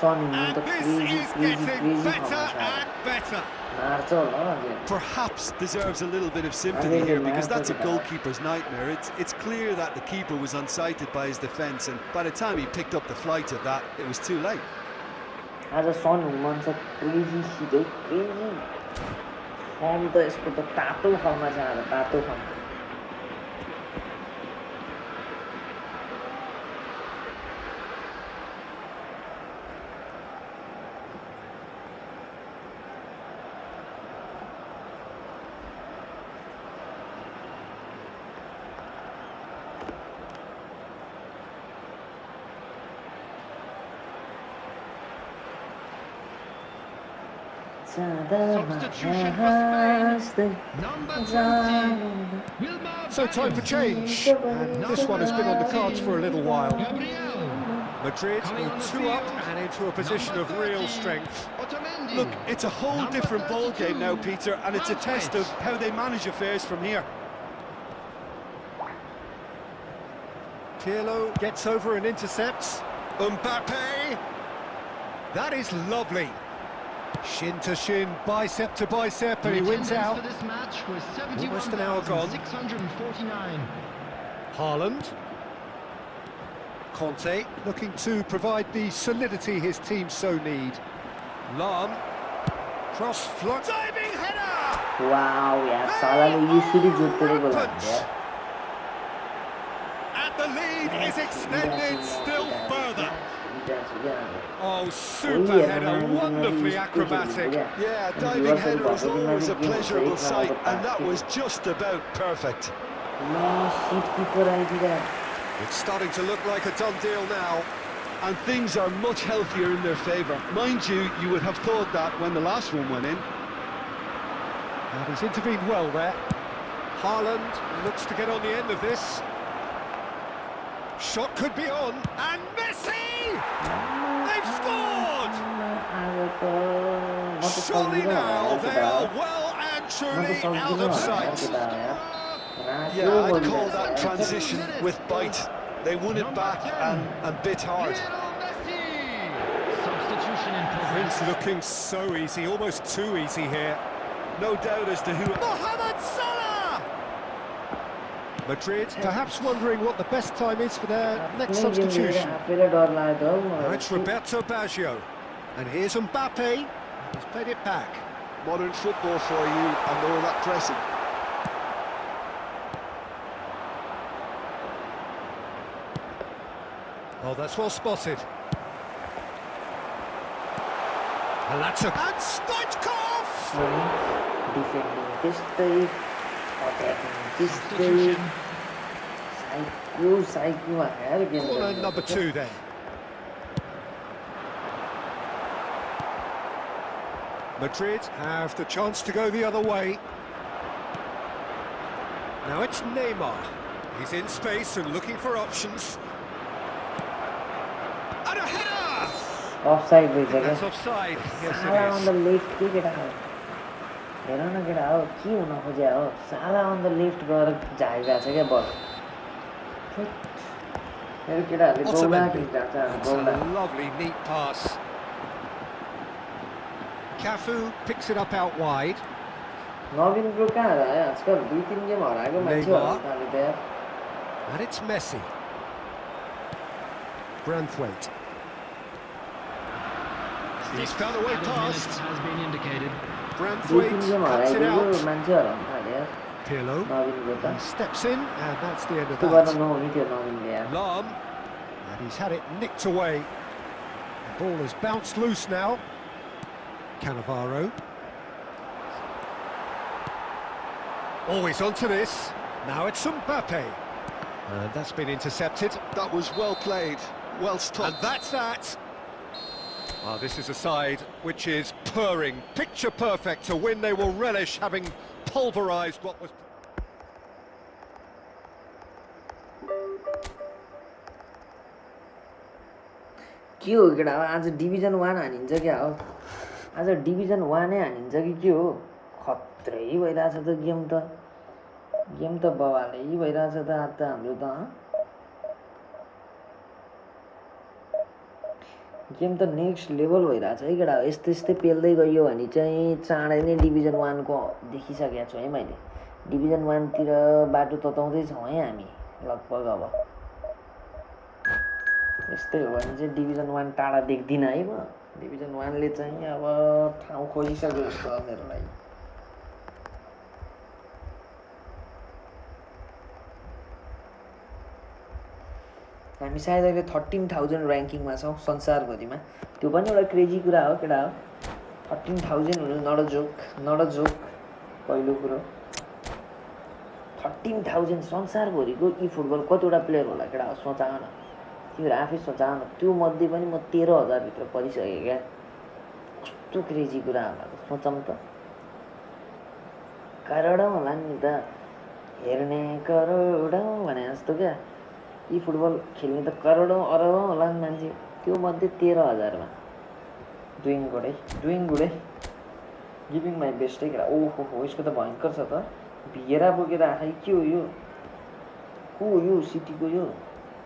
Son Heung-min And त this crazy is crazy getting crazy better फर्ममा छ. and better. मार्छ होला अझै. Perhaps deserves a little bit of sympathy I here think because he that's a might have goalkeeper's nightmare. It's clear that the keeper was unsighted by his defence, and by the time he picked up the flight of that, it was too late. आज Son Heung-min छ crazy shit है crazy. Firm त यसको त तातो फर्ममा छ आज तातो firm. Substitution for Spain. Number 20. So time for change. And this one has been on the cards for a little while. Gabriel. Madrid Coming on with the 2 up field. and into a position of Number real 30, strength. Otamendi. Look, it's a whole Number different ball game now, 32, Peter, and it's a test of Alvarez. how they manage affairs from here. Pirlo gets over and intercepts. Mbappe! That is lovely. Shin to shin, bicep to bicep, and he wins Attendance out. for this match was Almost an hour gone. 71,649. Haaland. Conte looking to provide the solidity his team so need. Lam. Cross float. Diving header! Wow यार सालाले यसरी जोतेर गोल हान्छ यार. And the lead is extended still further. Oh, super header, wonderfully acrobatic. Yeah, diving header is always a pleasurable sight, and that was just about perfect. It's starting to look like a done deal now. And things are much healthier in their favour. Mind you, you would have thought that when the last one went in. And he's intervened well there. Haaland looks to get on the end of this. Shot could be on, and Messi! They've scored! Surely now they are well and truly out of sight. Yeah, I'd call that transition with bite. They won it back and bit hard. Lionel Messi. Substitution in progress. It's looking so easy, almost too easy here. No doubt as to who... Mohamed Salah! Madrid perhaps wondering what the best time is for their next substitution. Now it's Roberto Baggio. And here's Mbappe. He's played it back. Modern football for you and all that pressing. Oh, that's well spotted. And that's a... And Stoichkov! Defending त्यस्तै attacking त्यस्तै psycho हार game Corner number 2 then. Madrid have the chance to go the other way. Now it's Neymar. He's in space and looking for options. And a header! Offside रहेछ क्या. That's offside. Yes, Salah it on is. the left के केटा हो. हेर न केटा हो के हुन खोज्या हो. Salah on the left गएर झाइरहेको छ क्या बल. मेरो केटाहरूले Gaula Otamendi. किन्छ That's Gaula a lovely, neat pass. Cafu picks it up out wide. Naveen bro कहाँ हरायो आजकल 2-3 गेम हराएको मान्छे Neymar. होला त यार And it's Messi. Branthwaite. He's found a way Added minutes past. has been indicated. 2-3 Branthwaite game cuts it हराएको out. मान्छे हराउनु थाल्यो यार Pirlo नवीन ब्रो त steps in, and that's the end of त्यस्तो गर्न that. नहुने थियो नवीनले यार Lam, and he's had it nicked away. The ball has bounced loose now. Cannavaro. Always onto this. Now it's Mbappe. And that's been intercepted. That was well played, well And stopped. that's that. Ah, this is a side which is purring, picture perfect to win. They will relish having pulverised what was... के हो केटा आज division 1 हानिन्छ क्या हो आज division 1 नै हानिन्छ कि के हो खत्रै भइरहेछ त गेम त बवालै भइरहेछ त आज त हाम्रो त गेम त नेक्स्ट लेभल भइरहेछ है केटा यस्तै पेल्दै गयो भने चाहिँ चाँडै नै डिभिजन 1 को देखिसकेको छु है मैले डिभिजन 1 तिर बाटो तताउँदै छौँ है हामी लगभग अब यस्तै हो भने चाहिँ डिभिजन 1 टाढा देख्दिनँ है म डिभिजन 1 ले चाहिँ अब ठाउँ खोजिसक्यो जस्तो हो मेरो लागि हामी सायद अहिले 13,000 र्याङ्किङमा छौँ संसारभरिमा त्यो पनि एउटा क्रेजी कुरा हो केटा हो 13,000 हुनु नट अ जोक पहिलो कुरो 13,000 संसारभरिको ई फुटबल कतिवटा प्लेयर होला केटा हो सोचाउ न तिमीहरू आफै सोचाउ न त्यो मध्ये पनि म 13,000 भित्र परिसकेँ क्या कस्तो क्रेजी कुरा होला सोचौँ त करोडौँ होला नि त हेर्ने करोडौँ भने जस्तो क्या यी फुटबल खेल्ने त करोडौँ अरबौँ होला नि मान्छे त्यो मध्ये 13,000 मा डुइङ गुड है गिभिङ माई बेस्ट है केटा ओहो हो यसको त भयङ्कर छ त भिएरा बोकेर आखै के हो यो को हो यो सिटीको यो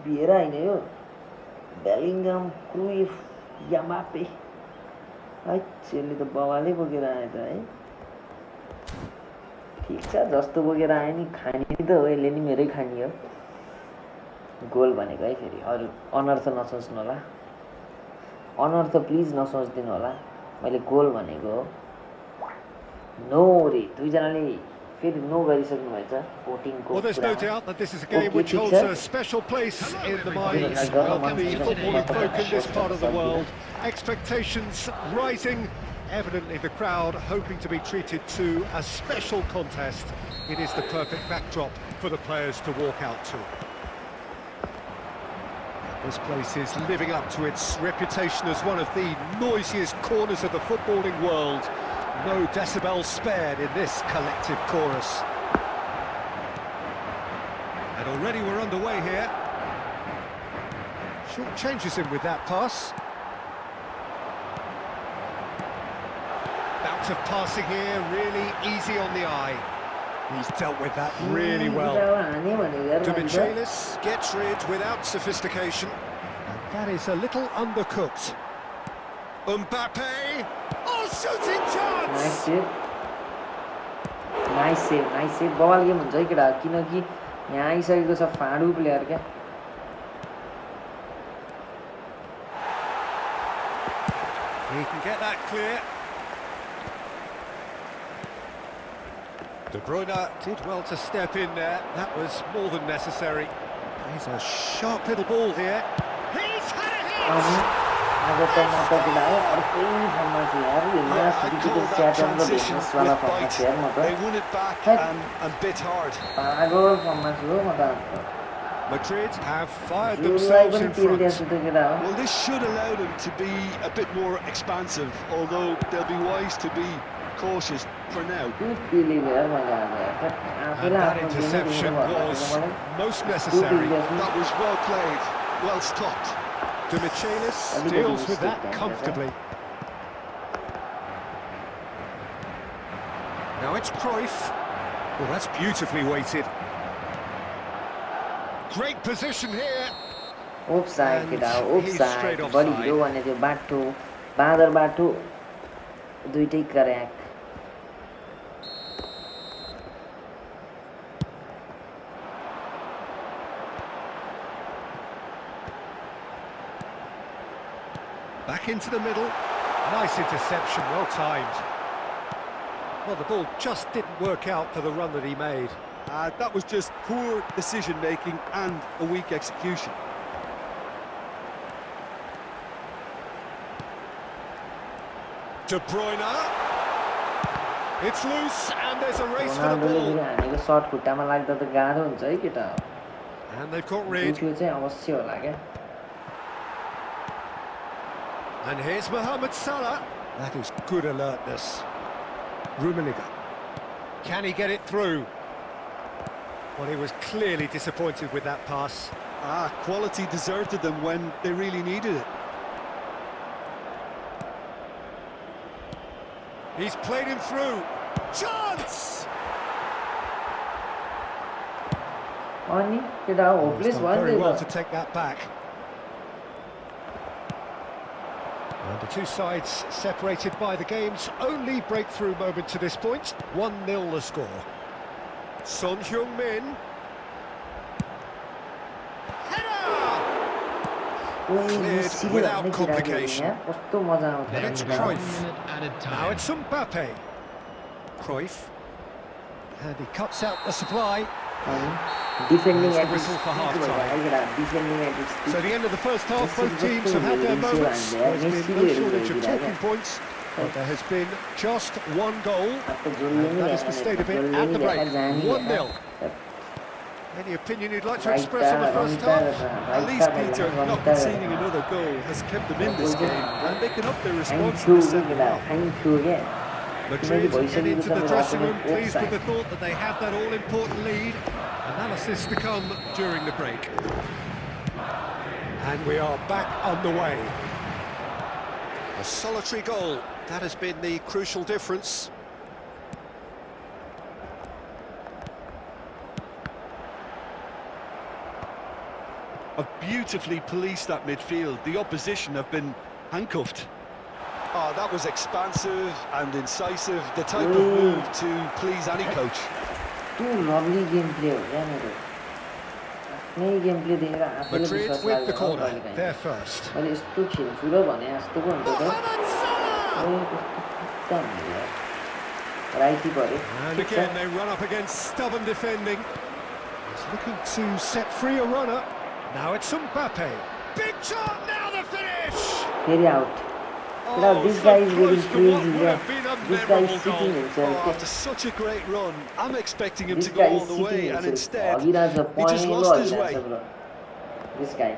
भिएरा होइन यो बेलिङ्गम क्रुइफ यामापे है यसले त बवालै बोकेर आयो त है ठिक छ जस्तो बोकेर आयो नि खाने त हो यसले नि मेरै खानी हो गोल भनेको है फेरि अरू अनर्थ नसोच्नु होला अनर्थ प्लिज नसोचिदिनु होला मैले गोल भनेको हो नो रे दुईजनाले फेरि नो गरिसक्नु भएछ भोटिङको Well, there's no doubt that this is a game which holds a special place in the minds of the footballing folk in this part of the world. Expectations rising, evidently the crowd hoping to be treated to a special contest. It is the perfect backdrop for the players to walk out to. This place is living up to its reputation as one of the noisiest corners of the footballing world. No decibels spared in this collective chorus. And already we're underway here. Short changes him with that pass. Bout of passing here, really easy on the eye. He's dealt with that really well. Demichelis gets rid without sophistication. And that is a little undercooked. Mbappe! Oh, shooting chance! Nice save बवाल game हुन्छ है केटा किनकि यहाँ आइसकेको छ फाडु player क्या He can get that clear. De Bruyne did well to step in there. That was more than necessary. He's a sharp little ball here. He's had a hit! आज त म त केटा अर्कै ठाउँमा छु यार यो नयाँ सिटीको च्याटन र भेट्नेसवाला ठाउँमा छु यार म त They won it back and bit hard. पागल ठाउँमा छु हो म त Madrid have fired July themselves पनि in तिर्दिया front. छु त केटा हो Well, this should allow them to be a bit more expansive, although they'll be wise to be cautious for now. त्यो पिली यार मैले आज And आफैलाई that आफ्नो interception गेमै was मलाई most necessary. That was well played, well stopped. Demichelis deals with that comfortably. Now it's Cruyff. Well, that's beautifully weighted. Great position here. Offside केटा And he's offside straight buddy offside. हिरो भन्ने त्यो बाटो बाँदर बाटो दुईटै crack Back into the middle. Nice interception, well timed. Well, the ball just didn't work out for the run that he made. That was just poor decision-making and a weak execution. De Bruyne. It's loose and there's a race for the रोनाल्डोले ball. फेरि हानेको shirt खुट्टामा लाग्दा त गाह्रो हुन्छ है केटा And they've got rid. त्यो चाहिँ अवश्य होला क्या And here's Mohamed Salah. That is good alertness. Rummenigge. Can he get it through? Well, he was clearly disappointed with that pass. Quality deserted them when they really needed it. He's played him through. Chance! अनि केटा hopeless Done भयो very नि well त to take that back. And the two sides separated by the game's only breakthrough moment to this point. 1-0 the score. Son Heung-min. Cleared without complication. कस्तो मजा Then it's आउँछ Cruyff. Now it's Mbappe. Cruyff. And he cuts out the supply. Defending There's the whistle for half-time. Defending So the end of the first half, both teams have had their moments. There's been no shortage of talking points, but there has been just one goal, and that is the state of it at the break. 1-0. Any opinion you'd like to express on the first half? At least, Peter, not conceding another goal has kept them in this game, and they can up their response in the second half. Madrid get into the dressing room pleased with the thought that they have that all-important lead. Analysis to come during the break. And we are back on the way. A solitary goal, that has been the crucial difference. Have beautifully policed that midfield. The opposition have been handcuffed. Oh, that was expansive and incisive, the type of move to please any coach. त्यो lovely game play हो क्या मेरो आफ्नै game play देखेर आफैले Madrid विश्वास with the लाग्दैन corner, कहिलेकाहीँ। they're first. मैले यस्तो खेल्छु र भने जस्तो पो हुन्छ त Mohamed Salah! ए, कस्तो खुट्टा हुन्छ यार राइटी पऱ्यो And ठिक छ again they run up against stubborn defending. He's looking to set free a runner. Now it's Mbappe. Big shot, now the finish! फेरि आउट केटा Oh, this so guy is close getting to what crazy would क्या have been a this guy is memorable sitting goal. Himself After such a great run, I'm expecting him this to go guy all is the sitting way, and himself instead, हगिरहेछ he just पहेँलो lost his हगिरहेछ way. Bro this guy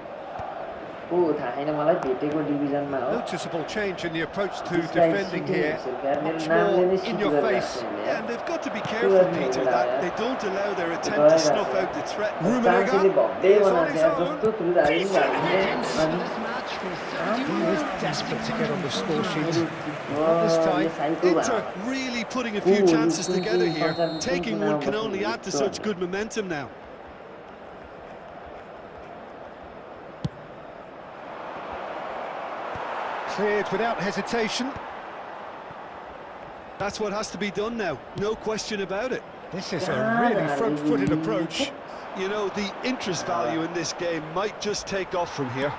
को थाहा छैन मलाई भेटेको डिभिजनमा हो Noticeable change in the approach to This guy is defending shooting here. himself, यार, मेरो Much नामले more नै in सिट your गरिरहेको face. छ यसले, Yeah, यार। and they've got to be Good careful, on Peter, you, that yeah. they don't allow their attempt to snuff out the threat. चान्सले भव्यै is on बनाएको his छ यार own. जस्तो थ्रुहरू हाल्ने अनि He was desperate to get on the score sheet. this time, Inter really putting a few chances together here. Taking one can only add to such good momentum now. Cleared without hesitation. That's what has to be done now, no question about it. This is a really front-footed approach. You know, the interest value in this game might just take off from here.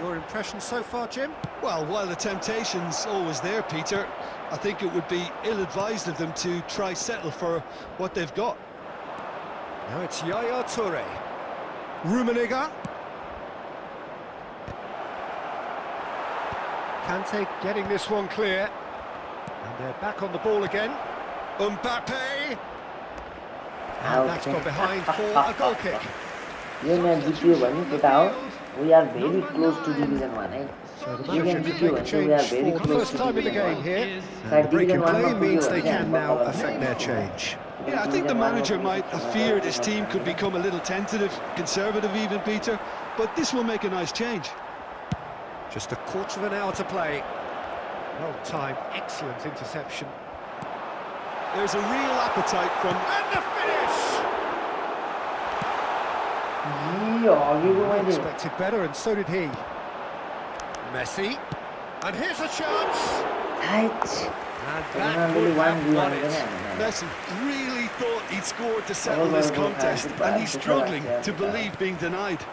Your impression so far, Jim? Well, while the temptation's always there, Peter, I think it would be ill-advised of them to try settle for what they've got. Now it's Yaya Toure. Rummenigge. Kante getting this one clear. And they're back on the ball again. Mbappe. And that's gone behind for a goal kick. यो match जित्यो भने केटा हो we are very close to division 1 है So the यो manager गेम can जित्यो make a भने चाहिँ we are change very for the close first to time in the game division here. 1 And the break division in 1 मा play means they पुग्यो can भने now चाहिँ affect their change. Yeah, I think the manager might have feared his team could become a little tentative, conservative even, Peter, but this will make a nice change. Just a quarter of an hour to play. Well timed, excellent interception. There's a real appetite from... And the finish! I Expected better, and so did he. Messi. And here's a chance. And that would have won it. Messi really thought he'd scored to settle this contest, and he's struggling to believe being denied.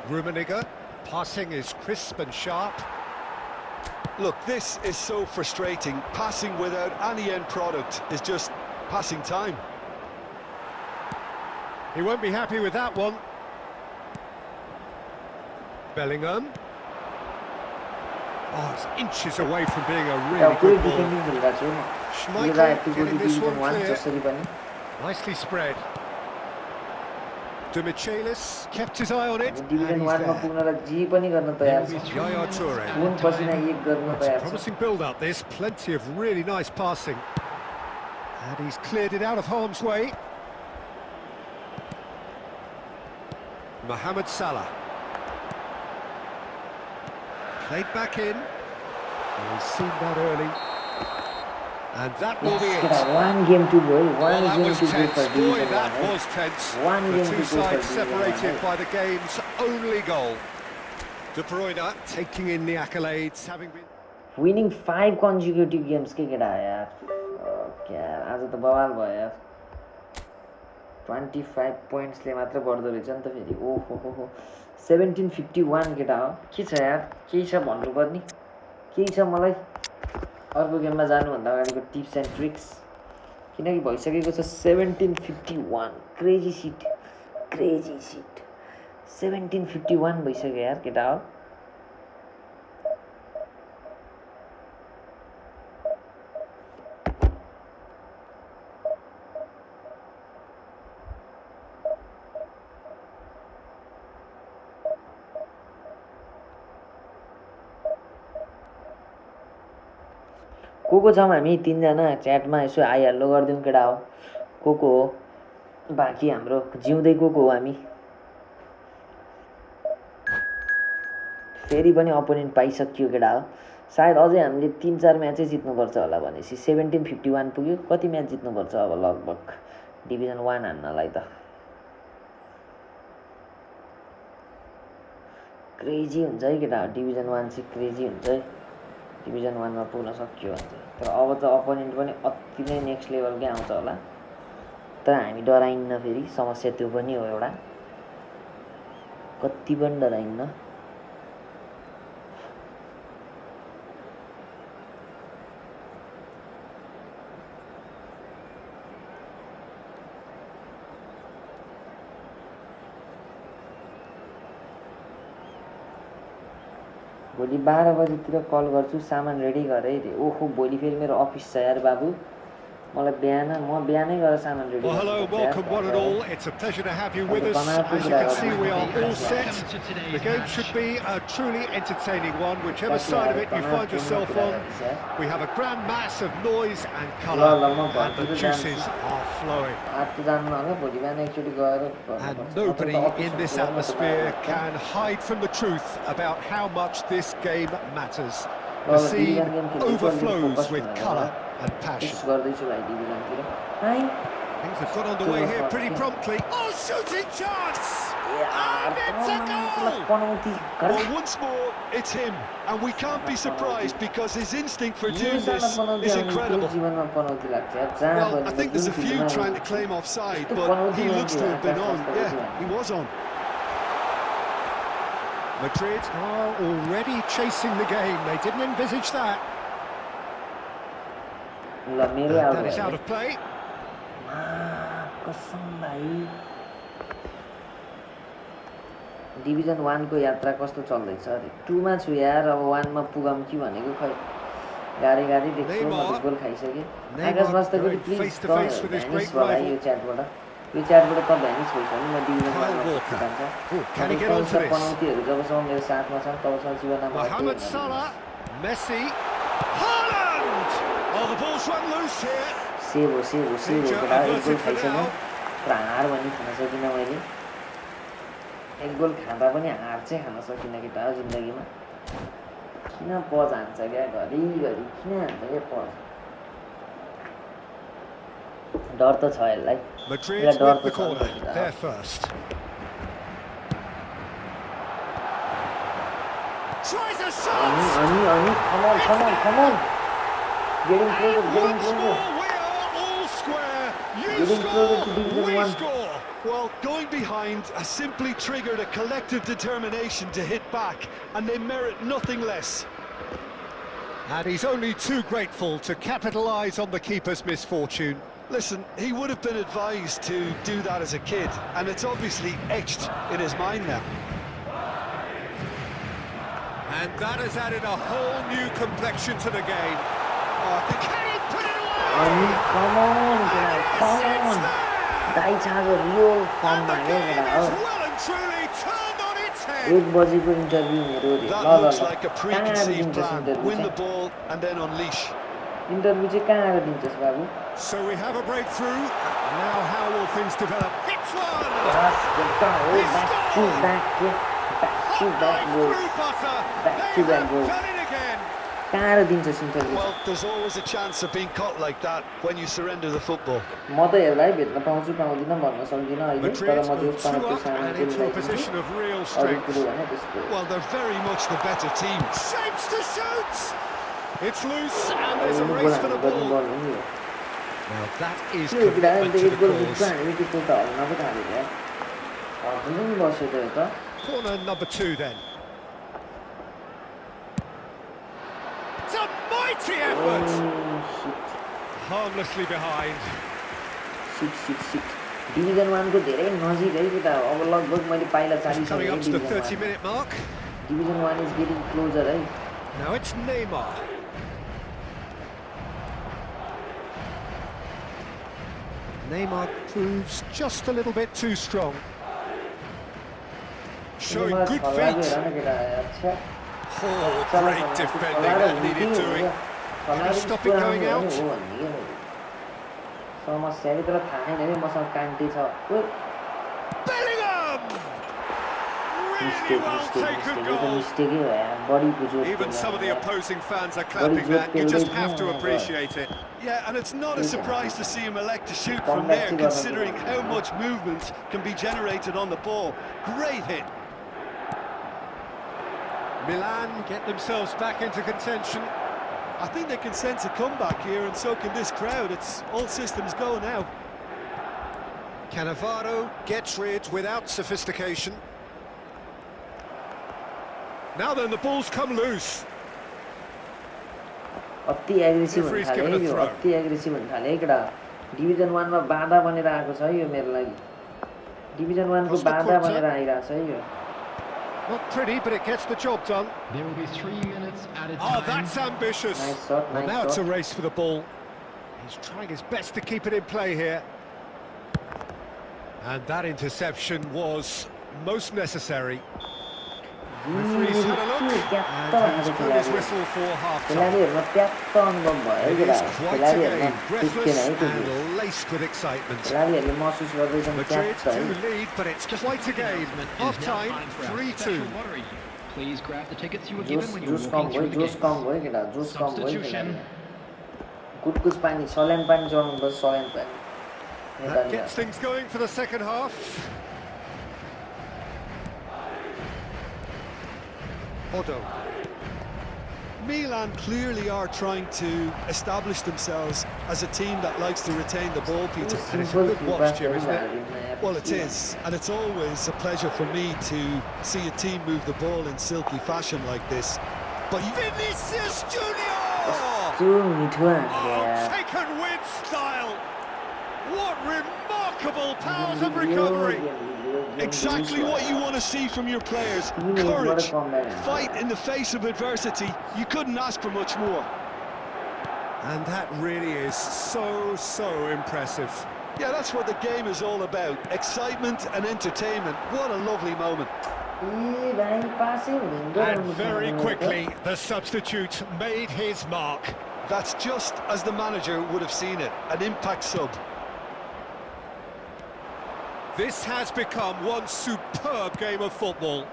Rummenigge. Passing is crisp and sharp. Look, this is so frustrating. Passing without any end product is just passing time. He won't be happy with that one. Bellingham. Oh, it's inches away from being a really good ball. Schmeichel getting this one clear. Nicely spread. De Michelis kept his eye on it. Division 1 मा पुग्नलाई जे पनि गर्न तयार छ. Yaya Toure. खुन पसिना एक गर्न It's a तयार छ. promising build-up. There's plenty of really nice passing. And he's cleared it out of harm's way. Mohamed Salah. Played back in. He's seen that early. And that will be it. One game to go. Well, One that game was to go tense. for Boy, Division that 1. was tense. One The game two to go for sides Division separated 1. by the game's only goal. De Bruyne taking in the accolades, having been... Winning 5 consecutive games के केटा यार. क्या आज त बवाल भयो यार. 25 points ले मात्र बढ्दो रहेछ नि त फेरि. ओहो 1751 केटा हो. के छ यार? केही छ भन्नुपर्ने? केही छ मलाई? अर्को गेममा जानुभन्दा अगाडिको टिप्स एन्ड ट्रिक्स. किनकि भइसकेको छ 1751. Crazy seat. 1751 भइसक्यो यार केटा हो. को छौँ हामी तीनजना च्याटमा यसो आइहाल्लो गरिदिउँ केटा हो. को हो बाँकी हाम्रो जिउँदै को हो हामी. फेरि पनि अपोनेन्ट पाइसक्यो केटा हो. सायद अझै हामीले 3-4 म्याचै जित्नुपर्छ होला भनेपछि 1751 पुग्यो. कति म्याच जित्नुपर्छ अब लगभग डिभिजन 1 हान्नलाई त. क्रेजी हुन्छ है केटा. डिभिजन 1 चाहिँ क्रेजी हुन्छ है. डिभिजन 1 मा पुग्न सक्यो भने चाहिँ. तर अब त अपोनेन्ट पनि अति नै नेक्स्ट लेभलकै आउँछ होला. तर हामी डराइन्न फेरि. समस्या त्यो पनि हो एउटा. कति पनि डराइन्न. भोलि 12 बजेतिर कल गर्छु. सामान रेडी गरे. ओहो भोलि फेरि मेरो अफिस छ यार बाबु. मलाई बिहानै गएर सामान ready. Well, hello, welcome one and all. It's a pleasure to have you with us. As you can see, we are all set. The game should be a truly entertaining one, whichever side of it you find yourself on. We have a grand mass of noise and colour, and the juices are flowing. And nobody in this atmosphere can hide from the truth about how much this game matters. The scene overflows with colour and passion. Things have got underway here pretty promptly. Oh, shooting chance! And it's a goal! Well, once more, it's him. And we can't be surprised because his instinct for doing this is incredible. Well, I think there's a few trying to claim offside, but he looks to have been on. Yeah, he was on. Madrid are already chasing the game. They didn't envisage that. That is out of play. Division 1 को यात्रा कस्तो चल्दैछ अरे. 2 मा छु यार. अब 1 मा पुगम कि भनेको खै. गाडी देख्छु. म गोल खाइसके. आकाश वास्तवको प्लिज भ्यानिस होला यो च्याटबाट. यो च्याटबाट त भ्यानिस भइछ नि. म डिभिजन 1 मा जान्छ. पनौतीहरू जबसम्म मेरो साथमा छन् तबसम्म जीवनमा Mohamed Salah, Messi, Haaland. Oh, the ball's run loose here. Save हो केटा. एक गोल खाइसक्यो. हार पनि खान सकिनँ मैले. एक गोल खाँदा पनि हार चाहिँ खान सकिनँ केटा हो जिन्दगीमा. किन पज हान्छ क्या घरिघरि. किन हान्छ क्या पज. डर त छ यसलाई Madrid यसलाई डर with त the छ corner. नि त। They're first. Tries a shot. अनि come on getting closer Once more, we are all square. You Getting closer to score, Division we 1. score. Well, going behind has simply triggered a collective determination to hit back, and they merit nothing less. And he's only too grateful to capitalise on the keeper's misfortune. Listen, he would have been advised to do that as a kid, and it's obviously etched in his mind now. And that has added a whole new complexion to the game. Oh, can he put it away? अनि come on दाइ छ आज real फर्ममा हो केटा हो Well and truly turned on its head. 1 बजेको interview मेरो रे That ल looks ल like a कहाँ preconceived दिन्छस् plan. Interview Win the चाहिँ ball and then unleash. Interview चाहिँ कहाँ दिन्छस् बाबु So we have a breakthrough. Now how will things develop? Hits one! बस गेटा हो back to back goals Through butter. Back to They back have goals. done it again. कहाँ दिन्छस् interview Well, there's always a chance of being caught like that when you surrender the football. म त यसलाई भेट्न पाउँछु पाउँदिन भन्न सक्दिनँ अहिले तर Madrid म on जस 2 पाउँछु up सानो and चाहिँ into a मिलाइदिन्छु position of real अरू strength. कुरो भने त्यस्तो Well, they're very much the better team. Shapes to shoot. It's loose and there's a goal race for हान्नु the पर्ने ball. बल हो नि यो Now that is त्यो केटाले commitment त to एक the गोल जित्छ cause. हामी त्यस्तो त हल्न पो थाल्यो यार हल्न नि बस्यो त यो त Corner number 2 then. It's a mighty effort. सिट Harmlessly behind. डिभिजन 1 को धेरै नजिक है केटा अब लगभग मैले पाइला It's 40 coming up to the division 30-minute mark. 1 division 1 is getting closer है Now it's Neymar. Neymar proves just a little bit too strong. Showing good feet. अच्छा Oh, great defending. That needed doing. Can he stop it going out? समस्या भी तर थाहा छैन है मसँग कान्टी छ ओइ Bellingham! Really well taken यो त goal. मिस्टेकै हो यार बडी पुजो Even some of the opposing fans are clapping that. You just have to appreciate it. Yeah, and it's not a surprise to see him elect to shoot Come from back there, to considering Ronaldo. how much movement can be generated on the ball. Great hit. Milan get themselves back into contention. I think they can sense a comeback here, and so can this crowd. It's all systems go now. Cannavaro gets rid without sophistication. Now then, the ball's come loose. अति aggressive हुन Referee's थाल्यो given a है यो throw. अति aggressive हुन थाल्यो है केटा division 1 मा बाधा बनेर आएको छ है यो मेरो लागि डिभिजन 1 को Costa बाधा Curta. बनेर आइरहेछ है यो Not pretty, but it gets the job done. There will be 3 minutes at a Oh, time. that's ambitious. Nice shot, Well, nice now it's a shot. race for the ball. He's trying his best to keep it in play here. And that interception was most necessary. Referee's had a look and he's blown his whistle for half-time. खेलाडीहरुमा ट्याक्क अनुभव भयो It केटा is quite a खेलाडीहरुमा game, टिकेन breathless है त्यो and laced with excitement. खेलाडीहरुले महसुस गर्दैछन् Madrid ट्याक्क do है lead, but it's quite a game. Half-time, 3-2. Please grab the tickets you were Jose given when you were Jose come walking भयो through the Jose gates. कम भयो केटा जोस कम भयो Substitution. खेलाडी कुटकुस पानी सल्यान पानी चढाउनु पर्छ सल्यान पानी That gets things going for the second half. Odo. Milan clearly are trying to establish themselves as a team that likes to retain the ball, Peter. And it's a good watch, Jim, isn't it? Well, it is, and it's always a pleasure for me to see a team move the ball in silky fashion like this. But Vinicius Junior! त्यो मिठो हान्यो Oh, यार taken with style! What remarkable powers of recovery! Exactly what you want to see from your players. Courage, fight in the face of adversity. You couldn't ask for much more. And that really is so impressive. Yeah, that's what the game is all about. Excitement and entertainment. What a lovely moment. ए भाइ पासै हुँदैन And very quickly, the substitute made his mark. That's just as the manager would have seen it. An impact sub. This has become one superb game of football.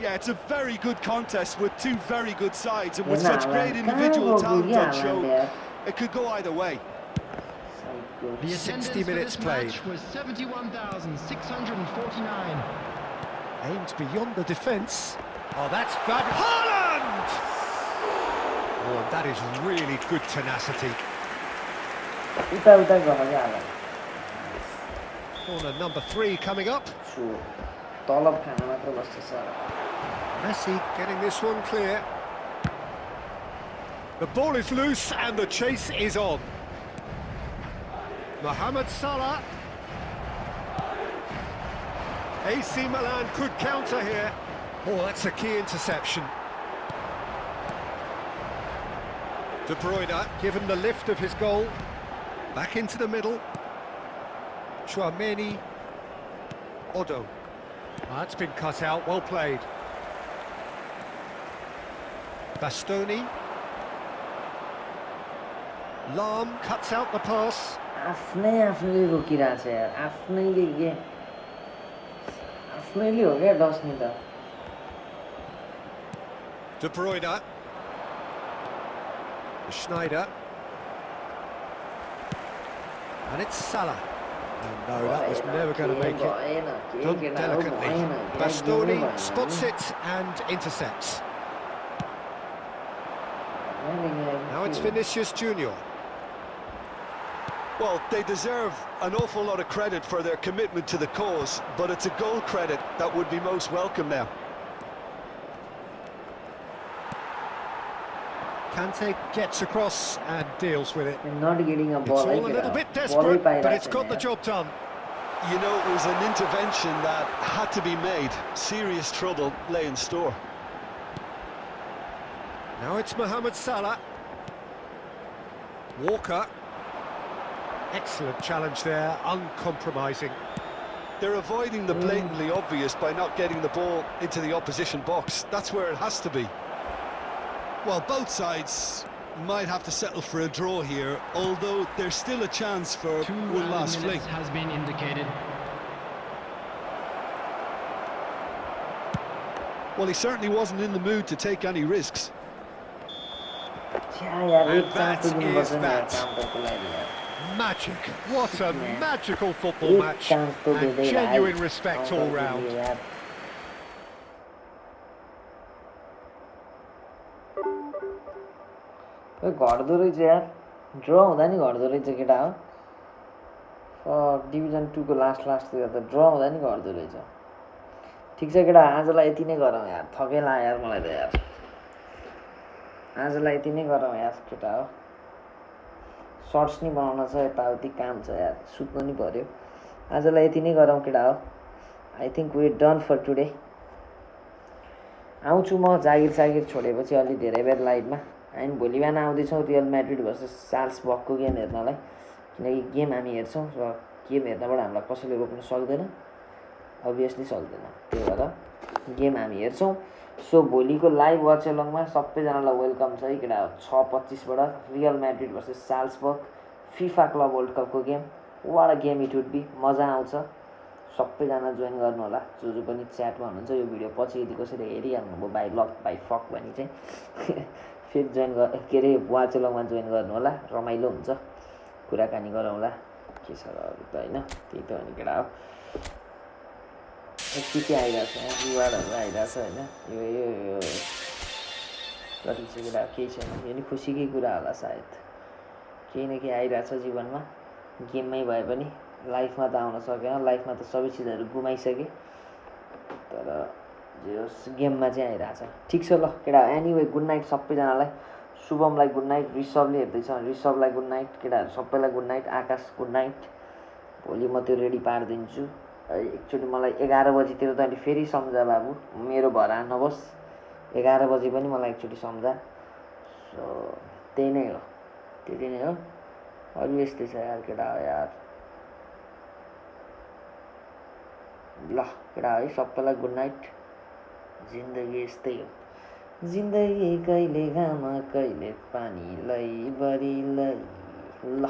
Yeah, it's a very good contest with two very good sides, and with Yeah, such nah, great man. individual Can't go talent yeah, on show, man, it could go either way. The 60 attendance for minutes this played. match was 71,649. Aimed beyond the defence. Oh, that's fabulous. Haaland! Oh, that is really good tenacity. उता उता गयो हाल Corner number 3 coming up. छु तलब खान मात्र बस्छ sir Messi getting this one clear. The ball is loose and the chase is on. Mohamed Salah. AC Milan could counter here. Oh, that's a key interception. De Bruyne given the lift of his goal. Back into the middle. Chouameni. Odo. That's been cut out, well played. Bastoni. Lam cuts out the pass. आफ्नैले रोकिरहेछ यार आफ्नैले हो क्या डस्नी त De Bruyne. Schneider. And it's Salah. And no, that was never going to make it. Done delicately. Bastoni spots it and intercepts. Now it's Vinicius Junior. Well, they deserve an awful lot of credit for their commitment to the cause, but it's a goal credit that would be most welcome now. Kante gets across and deals with it. not getting a It's ball all a little bit desperate, but it's got the job done. You know, it was an intervention that had to be made. Serious trouble lay in store. Now it's Mohamed Salah. Walker. Excellent challenge there, uncompromising. They're avoiding the blatantly obvious by not getting the ball into the opposition box. That's where it has to be. Well, both sides might have to settle for a draw here, although there's still a chance for one last fling. Has been indicated. Well, he certainly wasn't in the mood to take any risks. And that is that. Magic. What a magical football match. And genuine respect all round. घट्दो रहेछ यार ड्र हुँदा नि घट्दो रहेछ केटा हो division 2 को लास्टतिर त ड्र हुँदा नि घट्दो रहेछ ठिक छ केटा आजलाई यति नै गरौँ यार थकै लाग्यो यार मलाई त यार आजलाई यति नै गरौँ यार केटा हो सर्ट्स नि बनाउन छ यताउति काम छ यार सुत्नु नि पर्यो आजलाई यति नै गरौँ केटा हो I think we done for today आउँछु म जागिर छोडेपछि अलि धेरै बेर लाइभमा हामी भोलि बिहान आउँदैछौँ रियल म्याड्रिड भर्सेस साल्सबर्गको गेम हेर्नलाई किनकि गेम हामी हेर्छौँ र गेम हेर्नबाट हामीलाई कसैले रोक्न सक्दैन अभियसली सक्दैन त्यही भएर गेम हामी हेर्छौँ सो भोलिको लाइभ वाच एलङमा सबैजनालाई वेलकम छ है केटा 6:25 बाट real Madrid versus Salzburg FIFA club world कपको game what a game it would be मजा आउँछ सबैजना जोइन गर्नु होला जो पनि च्याटमा हुनुहुन्छ यो भिडियो पछि यदि कसैले हेरिहाल्नुभयो बाइ लक बाइ फक भनी चाहिँ फेरि जोइन के अरे वाच एलङमा जोइन गर्नु होला रमाइलो हुन्छ कुराकानी गरौँला के छ र अरू त होइन त्यही त हो नि केटा हो के आइरहेछ रिवार्डहरू आइरहेछ होइन यो कति चाहिँ कुरा केही छैन यो नि खुसीकै कुरा होला सायद केही न केही आइरहेछ जीवनमा गेममै भए पनि लाइफमा त आउन सकेन लाइफमा त सबै चिजहरू गुमाइसके तर गेममा चाहिँ आइरहेछ ठिक छ ल केटा एनिवे गुड नाइट सबैजनालाई शुभमलाई गुड नाइट ऋषभले हेर्दैछ ऋषभलाई गुड नाइट केटाहरू सबैलाई गुड नाइट आकाश गुड नाइट भोलि म त्यो रेडी पारिदिन्छु एकचोटि मलाई 11 बजीतिर त अनि फेरि सम्झा बाबु मेरो भरा नबोस् 11 बजी पनि मलाई एकचोटि सम्झा सो त्यही नै हो त्यति नै हो अरू यस्तै छ यार केटा हो यार ल केटा है सबैलाई गुड नाइट जिन्दगी यस्तै हो जिन्दगी कहिले घाम कहिले पानी लै बरी लै ल